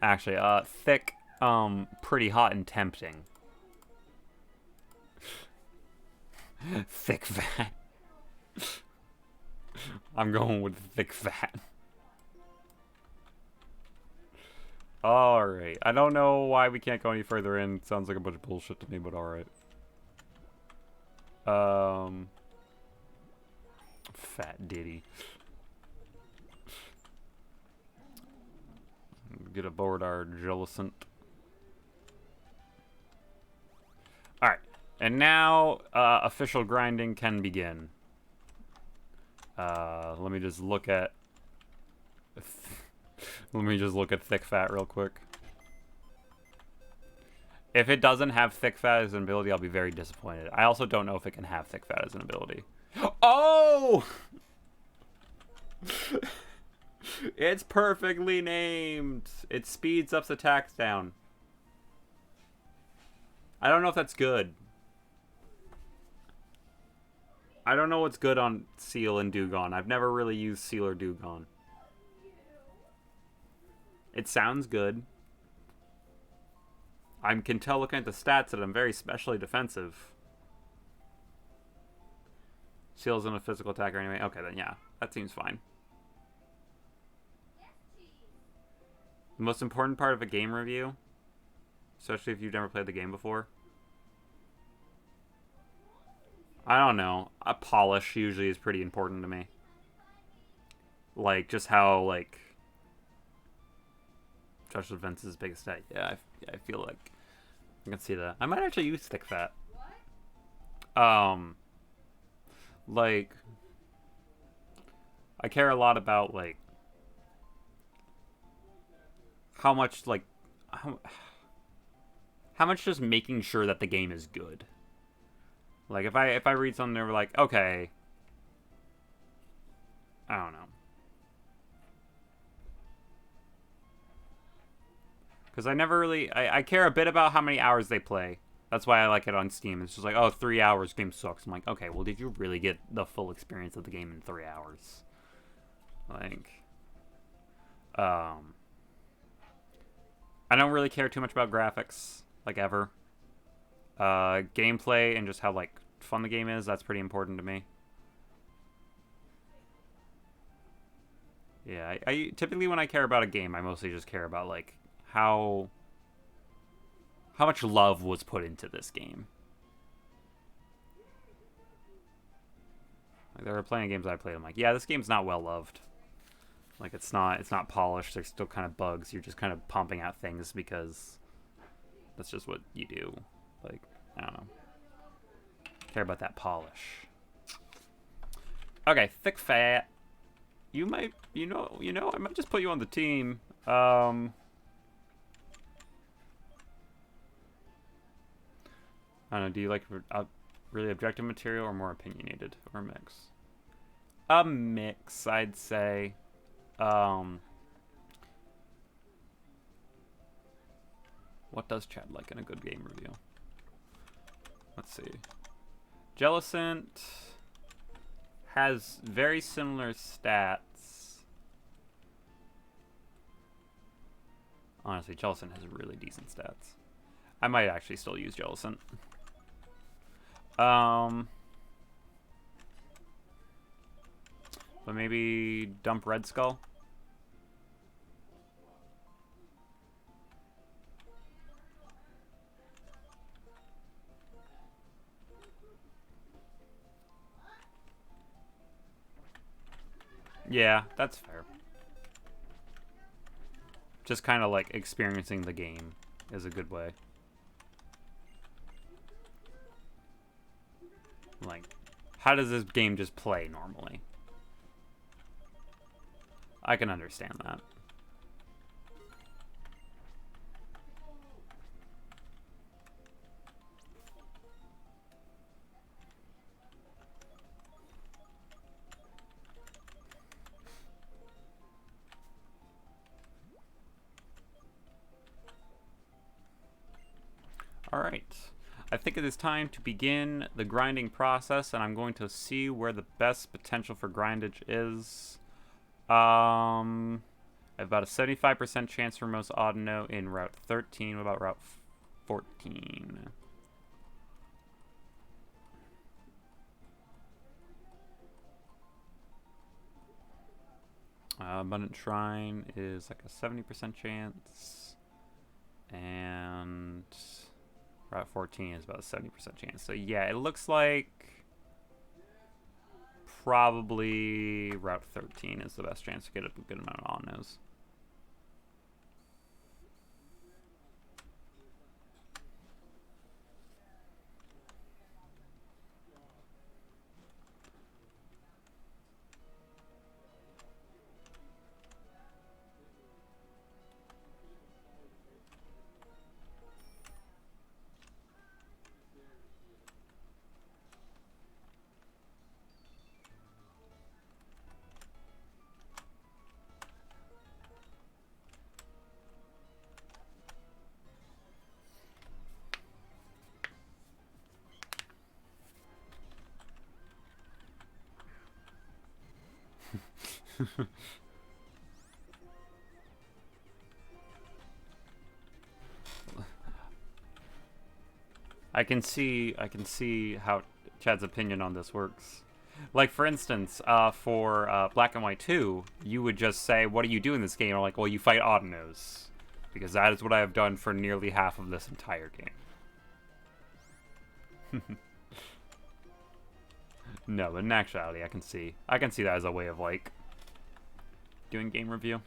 actually, thick, pretty hot and tempting. Thick Fat. I'm going with Thick Fat. Alright. I don't know why we can't go any further in. It sounds like a bunch of bullshit to me, but alright. Fat Diddy. Get aboard our Jellicent. Alright. And now, official grinding can begin. Let me just look at... Let me just look at Thick Fat real quick. If it doesn't have Thick Fat as an ability, I'll be very disappointed. I also don't know if it can have Thick Fat as an ability. Oh! It's perfectly named. It speeds up the attacks down. I don't know if that's good. I don't know what's good on Seal and Dewgong. I've never really used Seal or Dewgong. It sounds good. I can tell looking at the stats that I'm very specially defensive. Seal's in a physical attacker anyway. Okay, then yeah. That seems fine. The most important part of a game review, especially if you've never played the game before. I don't know. A polish usually is pretty important to me. Like, just how, like... Special defense is biggest stat. Yeah, I feel like I can see that. I might actually use Thick Fat. Like, I care a lot about, like, how much, like, how much just making sure that the game is good. Like, if I read something and we're like, okay, I don't know. Because I never really... I care a bit about how many hours they play. That's why I like it on Steam. It's just like, oh, 3 hours, game sucks. I'm like, okay, well, did you really get the full experience of the game in 3 hours? Like... I don't really care too much about graphics, like, ever. Gameplay and just how, like, fun the game is, that's pretty important to me. Yeah, I typically when I care about a game, I mostly just care about, like, how much love was put into this game. Like, there were plenty of games I played, I'm like, yeah, this game's not well loved. Like, it's not polished, there's still kind of bugs, you're just kind of pumping out things because that's just what you do. Like, I don't know. Care about that polish. Okay, Thick Fat. You might, you know, I might just put you on the team. I don't know, do you like really objective material or more opinionated, or a mix? A mix, I'd say. What does Chad like in a good game review? Let's see. Jellicent has very similar stats. Honestly, Jellicent has really decent stats. I might actually still use Jellicent. But maybe dump Red Skull. Yeah, that's fair. Just kind of like experiencing the game is a good way. Like, how does this game just play normally? I can understand that. Alright, I think it is time to begin the grinding process, and I'm going to see where the best potential for grindage is. I have about a 75% chance for most Audino in Route 13. What about Route 14? Abundant Shrine is like a 70% chance. And Route 14 is about a 70% chance. So yeah, it looks like probably Route 13 is the best chance to get a good amount of Audinos. I can see how Chad's opinion on this works. Like, for instance, for Black and White 2, you would just say, what do you do in this game? Or like, well, you fight Audinos. Because that is what I have done for nearly half of this entire game. No, but in actuality, I can see that as a way of, like, doing game review.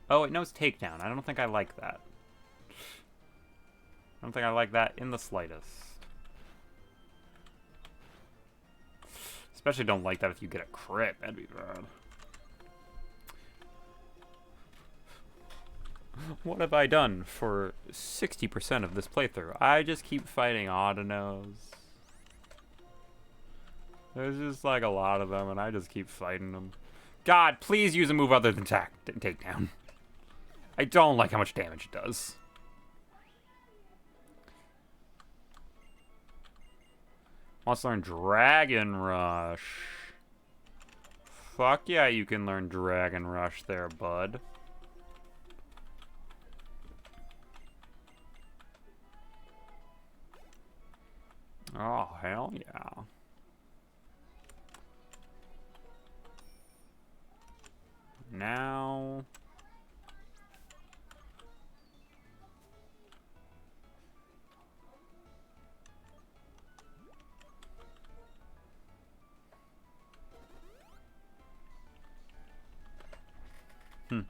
Oh, it knows takedown. I don't think I like that. I don't think I like that in the slightest. Especially don't like that if you get a crit. That'd be bad. What have I done for 60% of this playthrough? I just keep fighting Audinos. There's just like a lot of them, and I just keep fighting them. God, please use a move other than takedown. I don't like how much damage it does. Wants to learn Dragon Rush. Fuck yeah, you can learn Dragon Rush there, bud. Oh, hell yeah. Now... Hmm.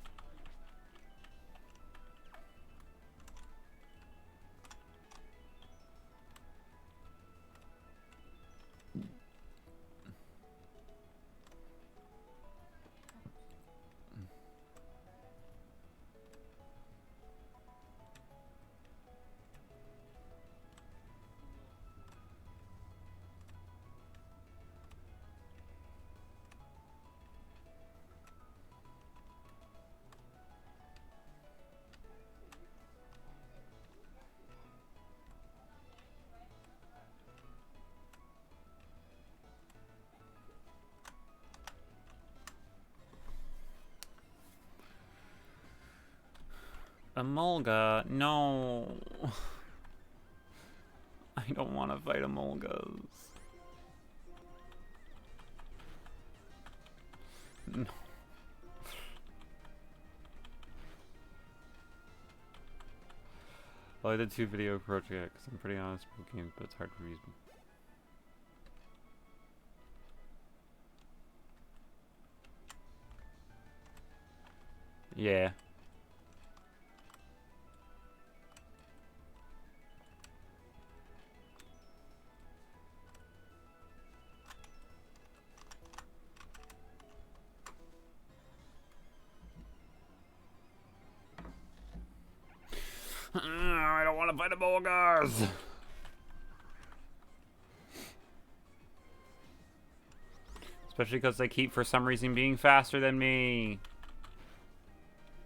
Emolga, no. I don't want to fight Emolgas. No. Well, I did 2 video projects. I'm pretty honest with games, but it's hard to reason. Yeah. I don't want to fight the Bulgars. Especially because they keep, for some reason, being faster than me.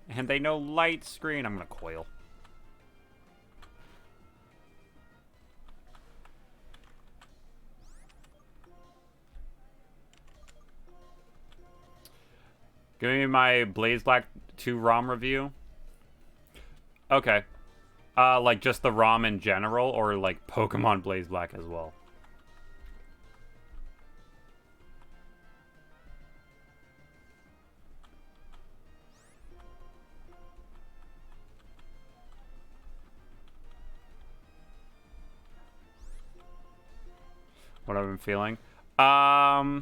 And they know light screen. I'm going to coil. Give me my Blaze Black 2 ROM review. Okay. Like just the ROM in general, or like Pokemon Blaze Black as well? What I've been feeling? I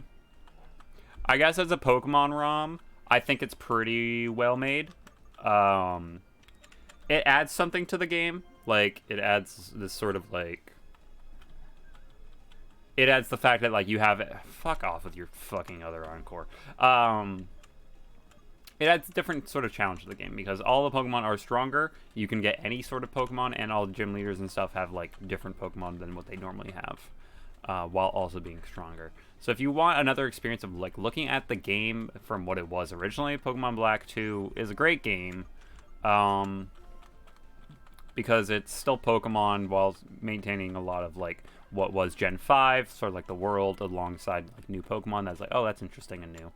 guess as a Pokemon ROM, I think it's pretty well made. It adds something to the game. Like, it adds this sort of, like... It adds the fact that, like, you have... Fuck off with your fucking other Encore. It adds a different sort of challenge to the game, because all the Pokemon are stronger. You can get any sort of Pokemon, and all the gym leaders and stuff have, like, different Pokemon than what they normally have, while also being stronger. So if you want another experience of, like, looking at the game from what it was originally, Pokemon Black 2 is a great game, because it's still Pokemon while maintaining a lot of, like, what was Gen 5, sort of like the world, alongside, like, new Pokemon that's like, oh, that's interesting and new.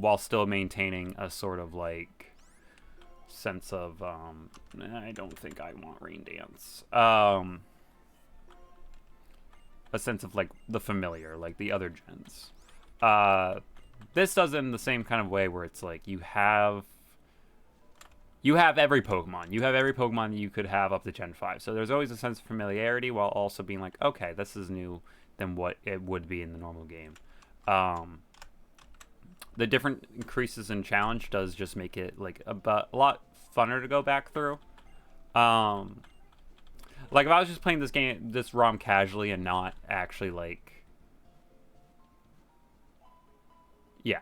While still maintaining a sort of, like, sense of, I don't think I want Rain Dance. A sense of, like, the familiar, like the other gens. This does it in the same kind of way where it's like, you have every Pokemon. You have every Pokemon you could have up to Gen 5. So there's always a sense of familiarity while also being like, okay, this is new than what it would be in the normal game. The different increases in challenge does just make it like a lot funner to go back through. Like if I was just playing this ROM casually and not actually like, yeah.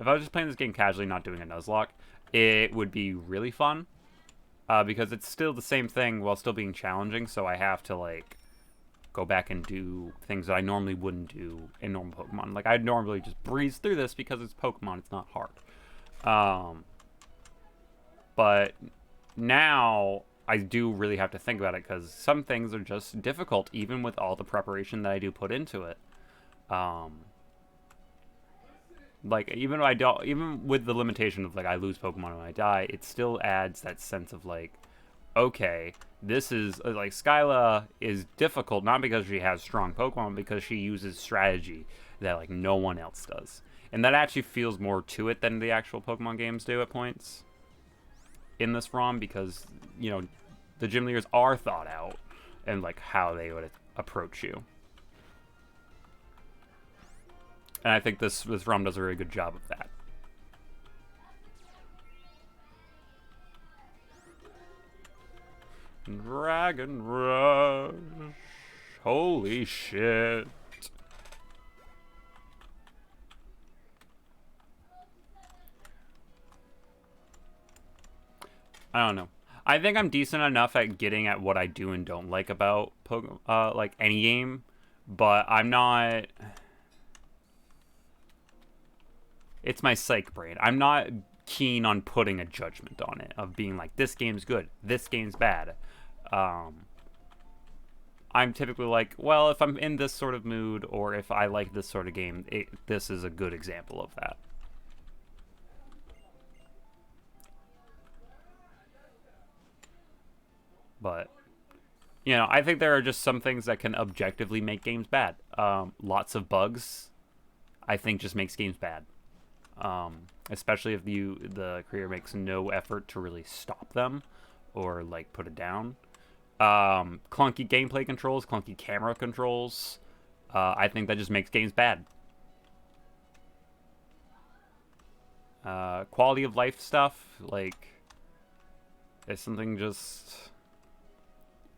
If I was just playing this game casually, not doing a Nuzlocke, it would be really fun. Because it's still the same thing while still being challenging, so I have to, like, go back and do things that I normally wouldn't do in normal Pokemon. Like, I'd normally just breeze through this because it's Pokemon, it's not hard. But now I do really have to think about it because some things are just difficult, even with all the preparation that I do put into it. Like, even with the limitation of, like, I lose Pokemon when I die, it still adds that sense of, like, okay, this is, like, Skyla is difficult, not because she has strong Pokemon, because she uses strategy that, like, no one else does. And that actually feels more to it than the actual Pokemon games do at points in this ROM, because, you know, the gym leaders are thought out and, like, how they would approach you. And I think this ROM does a really good job of that. Dragon Rush. Holy shit. I don't know. I think I'm decent enough at getting at what I do and don't like about like any game, but I'm not... It's my psych brain. I'm not keen on putting a judgment on it, of being like, this game's good, this game's bad. I'm typically like, well, if I'm in this sort of mood, or if I like this sort of game, this is a good example of that. But, you know, I think there are just some things that can objectively make games bad. Lots of bugs, I think, just makes games bad. Especially if the creator makes no effort to really stop them or like put it down. Clunky gameplay controls, clunky camera controls. I think that just makes games bad. Quality of life stuff, like, if something just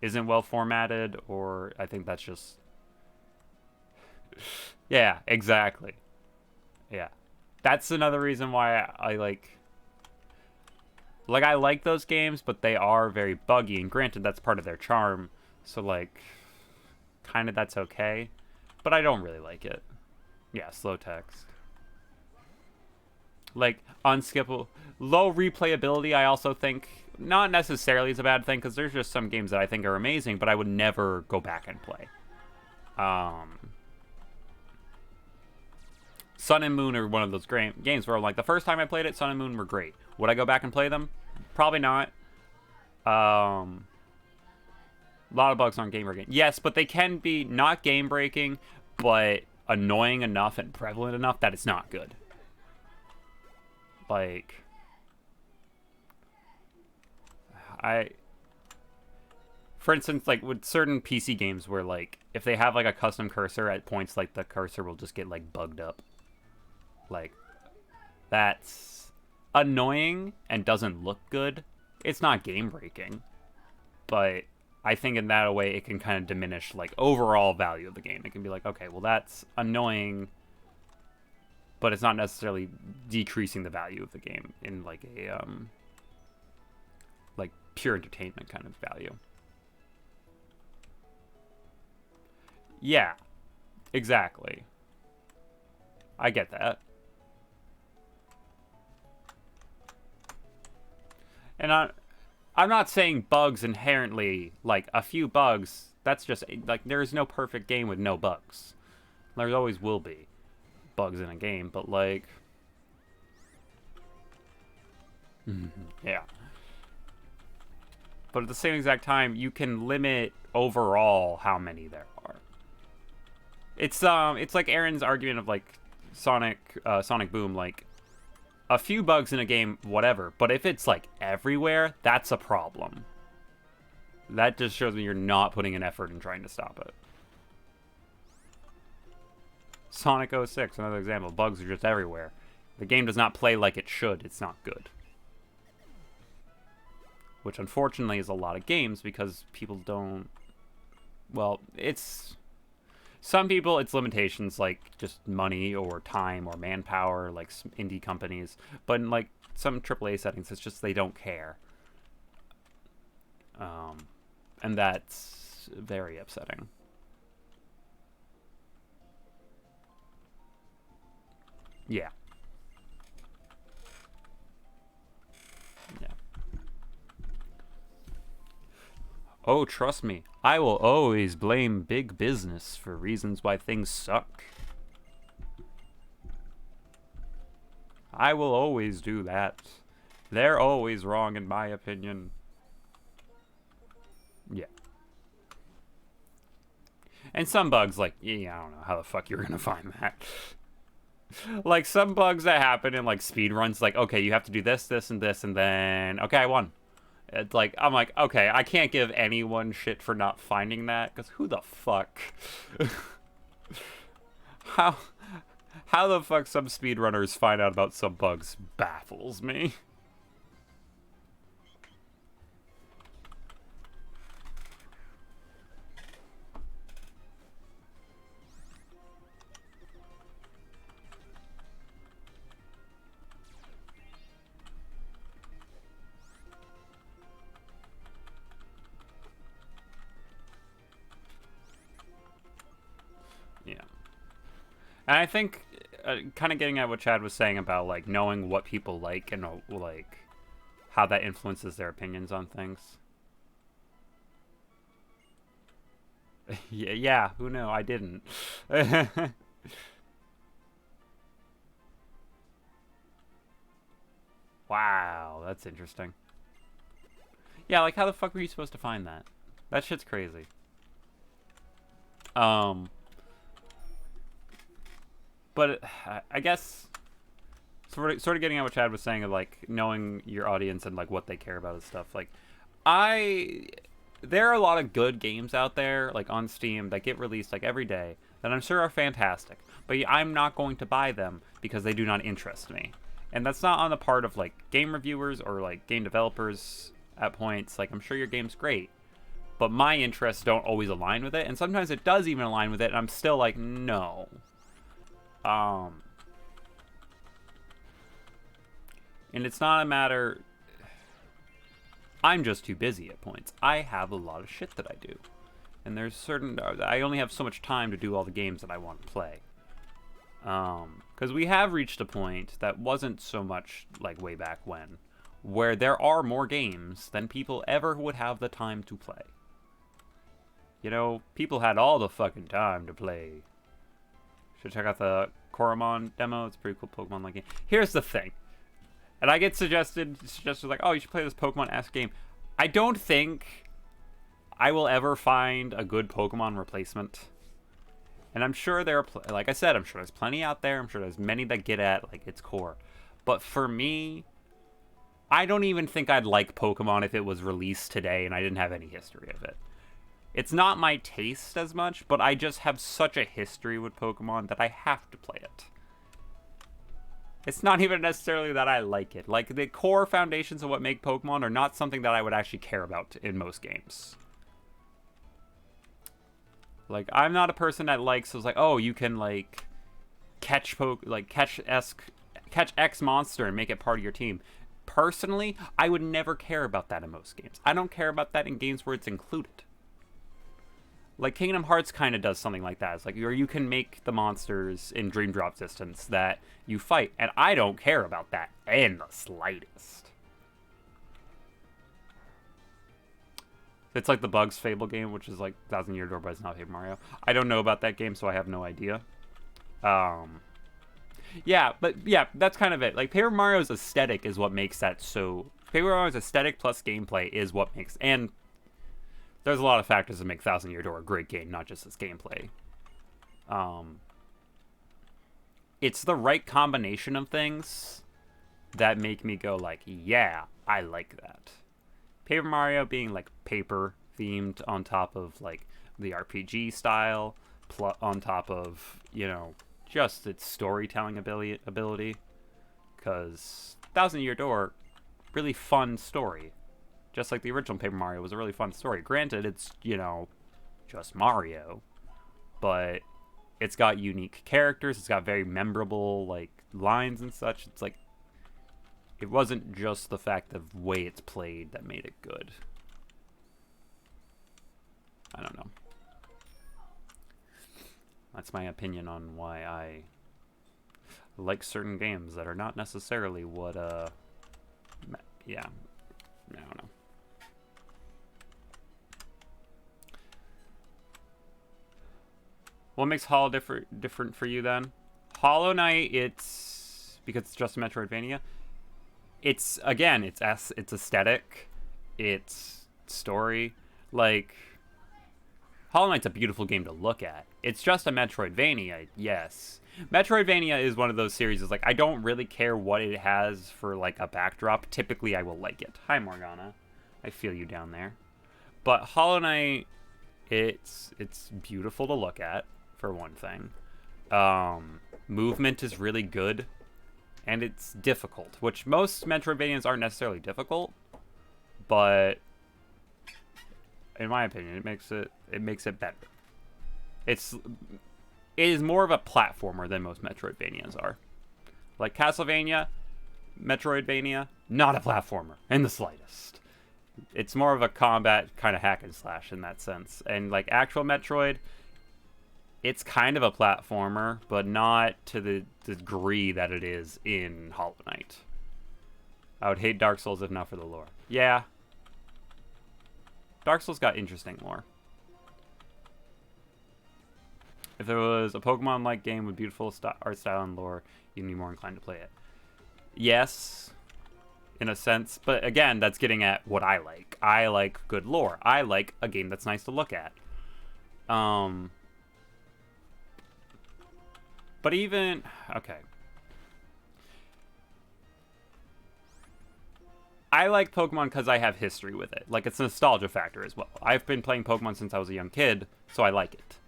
isn't well formatted, or I think that's just... Yeah, exactly. Yeah. That's another reason why I like... Like, I like those games, but they are very buggy, and granted, that's part of their charm, so, like, kind of that's okay, but I don't really like it. Yeah, slow text. Like, unskippable. Low replayability, I also think, not necessarily is a bad thing, because there's just some games that I think are amazing, but I would never go back and play. Sun and Moon are one of those games where, like, the first time I played it, Sun and Moon were great. Would I go back and play them? Probably not. A lot of bugs on game breaking. Yes, but they can be not game breaking, but annoying enough and prevalent enough that it's not good. Like, for instance, like with certain PC games where, like, if they have like a custom cursor at points, like the cursor will just get like bugged up. Like, that's annoying and doesn't look good. It's not game breaking, but I think in that way it can kind of diminish like overall value of the game. It can be like, okay, well, that's annoying, but it's not necessarily decreasing the value of the game in like a like pure entertainment kind of value. Yeah, exactly. I get that. And I'm not saying bugs inherently, like, a few bugs, that's just, like, there is no perfect game with no bugs. There always will be bugs in a game, but, like... yeah. But at the same exact time, you can limit overall how many there are. It's like Aaron's argument of, like, Sonic Boom, like, a few bugs in a game, whatever. But if it's, like, everywhere, that's a problem. That just shows me you're not putting an effort in trying to stop it. Sonic 06, another example. Bugs are just everywhere. The game does not play like it should. It's not good. Which, unfortunately, is a lot of games because people don't... Well, it's... Some people, it's limitations like just money or time or manpower, like indie companies. But in like some AAA settings, it's just they don't care. And that's very upsetting. Yeah. Yeah. Oh, trust me, I will always blame big business for reasons why things suck. I will always do that. They're always wrong, in my opinion. Yeah. And some bugs, like, yeah, I don't know how the fuck you're gonna find that. Like, some bugs that happen in, like, speedruns, like, okay, you have to do this, this, and this, and then, okay, I won. It's like, I'm like, okay, I can't give anyone shit for not finding that, because who the fuck? How the fuck some speedrunners find out about some bugs baffles me. Yeah. And I think, kind of getting at what Chad was saying about, like, knowing what people like and, like, how that influences their opinions on things. Yeah, who knew? I didn't. Wow, that's interesting. Yeah, like, how the fuck were you supposed to find that? That shit's crazy. But I guess sort of getting at what Chad was saying of, like, knowing your audience and, like, what they care about and stuff. Like, there are a lot of good games out there, like, on Steam that get released, like, every day that I'm sure are fantastic. But I'm not going to buy them because they do not interest me. And that's not on the part of, like, game reviewers or, like, game developers at points. Like, I'm sure your game's great, but my interests don't always align with it. And sometimes it does even align with it, and I'm still like, no. And it's not a matter... I'm just too busy at points. I have a lot of shit that I do. And there's certain... I only have so much time to do all the games that I want to play. Because we have reached a point that wasn't so much like way back when, where there are more games than people ever would have the time to play. You know, people had all the fucking time to play. Should check out the Koromon demo. It's a pretty cool Pokemon-like game. Here's the thing. And I get suggested like, oh, you should play this Pokemon-esque game. I don't think I will ever find a good Pokemon replacement. And I'm sure there are, like I said, I'm sure there's plenty out there. I'm sure there's many that get at, like, its core. But for me, I don't even think I'd like Pokemon if it was released today and I didn't have any history of it. It's not my taste as much, but I just have such a history with Pokemon that I have to play it. It's not even necessarily that I like it. Like, the core foundations of what make Pokemon are not something that I would actually care about in most games. Like, I'm not a person that likes, like, oh, you can, like, catch X monster and make it part of your team. Personally, I would never care about that in most games. I don't care about that in games where it's included. Like, Kingdom Hearts kind of does something like that. It's like, or you can make the monsters in Dream Drop distance that you fight, and I don't care about that in the slightest. It's like the Bugs Fable game, which is like 1,000 Year Door, but it's not Paper Mario. I don't know about that game, so I have no idea. Yeah, but yeah, that's kind of it. Like, Paper Mario's aesthetic is what makes that so... Paper Mario's aesthetic plus gameplay is what makes... And there's a lot of factors that make 1,000 Year Door a great game, not just its gameplay. It's the right combination of things that make me go like, yeah, I like that. Paper Mario being like paper themed on top of like the RPG style, on top of, you know, just its storytelling ability. Because 1,000 Year Door, really fun story. Just like the original Paper Mario was a really fun story. Granted, it's, you know, just Mario, but it's got unique characters. It's got very memorable, like, lines and such. It's like, it wasn't just the fact of the way it's played that made it good. I don't know. That's my opinion on why I like certain games that are not necessarily what, yeah, I don't know. What makes Hollow different for you then? Hollow Knight, it's because it's just a Metroidvania. It's, again, it's aesthetic, it's story. Like, Hollow Knight's a beautiful game to look at. It's just a Metroidvania, yes. Metroidvania is one of those series is like, I don't really care what it has for like a backdrop. Typically, I will like it. Hi, Morgana. I feel you down there. But Hollow Knight, it's beautiful to look at, for one thing. Movement is really good. And it's difficult, which most Metroidvanias aren't necessarily difficult, but in my opinion, it makes it better. It is more of a platformer than most Metroidvanias are. Like Castlevania, Metroidvania, not a platformer in the slightest. It's more of a combat kind of hack and slash in that sense. And like actual Metroid, it's kind of a platformer, but not to the degree that it is in Hollow Knight. I would hate Dark Souls if not for the lore. Yeah. Dark Souls got interesting lore. If there was a Pokemon-like game with beautiful art style and lore, you'd be more inclined to play it. Yes, in a sense. But again, that's getting at what I like. I like good lore. I like a game that's nice to look at. But even... Okay. I like Pokemon because I have history with it. Like, it's a nostalgia factor as well. I've been playing Pokemon since I was a young kid, so I like it.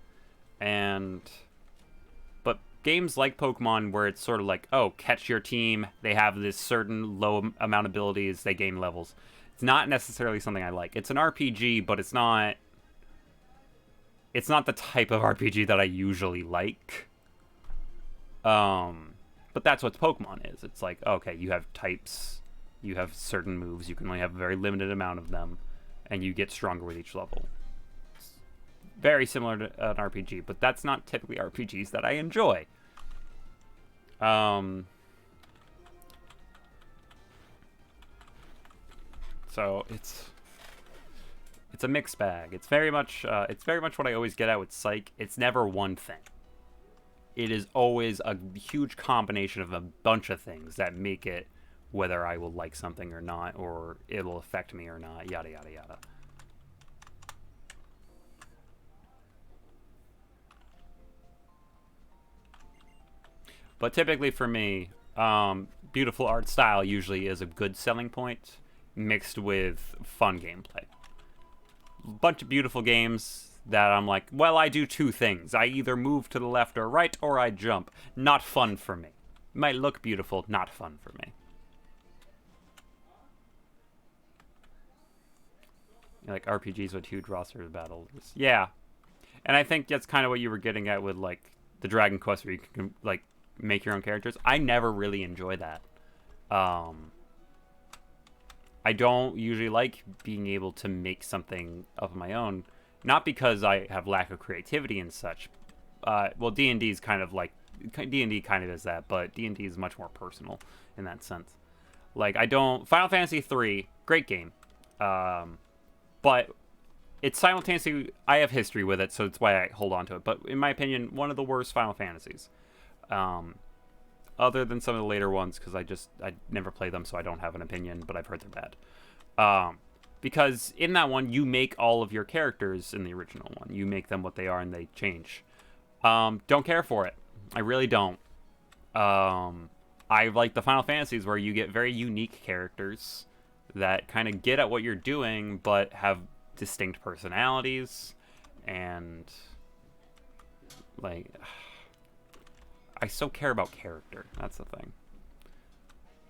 But games like Pokemon where it's sort of like, oh, catch your team, they have this certain low amount of abilities, they gain levels. It's not necessarily something I like. It's an RPG, but it's not the type of RPG that I usually like. But that's what Pokemon is. It's like, okay, you have types, you have certain moves, you can only have a very limited amount of them, and you get stronger with each level. It's very similar to an RPG, but that's not typically RPGs that I enjoy. So it's a mixed bag. It's very much what I always get at with Psych. It's never one thing. It is always a huge combination of a bunch of things that make it whether I will like something or not, or it will affect me or not, yada, yada, yada. But typically for me, beautiful art style usually is a good selling point mixed with fun gameplay. Bunch of beautiful games that I'm like, well, I do two things. I either move to the left or right, or I jump. Not fun for me. Might look beautiful, not fun for me. Like RPGs with huge rosters of battles. Yeah. And I think that's kind of what you were getting at with like the Dragon Quest where you can like make your own characters. I never really enjoy that. I don't usually like being able to make something of my own. Not because I have lack of creativity and such. Well, D&D is kind of like... D&D kind of is that, but D&D is much more personal in that sense. Like, I don't... Final Fantasy 3, great game. But it's simultaneously... I have history with it, so that's why I hold on to it. But in my opinion, one of the worst Final Fantasies. Other than some of the later ones, because I never play them, so I don't have an opinion, but I've heard they're bad. Because in that one, you make all of your characters in the original one. You make them what they are, and they change. Don't care for it. I really don't. I like the Final Fantasies where you get very unique characters that kind of get at what you're doing, but have distinct personalities, and like... I so care about character. That's the thing.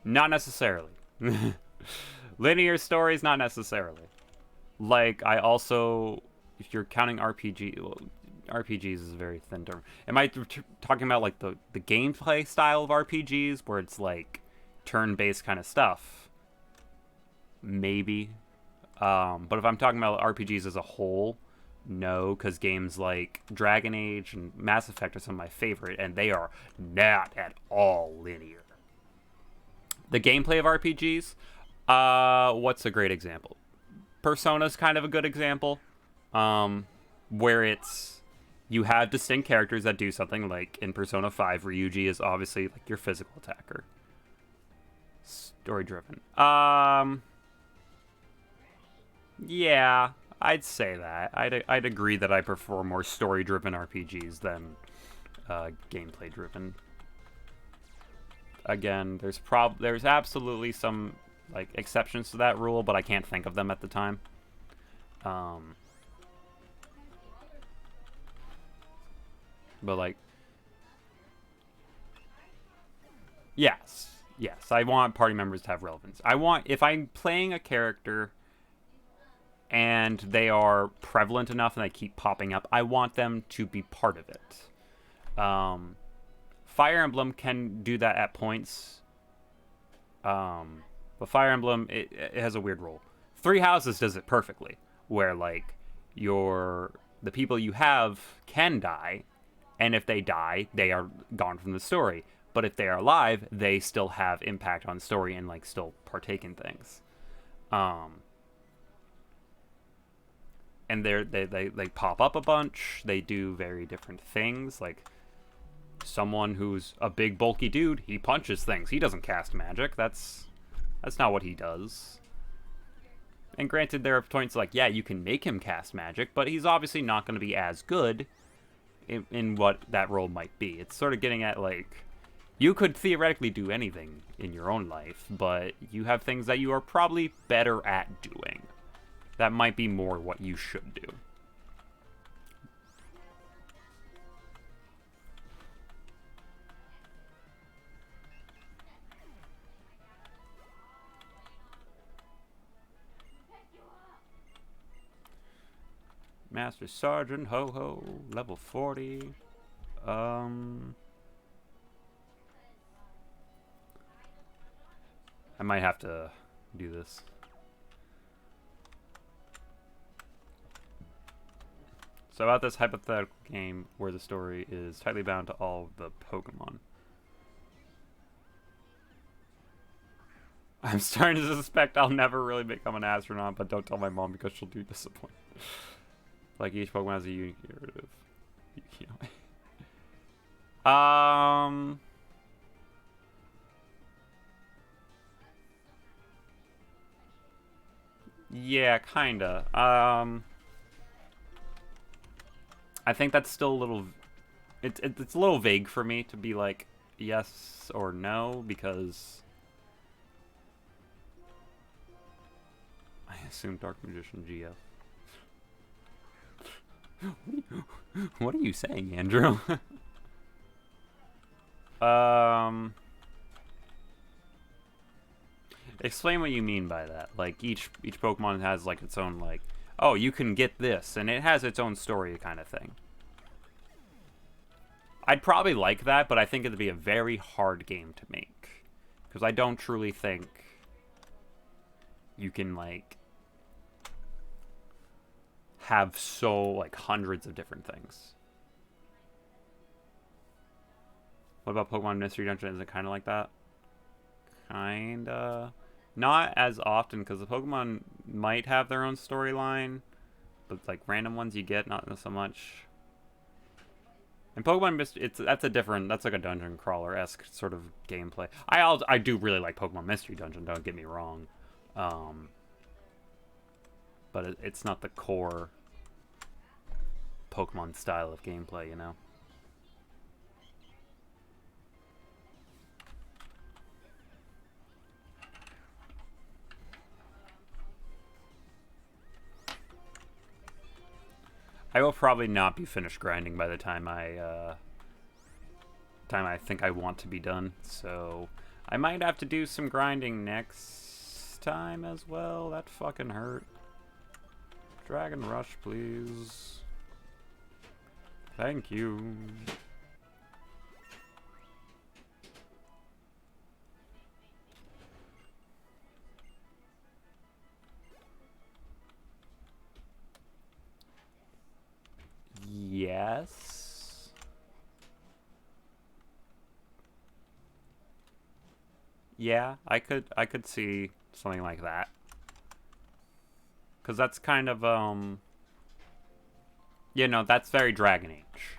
Not necessarily. Linear stories, not necessarily. Like, I also... If you're counting RPG... Well, RPGs is a very thin term. Am I talking about, like, the gameplay style of RPGs, where it's, like, turn-based kind of stuff? Maybe. But if I'm talking about RPGs as a whole... No, because games like Dragon Age and Mass Effect are some of my favorite, and they are not at all linear. The gameplay of RPGs, what's a great example? Persona's kind of a good example, where it's you have distinct characters that do something. Like in Persona 5, Ryuji is obviously like your physical attacker. Story-driven. Yeah. I'd say that. I'd agree that I prefer more story-driven RPGs than gameplay-driven. Again, there's absolutely some like exceptions to that rule, but I can't think of them at the time. But like, yes, I want party members to have relevance. If I'm playing a character and they are prevalent enough and they keep popping up, I want them to be part of it. Fire Emblem can do that at points. But Fire Emblem, it has a weird rule. Three Houses does it perfectly, where like the people you have can die, and if they die, they are gone from the story. But if they are alive, they still have impact on the story and like still partake in things. And they pop up a bunch. They do very different things. Like someone who's a big bulky dude, he punches things. He doesn't cast magic. That's not what he does. And granted, there are points like, yeah, you can make him cast magic, but he's obviously not going to be as good in what that role might be. It's sort of getting at like, you could theoretically do anything in your own life, but you have things that you are probably better at doing. That might be more what you should do. Master Sergeant Ho-Ho, level 40. I might have to do this. So about this hypothetical game where the story is tightly bound to all the Pokemon. I'm starting to suspect I'll never really become an astronaut, but don't tell my mom because she'll be disappointed. Like each Pokemon has a unique narrative. Yeah, kinda. I think that's still a little... It's a little vague for me to be like yes or no, because... I assume Dark Magician GF. What are you saying, Andrew? Explain what you mean by that. Like each Pokemon has like its own like, oh, you can get this, and it has its own story kind of thing. I'd probably like that, but I think it'd be a very hard game to make, because I don't truly think you can like have so like hundreds of different things. What about Pokemon Mystery Dungeon? Is it kind of like that? Kinda. Not as often, because the Pokemon might have their own storyline, but like random ones you get, not so much. And Pokemon Mystery, that's like a dungeon crawler-esque sort of gameplay. I do really like Pokemon Mystery Dungeon, don't get me wrong. But it's not the core Pokemon style of gameplay, you know? I will probably not be finished grinding by the time I think I want to be done, so I might have to do some grinding next time as well. That fucking hurt. Dragon Rush, please. Thank you. Yes. Yeah, I could see something like that. 'Cause that's kind of you know, that's very Dragon Age,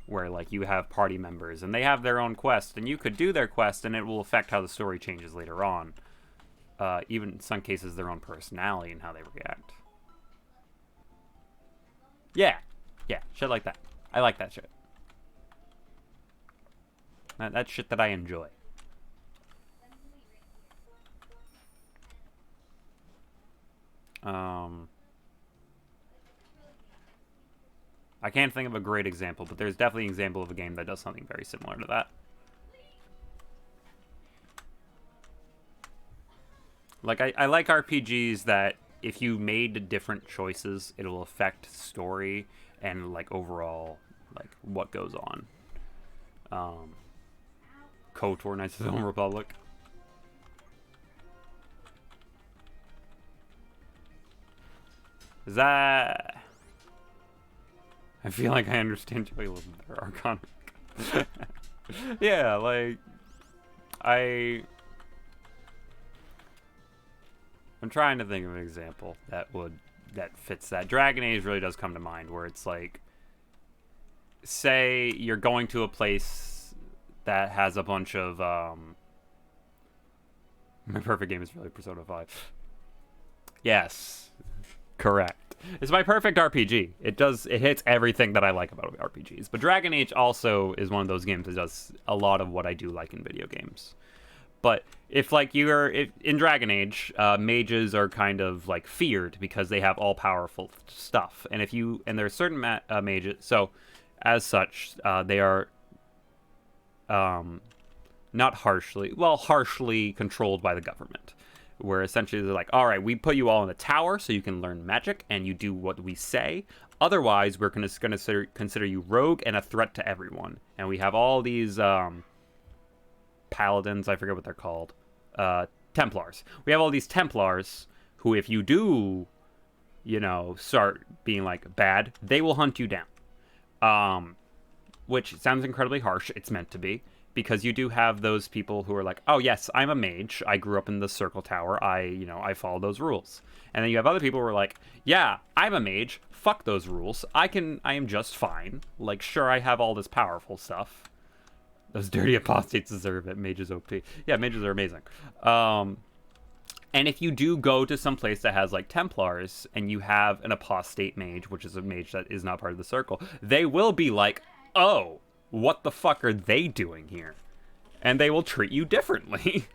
where like you have party members and they have their own quest, and you could do their quest and it will affect how the story changes later on. Even in some cases their own personality and how they react. Yeah. Yeah, shit like that. I like that shit. That's shit that I enjoy. I can't think of a great example, but there's definitely an example of a game that does something very similar to that. Like, I like RPGs that if you made different choices, it'll affect story and, like, overall, like, what goes on. KOTOR, Knights of the Home Republic. Is that... I feel like I understand you a little better, Archonic. Yeah, like... I'm trying to think of an example that fits that. Dragon Age really does come to mind, where it's like, say you're going to a place that has a bunch of my perfect game is really Persona 5. Yes, correct. It's my perfect RPG. It hits everything that I like about RPGs. But Dragon Age also is one of those games that does a lot of what I do like in video games. But if like in Dragon Age, mages are kind of like feared because they have all powerful stuff, and there are certain mages. So, as such, they are not harshly controlled by the government. where essentially they're like, all right, we put you all in a tower so you can learn magic and you do what we say. Otherwise, we're going to consider you rogue and a threat to everyone. And we have all these paladins, I forget what they're called, Templars. We have all these Templars who, if you do, start being like bad, they will hunt you down. Which sounds incredibly harsh. It's meant to be. Because you do have those people who are like, oh yes, I'm a mage. I grew up in the Circle Tower. I follow those rules. And then you have other people who are like, yeah, I'm a mage. Fuck those rules. I am just fine. Like, sure, I have all this powerful stuff. Those dirty apostates deserve it. Mages OP. Yeah, mages are amazing. And if you do go to some place that has like Templars and you have an apostate mage, which is a mage that is not part of the circle, they will be like, oh, what the fuck are they doing here? And they will treat you differently.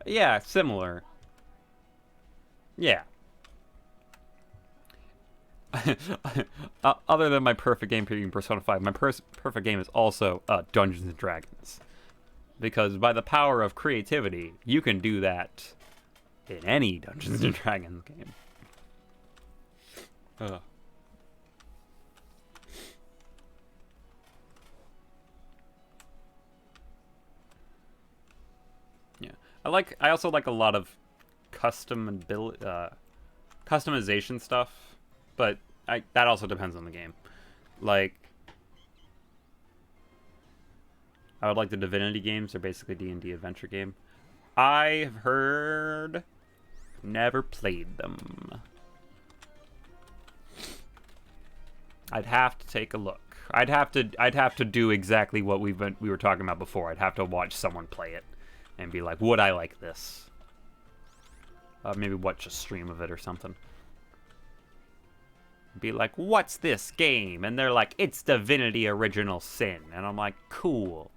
Yeah, similar. Yeah. Other than my perfect game being Persona 5, my perfect game is also Dungeons & Dragons. Because by the power of creativity, you can do that in any Dungeons & Dragons game. Yeah, I also like a lot of customization stuff, but that also depends on the game. Like, I would like the Divinity games. They're basically D&D adventure game. I've heard, never played them. I'd have to take a look. I'd have to do exactly what we were talking about before. I'd have to watch someone play it and be like, would I like this? Maybe watch a stream of it or something. Be like, what's this game? And they're like, it's Divinity Original Sin. And I'm like, cool.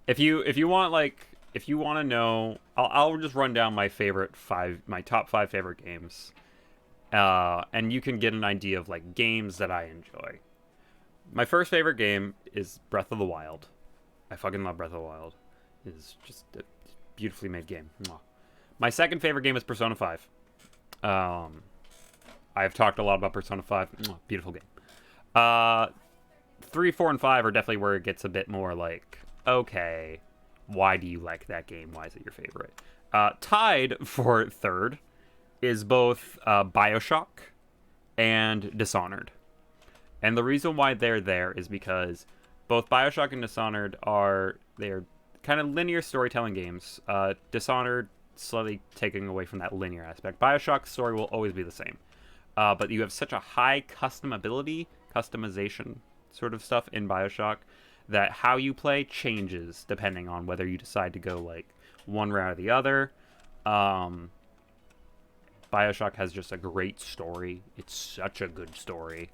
If you want to know, I'll just run down my top 5 favorite games, and you can get an idea of like games that I enjoy. My first favorite game is Breath of the Wild. I fucking love Breath of the Wild. It's just a beautifully made game. My second favorite game is Persona 5. I've talked a lot about Persona 5. Beautiful game. 3, 4, and 5 are definitely where it gets a bit more like, okay, why do you like that game? Why is it your favorite? Tied for third is both BioShock and Dishonored. And the reason why they're there is because both BioShock and Dishonored they're kind of linear storytelling games. Dishonored slightly taking away from that linear aspect. BioShock's story will always be the same. But you have such a high customization sort of stuff in BioShock that how you play changes depending on whether you decide to go like one route or the other. BioShock has just a great story. It's such a good story.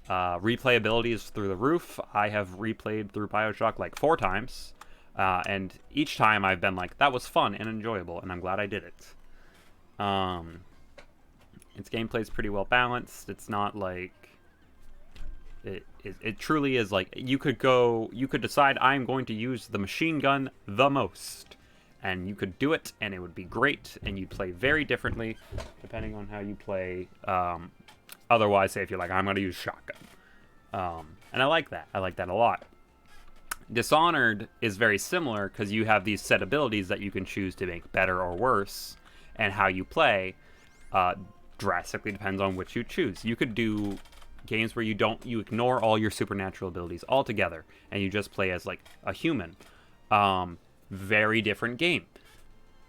Replayability is through the roof. I have replayed through BioShock like 4 times. And each time I've been like, that was fun and enjoyable, and I'm glad I did it. Its gameplay is pretty well balanced. It's not like... It truly is like, you could decide I'm going to use the machine gun the most. And you could do it, and it would be great, and you'd play very differently depending on how you play. Otherwise, say if you're like, I'm going to use shotgun. And I like that. I like that a lot. Dishonored is very similar because you have these set abilities that you can choose to make better or worse, and how you play drastically depends on which you choose. You could do games where you ignore all your supernatural abilities altogether, and you just play as like a human. Very different game,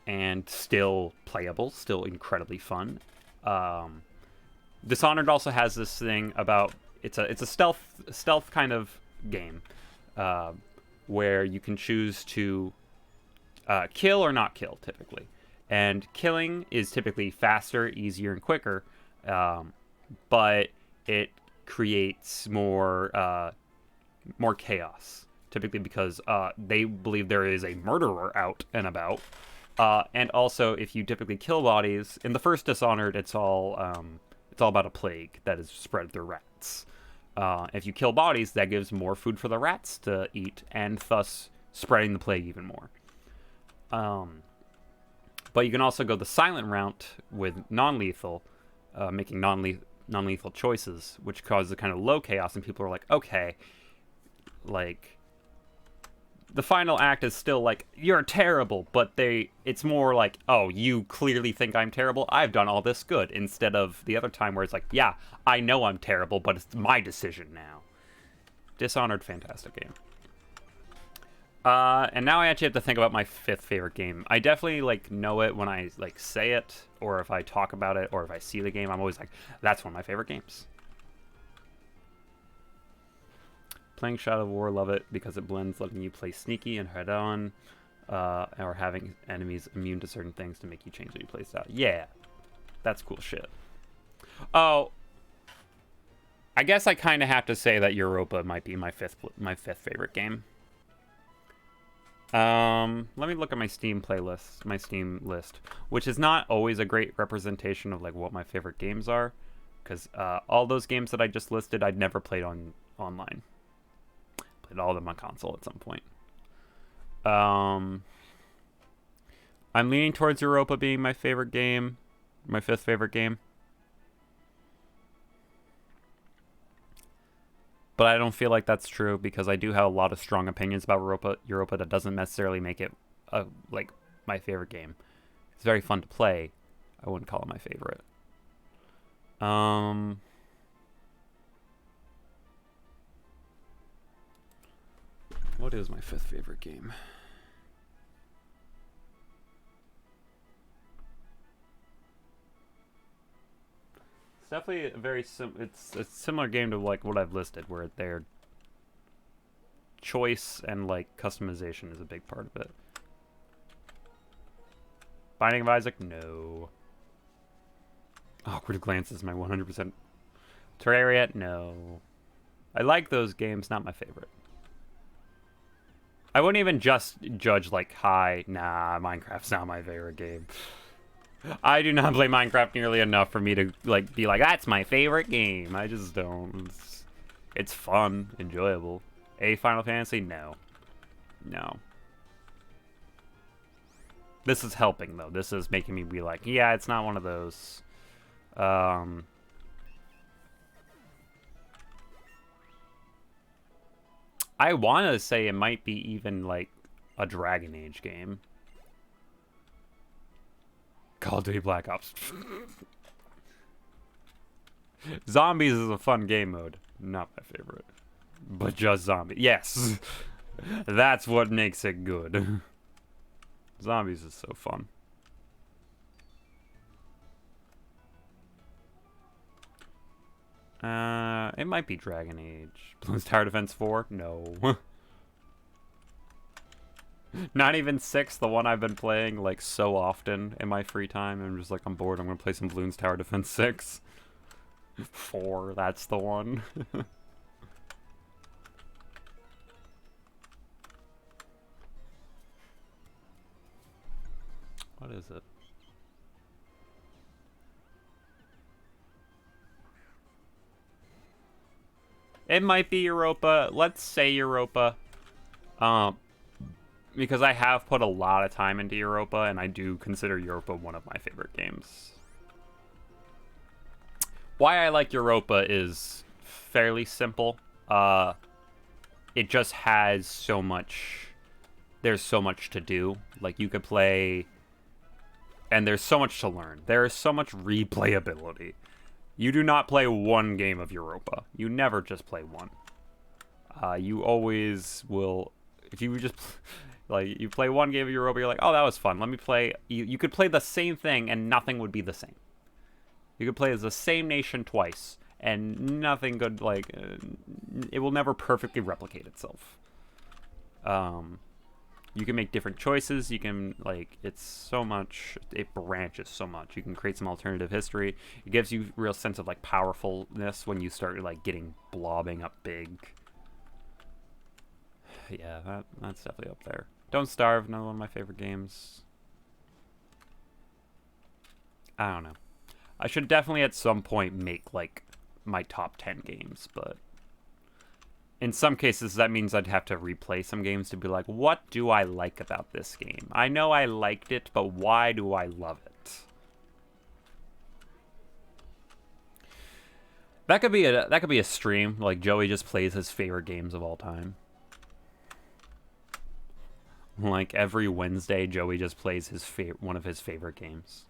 and still playable, still incredibly fun. Dishonored also has this thing about it's a stealth kind of game, where you can choose to kill or not kill typically, and killing is typically faster, easier, and quicker, but it creates more chaos. Typically because they believe there is a murderer out and about. And also, if you typically kill bodies, in the first Dishonored, it's all about a plague that is spread through rats. If you kill bodies, that gives more food for the rats to eat, and thus spreading the plague even more. But you can also go the silent route with non-lethal, making non-lethal choices, which causes a kind of low chaos, and people are like, okay, like, the final act is still like, you're terrible, but it's more like, oh, you clearly think I'm terrible, I've done all this good, instead of the other time where it's like, yeah, I know I'm terrible, but it's my decision now. Dishonored, fantastic game. And now I actually have to think about my 5th favorite game. I definitely, like, know it when I, like, say it, or if I talk about it, or if I see the game, I'm always like, that's one of my favorite games. Playing Shadow of War, love it because it blends letting you play sneaky and head on, or having enemies immune to certain things to make you change what you play style. Yeah, that's cool shit. Oh, I guess I kind of have to say that Europa might be my fifth favorite game. Let me look at my Steam playlist, my Steam list, which is not always a great representation of like what my favorite games are, because all those games that I just listed I'd never played online. Played all of them on console at some point. I'm leaning towards Europa being my favorite game, my 5th favorite game. But I don't feel like that's true because I do have a lot of strong opinions about Europa that doesn't necessarily make it like my favorite game. It's very fun to play. I wouldn't call it my favorite. What is my 5th favorite game? It's definitely a very it's a similar game to like what I've listed, where their choice and like customization is a big part of it. Binding of Isaac, no. Awkward Glances, my 100%. Terraria, no. I like those games, not my favorite. I wouldn't even just judge like high. Nah, Minecraft's not my favorite game. I do not play Minecraft nearly enough for me to like be like, that's my favorite game. I just don't. It's fun, enjoyable. A Final Fantasy, no. No. This is helping though. This is making me be like, yeah, it's not one of those. I want to say it might be even like a Dragon Age game. Call of Duty Black Ops. Zombies is a fun game mode. Not my favorite. But just zombies. Yes! That's what makes it good. Zombies is so fun. It might be Dragon Age. Bloons Tower Defense 4? No. Not even 6, the one I've been playing like so often in my free time. I'm just like, I'm bored, I'm gonna play some Bloons Tower Defense 6. 4, that's the one. What is it? It might be Europa. Let's say Europa. Because I have put a lot of time into Europa, and I do consider Europa one of my favorite games. Why I like Europa is fairly simple. It just has so much... There's so much to do. Like, you could play... And there's so much to learn. There is so much replayability. You do not play one game of Europa. You never just play one. You always will... If you just... Like, you play one game of Europa, you're like, oh, that was fun. Let me play... You could play the same thing, and nothing would be the same. You could play as the same nation twice, and nothing could, like... it will never perfectly replicate itself. You can make different choices. You can, like, it's so much, it branches so much. You can create some alternative history. It gives you a real sense of, like, powerfulness when you start, like, getting blobbing up big. Yeah, that's definitely up there. Don't Starve, another one of my favorite games. I don't know. I should definitely at some point make, like, my top 10 games, but in some cases, that means I'd have to replay some games to be like, what do I like about this game? I know I liked it, but why do I love it? That could be a stream. Like, Joey just plays his favorite games of all time. Like, every Wednesday, Joey just plays one of his favorite games.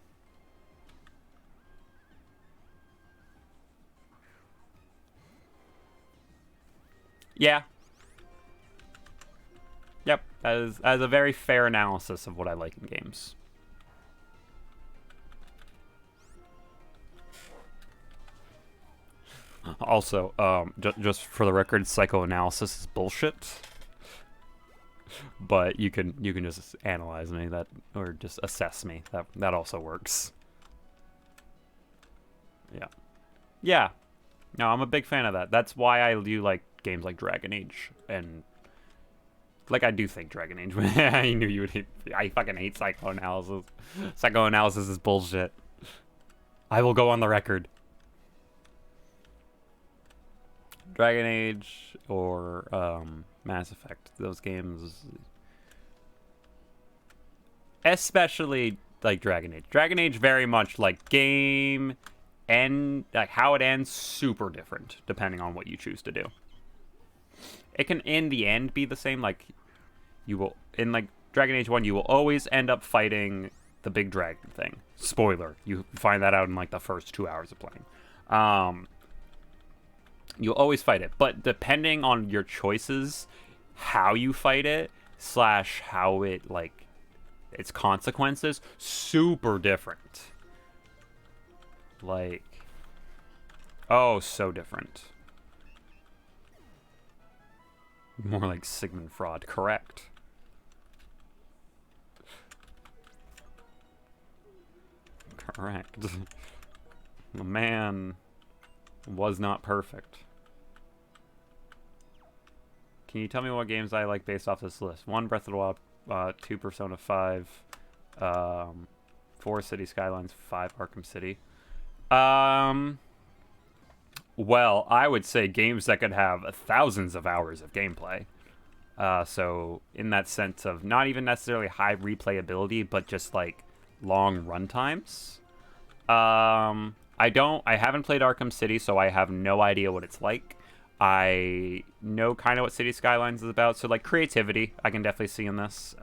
Yeah. Yep. As a very fair analysis of what I like in games. Also, just for the record, psychoanalysis is bullshit. But you can just analyze me or just assess me. That also works. Yeah. Yeah. No, I'm a big fan of that. That's why I do like games like Dragon Age and like I do think Dragon Age. I knew you would hate. I fucking hate psychoanalysis. Psychoanalysis is bullshit. I will go on the record. Dragon Age or Mass Effect. Those games, especially like Dragon Age. Dragon Age very much like game and like how it ends super different depending on what you choose to do. It can in the end be the same. Like you will in like Dragon Age 1, you will always end up fighting the big dragon thing. Spoiler, you find that out in like the first 2 hours of playing. You'll always fight it, but depending on your choices, how you fight it / how it like its consequences, super different. Like, oh, so different. More like Sigmund Freud, correct. Correct. The man was not perfect. Can you tell me what games I like based off this list? 1, Breath of the Wild, 2, Persona 5, 4, City Skylines, 5, Arkham City. Well, I would say games that could have thousands of hours of gameplay. So in that sense of not even necessarily high replayability, but just like long run times. I haven't played Arkham City, so I have no idea what it's like. I know kind of what City Skylines is about, so like creativity, I can definitely see in this.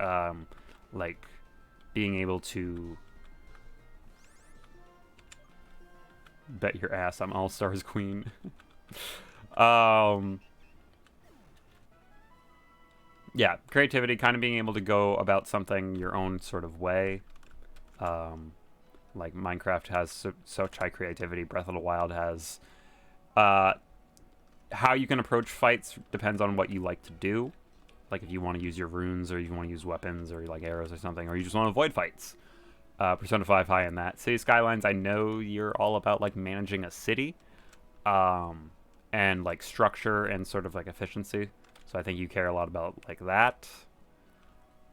Like being able to bet your ass I'm All-Stars Queen. Yeah, creativity, kind of being able to go about something your own sort of way. Like Minecraft has such high creativity. Breath of the Wild has how you can approach fights depends on what you like to do. Like if you want to use your runes or you want to use weapons or like arrows or something, or you just want to avoid fights. Persona 5 high in that. City Skylines, I know you're all about like managing a city and like structure and sort of like efficiency. So I think you care a lot about like that.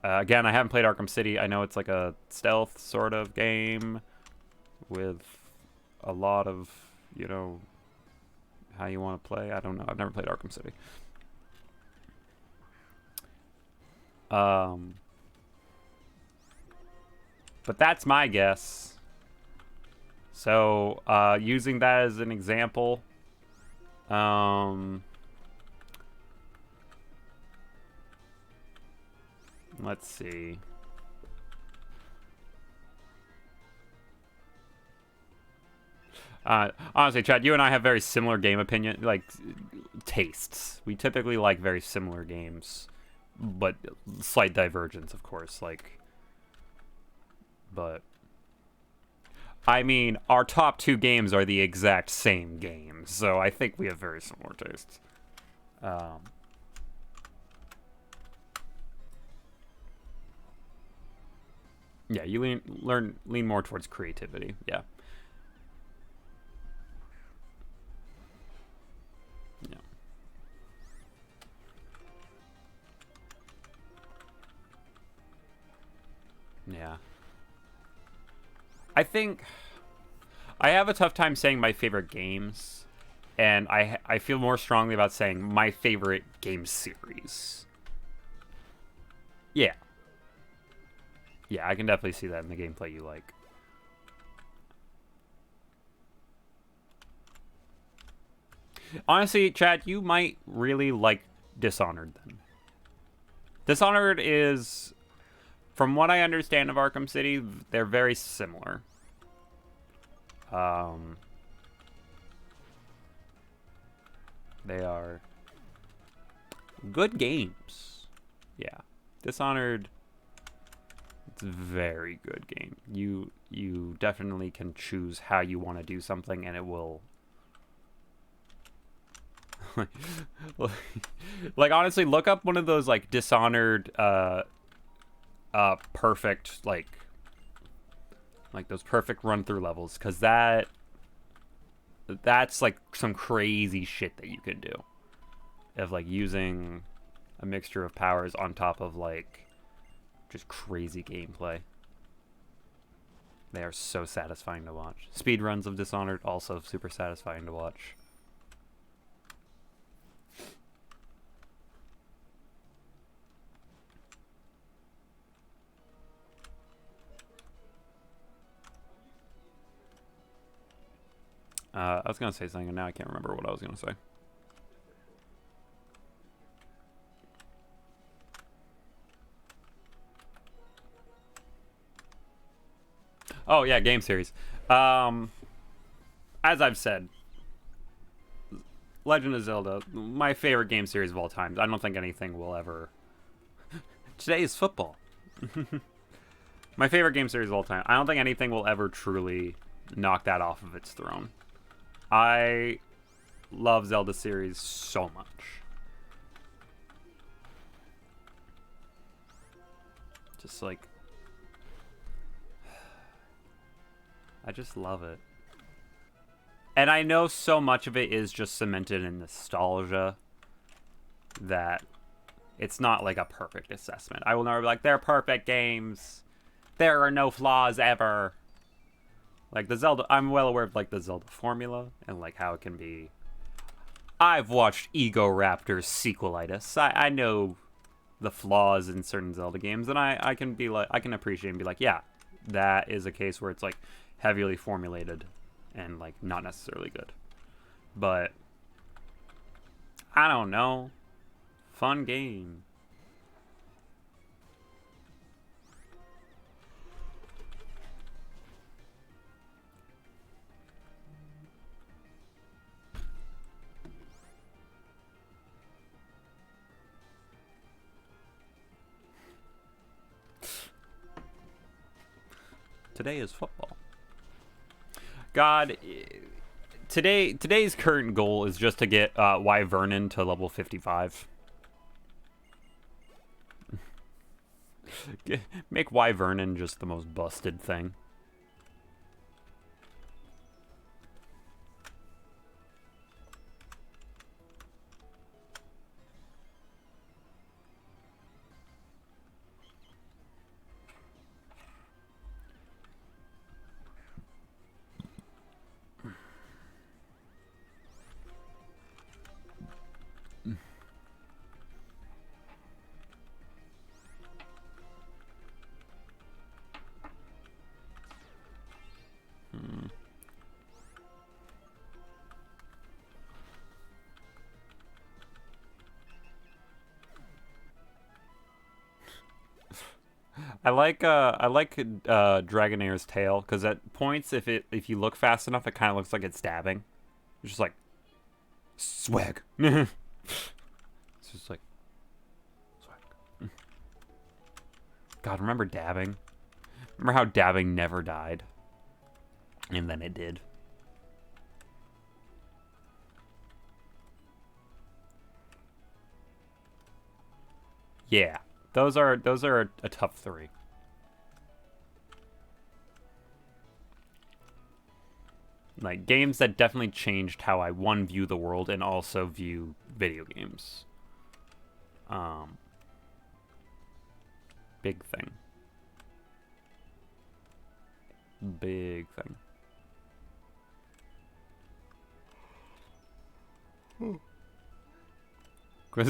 Again, I haven't played Arkham City. I know it's like a stealth sort of game with a lot of, you know, how you want to play. I don't know. I've never played Arkham City. But that's my guess. So, using that as an example, let's see. Honestly, Chad, you and I have very similar game opinion, like tastes. We typically like very similar games, but slight divergence, of course. Like, but I mean, our top 2 games are the exact same games, so I think we have very similar tastes. Yeah, you lean more towards creativity. Yeah. Yeah. Yeah. I think I have a tough time saying my favorite games And I feel more strongly about saying my favorite game series. Yeah. Yeah, I can definitely see that in the gameplay you like. Honestly, Chad, you might really like Dishonored then. Dishonored is, from what I understand of Arkham City, they're very similar. They are good games. Yeah. Dishonored, it's a very good game. You definitely can choose how you want to do something, and it will... like, honestly, look up one of those, like, Dishonored, perfect, like those perfect run-through levels, because that's, like, some crazy shit that you can do. Of, like, using a mixture of powers on top of, like, just crazy gameplay. They are so satisfying to watch. Speedruns of Dishonored, also super satisfying to watch. I was going to say something, and now I can't remember what I was going to say. Oh, yeah, game series. As I've said, Legend of Zelda, my favorite game series of all time. I don't think anything will ever... Today is football. My favorite game series of all time. I don't think anything will ever truly knock that off of its throne. I love Zelda series so much. Just like... I just love it. And I know so much of it is just cemented in nostalgia that it's not like a perfect assessment. I will never be like, they're perfect games. There are no flaws ever. Like the Zelda, I'm well aware of like the Zelda formula and like how it can be. I've watched Ego Raptor's sequelitis. I know the flaws in certain Zelda games, and I can be like, I can appreciate and be like, yeah, that is a case where it's like heavily formulated and like not necessarily good. But I don't know. Fun game. Today is football. God, today's current goal is just to get Wyvernon to level 55. Make Wyvernon just the most busted thing. I like Dragonair's tail because at points if you look fast enough, it kind of looks like it's dabbing. It's just like swag. It's just like swag. God, remember dabbing? Remember how dabbing never died, and then it did. Yeah, those are a tough three. Like games that definitely changed how I view the world and also view video games. Big thing. Big thing. There's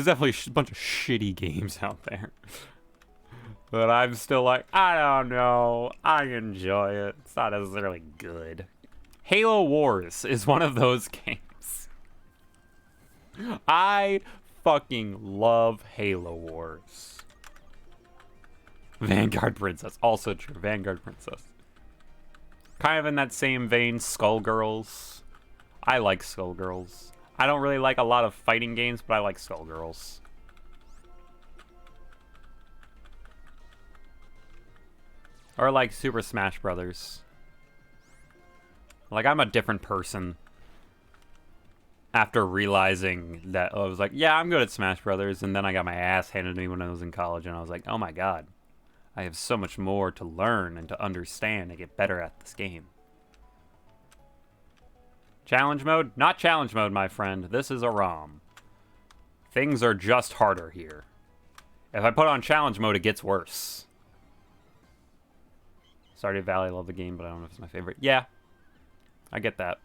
definitely a bunch of shitty games out there. But I'm still like, I don't know. I enjoy it. It's not necessarily good. Halo Wars is one of those games. I fucking love Halo Wars. Vanguard Princess. Also true. Vanguard Princess. Kind of in that same vein, Skullgirls. I like Skullgirls. I don't really like a lot of fighting games, but I like Skullgirls. Or like Super Smash Brothers. Like, I'm a different person after realizing that I was like, yeah, I'm good at Smash Brothers, and then I got my ass handed to me when I was in college, and I was like, oh my god, I have so much more to learn and to understand and get better at this game. Challenge mode? Not challenge mode, my friend. This is a ROM. Things are just harder here. If I put on challenge mode, it gets worse. Stardew Valley, I love the game, but I don't know if it's my favorite. Yeah, I get that.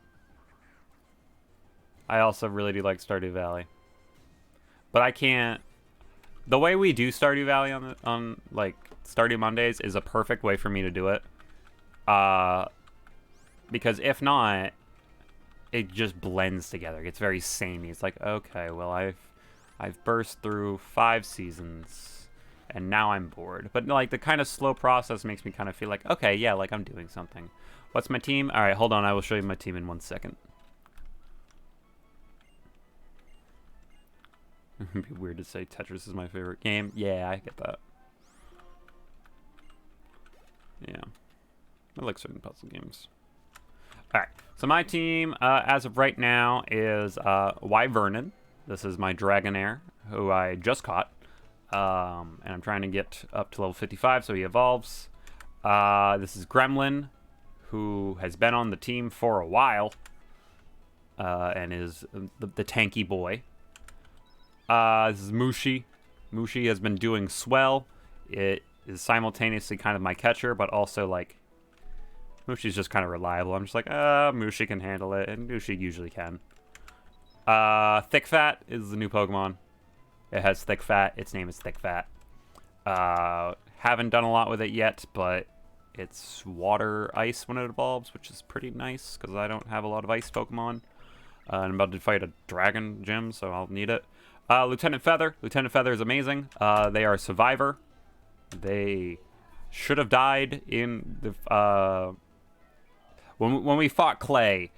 I also really do like Stardew Valley. But I can't... The way we do Stardew Valley on like, Stardew Mondays is a perfect way for me to do it. Because if not, it just blends together. It gets very samey. It's like, okay, well, I've burst through 5 seasons, and now I'm bored. But, like, the kind of slow process makes me kind of feel like, okay, yeah, like, I'm doing something. What's my team? All right, hold on. I will show you my team in 1 second. It'd be weird to say Tetris is my favorite game. Yeah, I get that. Yeah. I like certain puzzle games. Alright, so my team, as of right now, is Wyvernon. This is my Dragonair, who I just caught. And I'm trying to get up to level 55, so he evolves. This is Gremlin, who has been on the team for a while. And is the tanky boy. This is Mushi. Mushi has been doing swell. It is simultaneously kind of my catcher, but also, like, Mushi's just kind of reliable. I'm just like, Mushi can handle it, and Mushi usually can. Thick Fat is the new Pokemon. It has Thick Fat. Its name is Thick Fat. Haven't done a lot with it yet, but it's water ice when it evolves, which is pretty nice, because I don't have a lot of ice Pokemon. I'm about to fight a dragon gym, so I'll need it. Lieutenant Feather. Lieutenant Feather is amazing. They are a survivor. They should have died in the... When we fought Clay,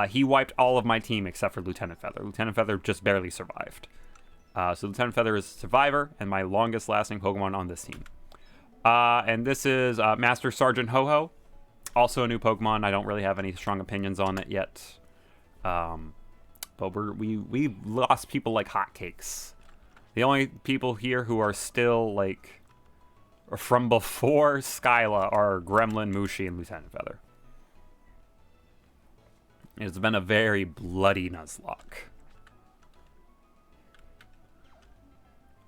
he wiped all of my team except for Lieutenant Feather. Lieutenant Feather just barely survived. So Lieutenant Feather is a survivor and my longest lasting Pokemon on this team. And this is Master Sergeant Ho-Ho. Also a new Pokemon. I don't really have any strong opinions on it yet. But we lost people like hotcakes. The only people here who are still, like, from before Skyla are Gremlin, Mushi, and Lieutenant Feather. It's been a very bloody Nuzlocke.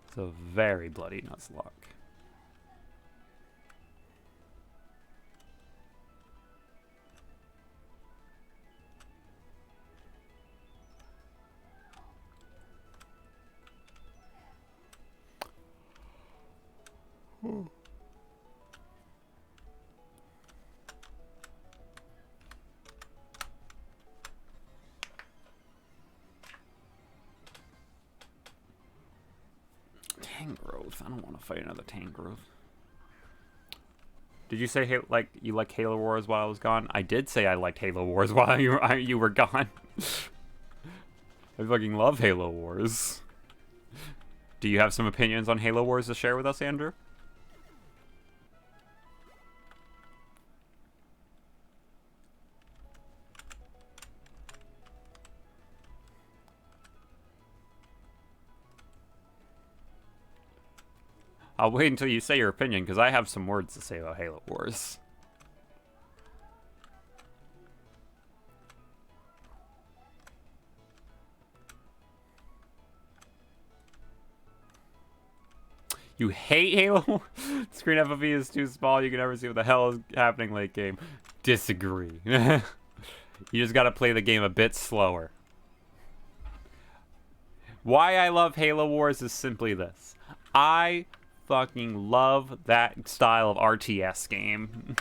It's a very bloody Nuzlocke. Tangrowth. I don't want to fight another Tangrowth. Did you say like you like Halo Wars while I was gone? I did say I liked Halo Wars while you were gone. I fucking love Halo Wars. Do you have some opinions on Halo Wars to share with us, Andrew? I'll wait until you say your opinion, because I have some words to say about Halo Wars. You hate Halo? Screen FOV is too small. You can never see what the hell is happening late game. Disagree. You just gotta play the game a bit slower. Why I love Halo Wars is simply this. I fucking love that style of RTS game.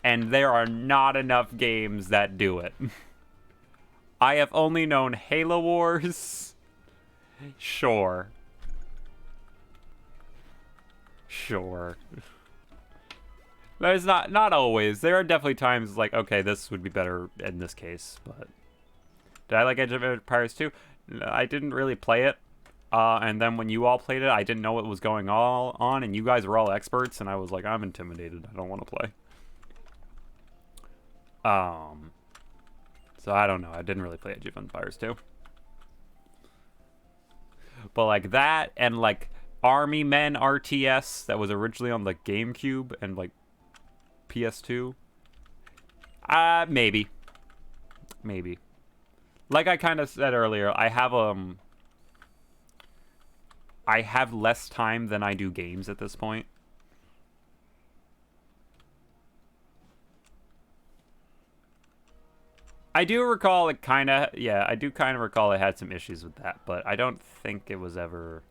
And there are not enough games that do it. I have only known Halo Wars. Sure. Sure. There's not always. There are definitely times like, okay, this would be better in this case, but... Did I like Age of Empires 2? I didn't really play it. And then when you all played it, I didn't know what was going on, and you guys were all experts, and I was like, I'm intimidated. I don't want to play. So I don't know. I didn't really play Age of Empires 2. But like that, and like Army Men RTS that was originally on the GameCube and like PS2. Maybe. Like I kind of said earlier, I have less time than I do games at this point. I do recall it kind of, yeah, I do kind of recall it had some issues with that, but I don't think it was ever,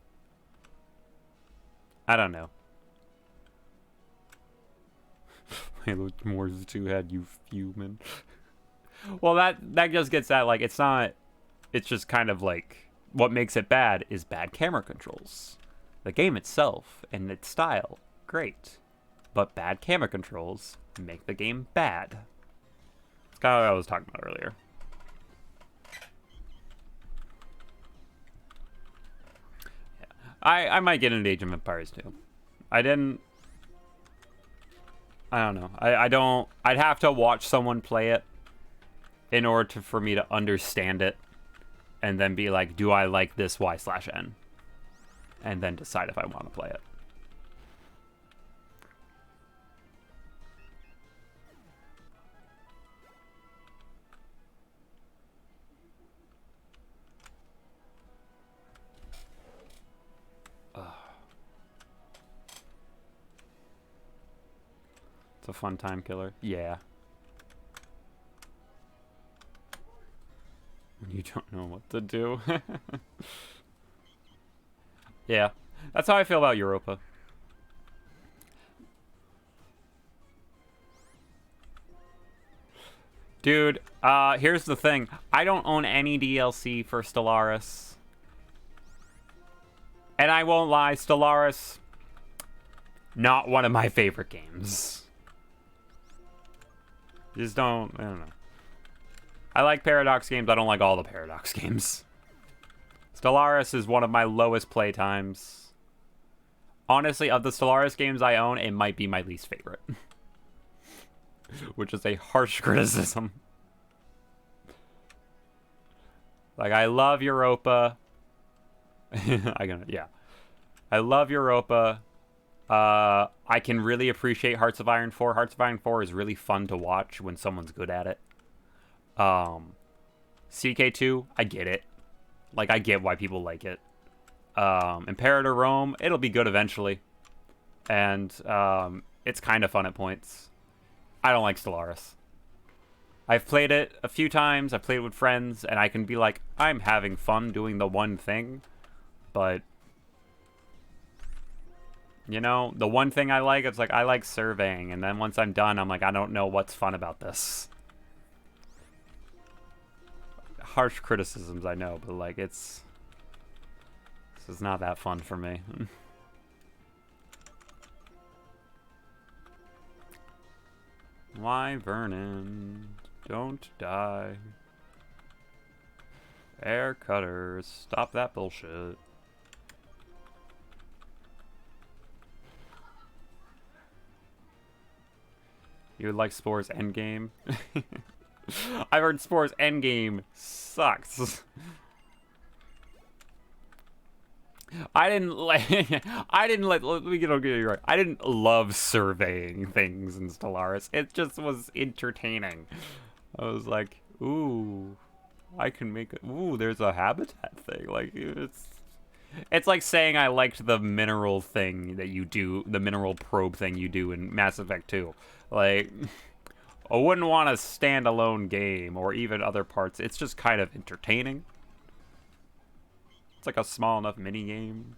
I don't know. Halo Wars 2 had you fuming. Well, that just gets at, like, it's just kind of like, what makes it bad is bad camera controls. The game itself and its style, great. But bad camera controls make the game bad. It's kind of what I was talking about earlier. Yeah. I might get into Age of Empires too. I don't know. I'd have to watch someone play it in order for me to understand it, and then be like, do I like this Y/N? And then decide if I want to play it. It's a fun time killer. Yeah. You don't know what to do. Yeah. That's how I feel about Europa. Dude, here's the thing. I don't own any DLC for Stellaris. And I won't lie, Stellaris, not one of my favorite games. Just don't, I don't know. I like Paradox games, I don't like all the Paradox games. Stellaris is one of my lowest play times. Honestly, of the Stellaris games I own, it might be my least favorite. Which is a harsh criticism. Like, I love Europa. Yeah. I love Europa. I can really appreciate Hearts of Iron 4. Hearts of Iron 4 is really fun to watch when someone's good at it. CK2, I get it. Like, I get why people like it. Imperator Rome, it'll be good eventually. And, it's kind of fun at points. I don't like Stellaris. I've played it a few times, I've played it with friends, and I can be like, I'm having fun doing the one thing, but, you know, the one thing I like, it's like, I like surveying, and then once I'm done, I'm like, I don't know what's fun about this. Harsh criticisms, I know, but, like, this is not that fun for me. Why, Vernon? Don't die. Air cutters. Stop that bullshit. You would like Spore's Endgame? I've heard Spore's Endgame sucks. I didn't let me get you right. I didn't love surveying things in Stellaris. It just was entertaining. I was like, ooh, I can make it. Ooh, there's a habitat thing. Like, it's like saying I liked the mineral thing that you do, the mineral probe thing you do in Mass Effect 2. Like, I wouldn't want a standalone game or even other parts. It's just kind of entertaining. It's like a small enough mini game.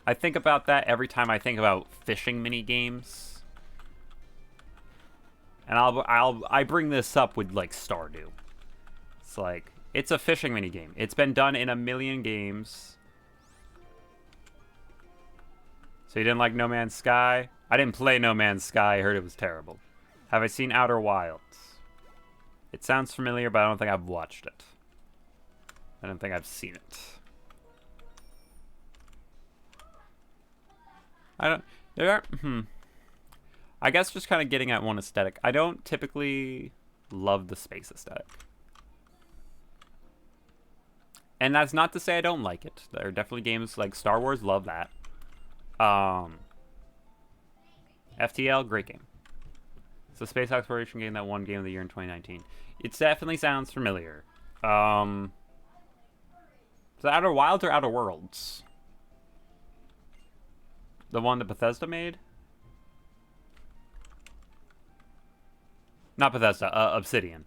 I think about that every time I think about fishing mini games. And I bring this up with like Stardew. It's like, it's a fishing mini game. It's been done in a million games. So you didn't like No Man's Sky? I didn't play No Man's Sky. I heard it was terrible. Have I seen Outer Wilds? It sounds familiar, but I don't think I've watched it. I don't think I've seen it. I don't... There are... I guess just kind of getting at one aesthetic. I don't typically love the space aesthetic. And that's not to say I don't like it. There are definitely games like Star Wars, love that. FTL, great game. It's a space exploration game that won Game of the Year in 2019. It definitely sounds familiar. Is it Outer Wilds or Outer Worlds? The one that Bethesda made? Not Bethesda, Obsidian.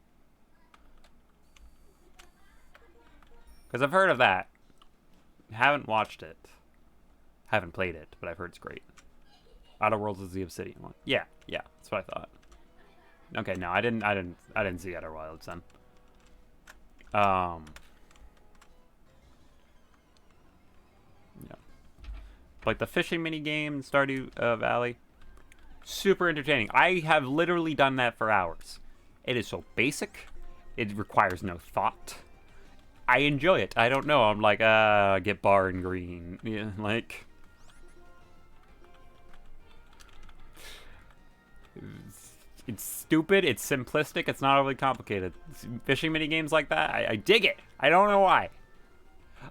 Because I've heard of that. Haven't watched it. Haven't played it, but I've heard it's great. Outer Worlds is the Obsidian one. Yeah, that's what I thought. Okay, no, I didn't see Outer Wilds then. Yeah. Like the fishing mini game in Stardew Valley. Super entertaining. I have literally done that for hours. It is so basic. It requires no thought. I enjoy it. I don't know. I'm like, get bar and green. Yeah, like... It's stupid. It's simplistic. It's not overly complicated. Fishing mini games like that, I dig it. I don't know why.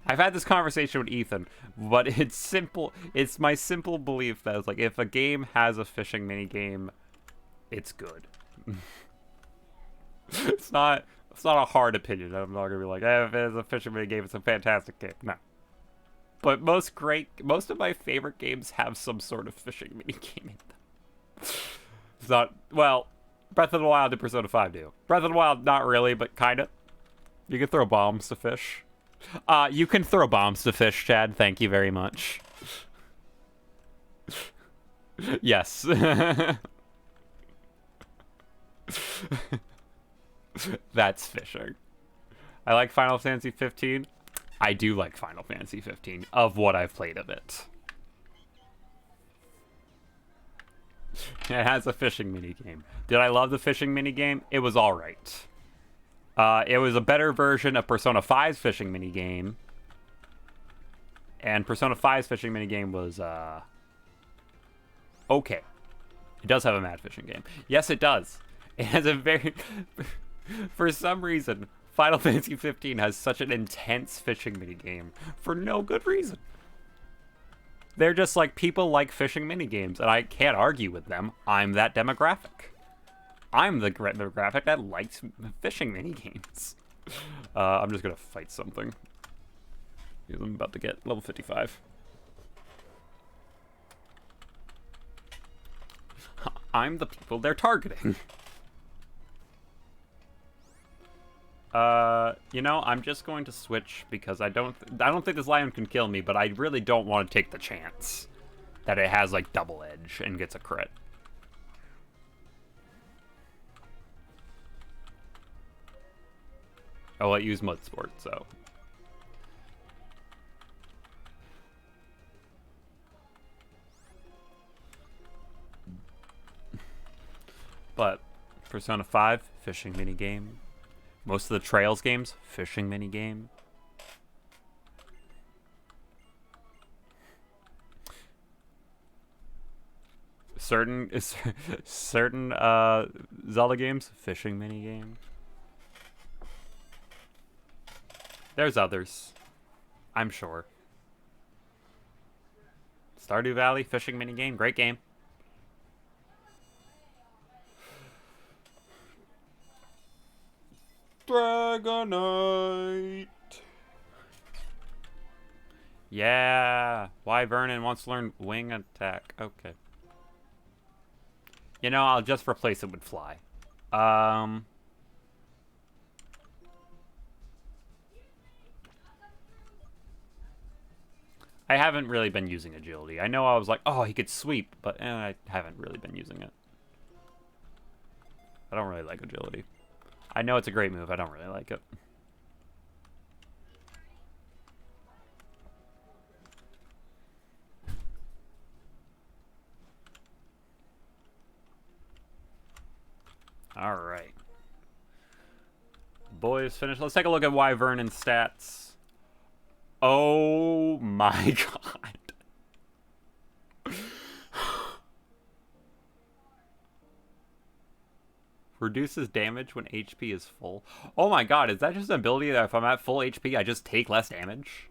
I've had this conversation with Ethan, but it's simple. It's my simple belief that it's like if a game has a fishing mini game, it's good. It's not a hard opinion. I'm not gonna be like, if it's a fishing mini game, it's a fantastic game. No. But most of my favorite games have some sort of fishing mini game in them. It's not, well, Breath of the Wild and Persona 5 do. Breath of the Wild, not really, but kinda. You can throw bombs to fish. You can throw bombs to fish, Chad. Thank you very much. Yes. That's fishing. I like Final Fantasy 15. I do like Final Fantasy 15 of what I've played of it. It has a fishing minigame. Did I love the fishing minigame? It was alright. It was a better version of Persona 5's fishing minigame. And Persona 5's fishing minigame was, okay. It does have a mad fishing game. Yes, it does. It has a very... For some reason, Final Fantasy 15 has such an intense fishing minigame for no good reason. They're just like, people like fishing minigames, and I can't argue with them. I'm that demographic. I'm the demographic that likes fishing minigames. I'm just gonna fight something. Because I'm about to get level 55. I'm the people they're targeting. You know, I'm just going to switch because I don't think this lion can kill me, but I really don't want to take the chance that it has like double edge and gets a crit. Oh, I use mud sport, so. But Persona 5 fishing minigame. Most of the Trails games, fishing minigame. Certain Zelda games, fishing minigame. There's others, I'm sure. Stardew Valley, fishing minigame, great game. Dragonite. Yeah. Why Vernon wants to learn wing attack. Okay. You know, I'll just replace it with fly. I haven't really been using agility. I know I was like, oh, he could sweep, but I haven't really been using it. I don't really like agility. I know it's a great move. I don't really like it. All right. Boys finished. Let's take a look at Wyvernon's stats. Oh my god. Reduces damage when HP is full. Oh my god, is that just an ability that if I'm at full HP, I just take less damage?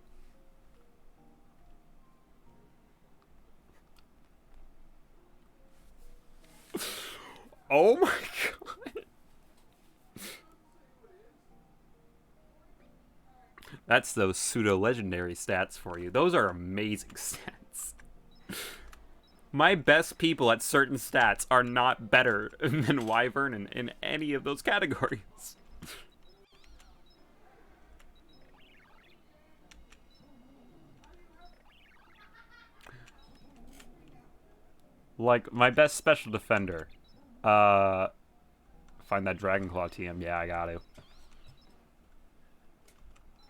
Oh my god. That's those pseudo-legendary stats for you. Those are amazing stats. My best people at certain stats are not better than Wyvern in any of those categories. Like, my best special defender. Find that Dragonclaw TM. Yeah, I got to.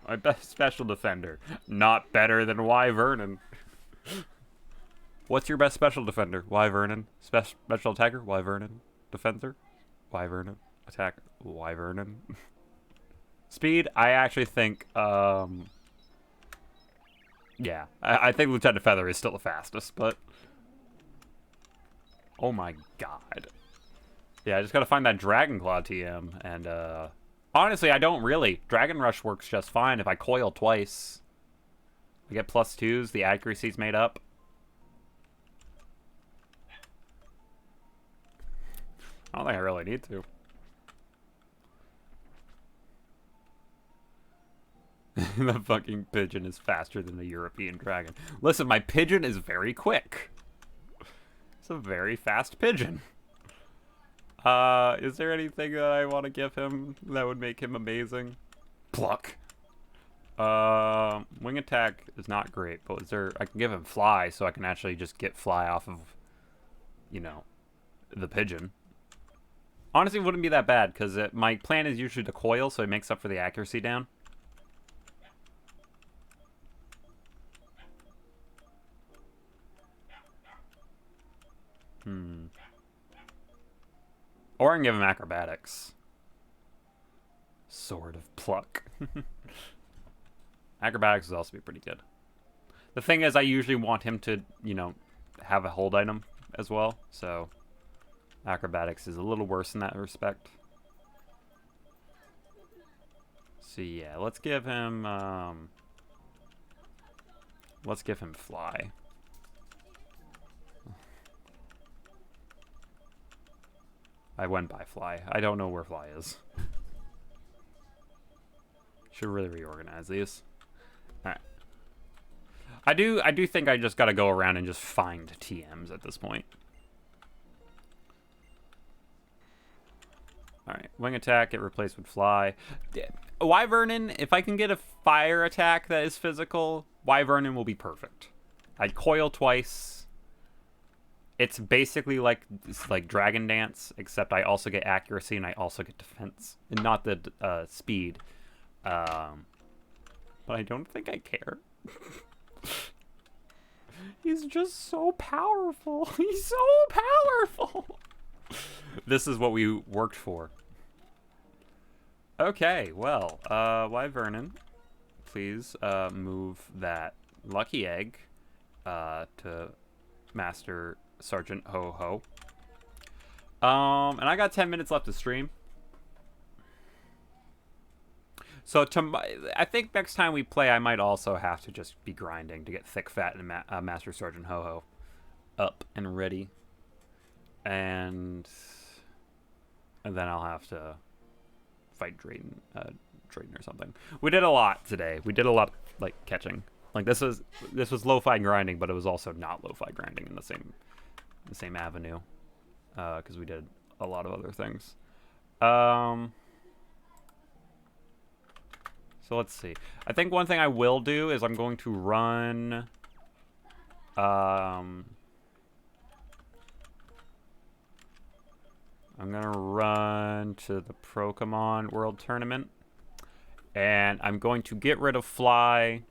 My best special defender. Not better than Wyvernon. What's your best special defender? Wyvernon. Special attacker? Wyvernon. Defender? Wyvernon. Attacker? Wyvernon. Speed? I actually think, yeah. I think Lieutenant Feather is still the fastest, but... Oh my god. Yeah, I just gotta find that Dragonclaw TM, and, honestly, I don't really. Dragon Rush works just fine if I coil twice. I get +2s, the accuracy's made up. I don't think I really need to. The fucking pigeon is faster than the European dragon. Listen, my pigeon is very quick. It's a very fast pigeon. Is there anything that I want to give him that would make him amazing? Pluck. Wing attack is not great, but is there... I can give him fly, so I can actually just get fly off of, you know, the pigeon. Honestly, it wouldn't be that bad, because my plan is usually to coil, so it makes up for the accuracy down. Or I can give him acrobatics. Sword of Pluck. Acrobatics would also be pretty good. The thing is, I usually want him to, you know, have a hold item as well, so acrobatics is a little worse in that respect. So yeah, let's give him fly. I went by fly. I don't know where fly is. Should really reorganize these. All right. I do think I just gotta go around and just find TMs at this point. All right, wing attack, get replaced with fly. Wyvernon, if I can get a fire attack that is physical, Wyvernon will be perfect. I'd coil twice. It's basically like Dragon Dance, except I also get accuracy and I also get defense, and not the speed. But I don't think I care. He's just so powerful. He's so powerful. This is what we worked for. Okay, well, Wyvernon, please move that lucky egg to Master Sergeant Ho-Ho. And I got 10 minutes left to stream. So I think next time we play, I might also have to just be grinding to get Thick Fat and Master Sergeant Ho-Ho up and ready. And then I'll have to fight Drayden or something. We did a lot today. We did a lot, like, catching. Like, this was lo-fi grinding, but it was also not lo-fi grinding in the same avenue, because we did a lot of other things. So let's see. I think one thing I will do is I'm going to run I'm gonna run to the Pokemon World Tournament, and I'm going to get rid of Fly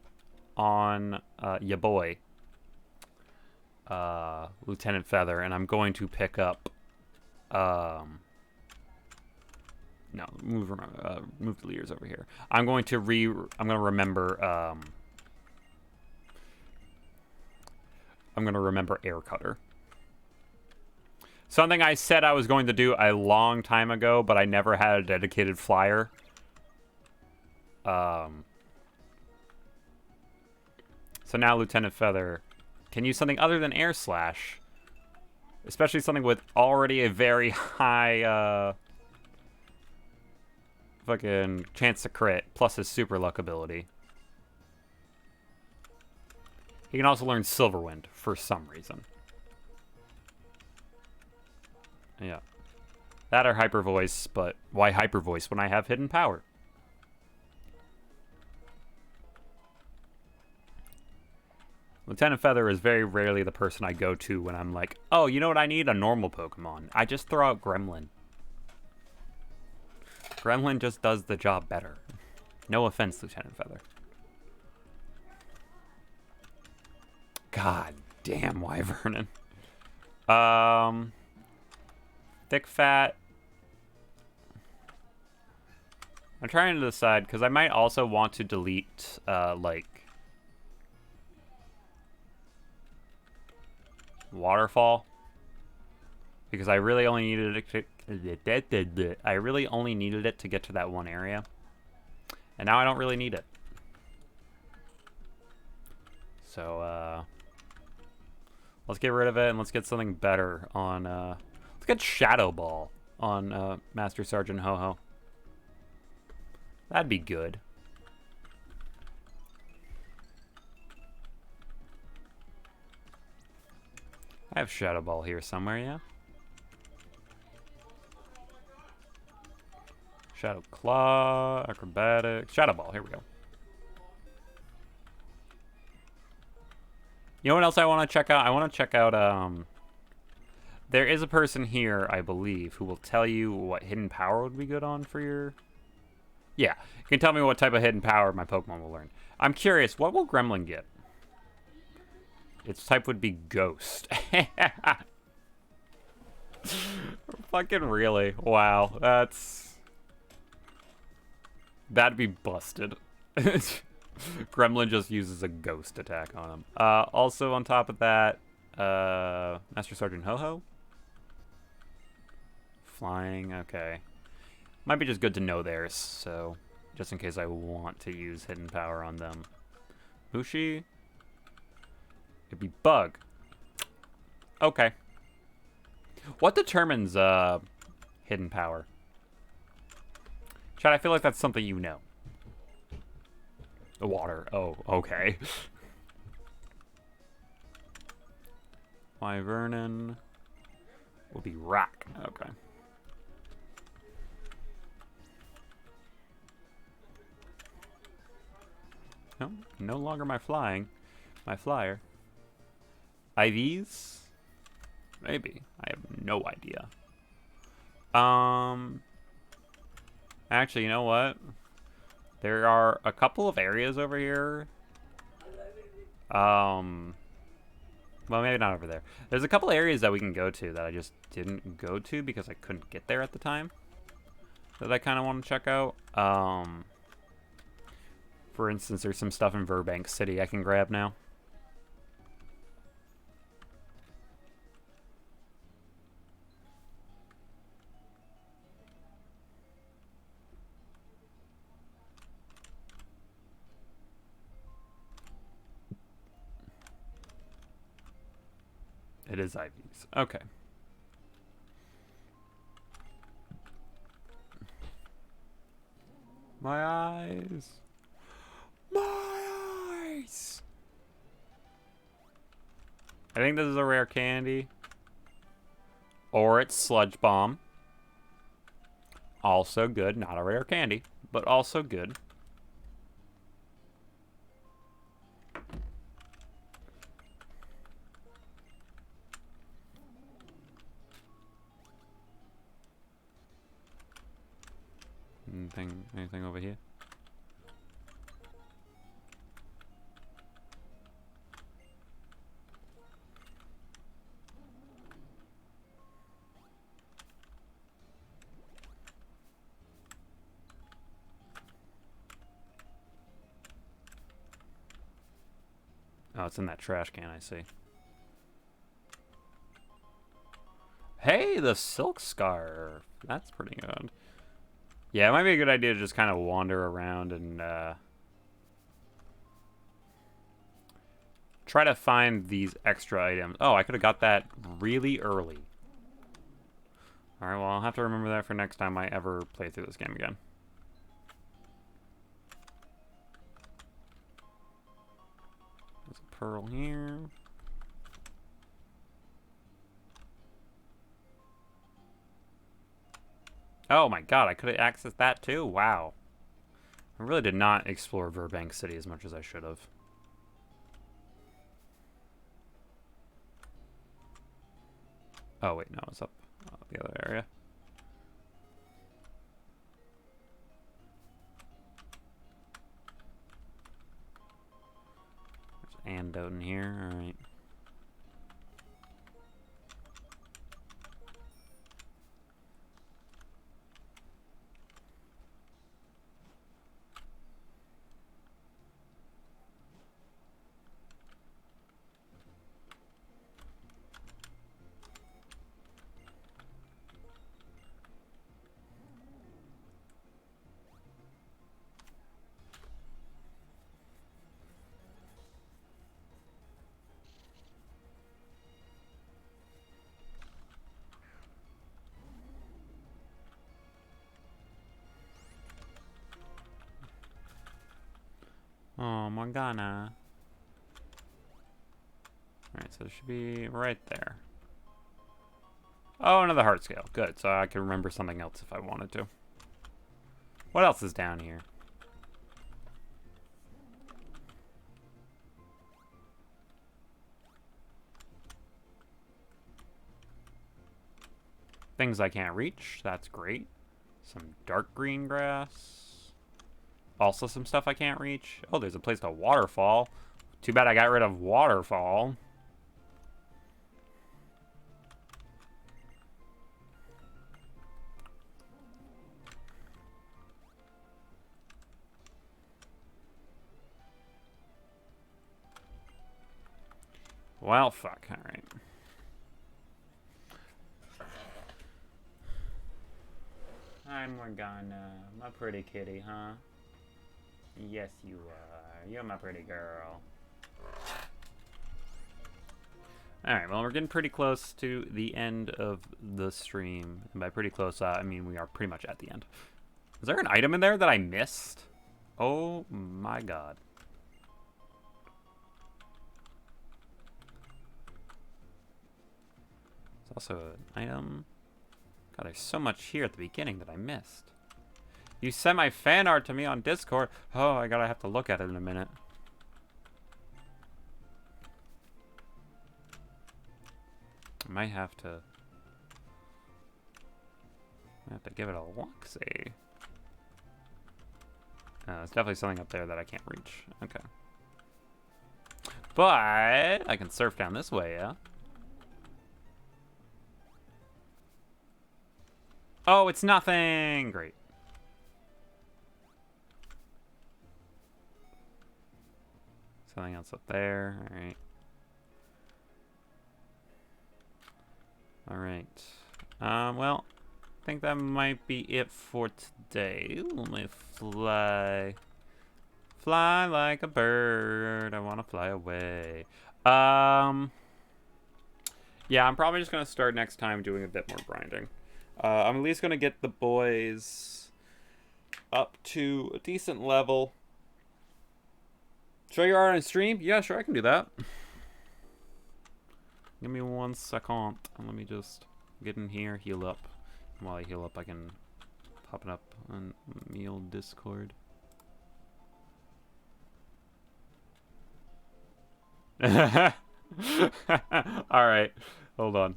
on ya boy, Lieutenant Feather, and I'm going to pick up no, move the leaders over here. I'm going to remember Air Cutter. Something I said I was going to do a long time ago, but I never had a dedicated flyer. So now Lieutenant Feather can use something other than Air Slash. Especially something with already a very high, fucking chance to crit, plus his Super Luck ability. He can also learn Silverwind for some reason. Yeah. That or Hyper Voice, but why Hyper Voice when I have Hidden Power? Lieutenant Feather is very rarely the person I go to when I'm like, oh, you know what I need? A normal Pokemon. I just throw out Gremlin. Gremlin just does the job better. No offense, Lieutenant Feather. God damn, Wyvernon. Thick Fat. I'm trying to decide, because I might also want to delete, like, Waterfall. Because I really only needed it to, I really only needed it to get to that one area. And now I don't really need it. So, let's get rid of it and let's get something better on, let's get Shadow Ball on, Master Sergeant Ho-Ho. That'd be good. I have Shadow Ball here somewhere, yeah? Shadow Claw, Acrobatics, Shadow Ball, here we go. You know what else I want to check out? I want to check out, there is a person here, I believe, who will tell you what hidden power would be good on for your... Yeah, you can tell me what type of hidden power my Pokemon will learn. I'm curious, what will Gremlin get? Its type would be Ghost. Fucking really? Wow, that'd be busted. Gremlin just uses a Ghost attack on him. Also on top of that, Master Sergeant Ho-Ho? Flying, okay. Might be just good to know theirs, so just in case I want to use hidden power on them. Mushi? It'd be Bug. Okay. What determines hidden power? Chad, I feel like that's something you know. The water. Oh, okay. Wyvernon will be Rock. Okay. No, no longer my flyer. IVs? Maybe. I have no idea. Actually, you know what? There are a couple of areas over here. Well, maybe not over there. There's a couple areas that we can go to that I just didn't go to because I couldn't get there at the time. That I kind of want to check out. For instance, there's some stuff in Burbank City I can grab now. It is IVs. Okay. My eyes. My eyes. I think this is a rare candy. Or it's Sludge Bomb. Also good. Not a rare candy, but also good. Anything over here? Oh, it's in that trash can, I see. Hey, the silk scarf. That's pretty good. Yeah, it might be a good idea to just kind of wander around and try to find these extra items. Oh, I could have got that really early. Alright, well, I'll have to remember that for next time I ever play through this game again. There's a pearl here. Oh my god, I could have accessed that too? Wow. I really did not explore Burbank City as much as I should have. Oh wait, no, it's up the other area. There's antidote in here, alright. Oh, Morgana. Alright, so it should be right there. Oh, another heart scale. Good, so I can remember something else if I wanted to. What else is down here? Things I can't reach. That's great. Some dark green grass. Also some stuff I can't reach. Oh, there's a place called Waterfall. Too bad I got rid of Waterfall. Well, fuck. Alright. Hi, Morgana. My pretty kitty, huh? Yes, you are. You're my pretty girl. Alright, well, we're getting pretty close to the end of the stream. And by pretty close, I mean we are pretty much at the end. Is there an item in there that I missed? Oh my god. There's also an item. God, there's so much here at the beginning that I missed. You sent my fan art to me on Discord. Oh, I gotta have to look at it in a minute. I might have to give it a look-see. There's definitely something up there that I can't reach. Okay. But I can surf down this way, yeah? Oh, it's nothing! Great. Something else up there. Alright. Alright. Well, I think that might be it for today. Let me fly. Fly like a bird. I want to fly away. Yeah, I'm probably just going to start next time doing a bit more grinding. I'm at least going to get the boys up to a decent level. Show your art on stream? Yeah, sure, I can do that. Give me 1 second. Let me just get in here, heal up. And while I heal up, I can pop it up on me old Discord. Alright, hold on.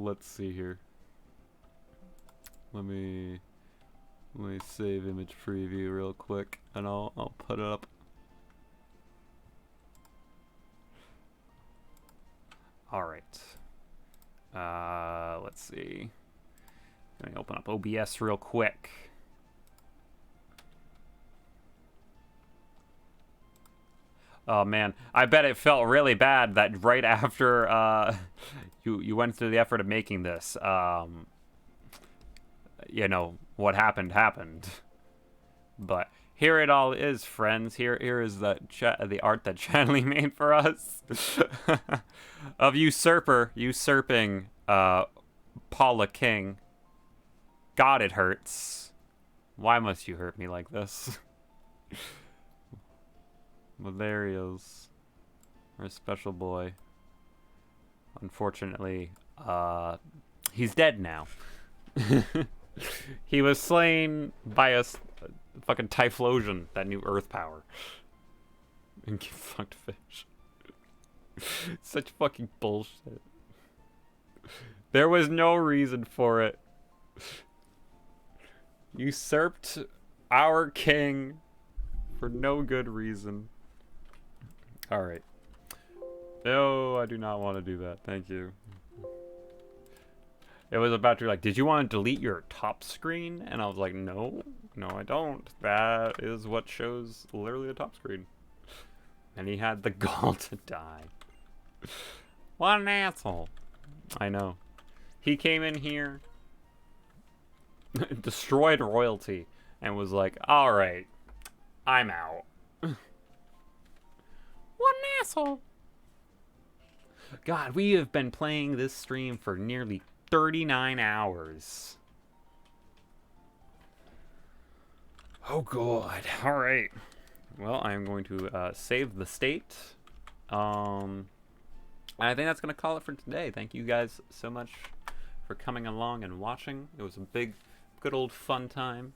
Let's see here. Let me Let me save image preview real quick, and I'll put it up. All right. Let's see. Let me open up OBS real quick. Oh man, I bet it felt really bad that right after you went through the effort of making this, you know, what happened. But here it all is, friends. Here is the art that Chanley made for us of usurping Paula King. God, it hurts. Why must you hurt me like this? But there he is. Our special boy. Unfortunately, he's dead now. He was slain by a fucking Typhlosion, that new Earth power. And get fucked fish. Such fucking bullshit. There was no reason for it. Usurped our king for no good reason. Alright. No, I do not want to do that. Thank you. It was about to be like, did you want to delete your top screen? And I was like, no, I don't. That is what shows literally the top screen. And he had the gall to die. What an asshole. I know. He came in here, destroyed royalty, and was like, alright, I'm out. What an asshole. God, we have been playing this stream for nearly 39 hours. Oh god. Alright. Well, I'm going to save the state. I think that's going to call it for today. Thank you guys so much for coming along and watching. It was a big, good old fun time.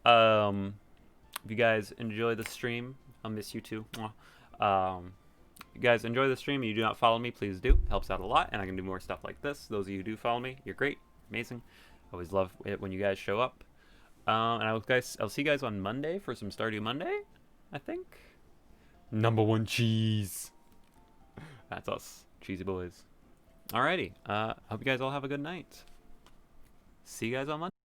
If you guys enjoy the stream, I'll miss you too. You guys enjoy the stream and you do not follow me, please do. It helps out a lot, and I can do more stuff like this. Those of you who do follow me, you're great, amazing. I always love it when you guys show up. And I'll see you guys on Monday for some Stardew Monday, I think. #1 cheese. That's us, cheesy boys. Alrighty. Hope you guys all have a good night. See you guys on Monday.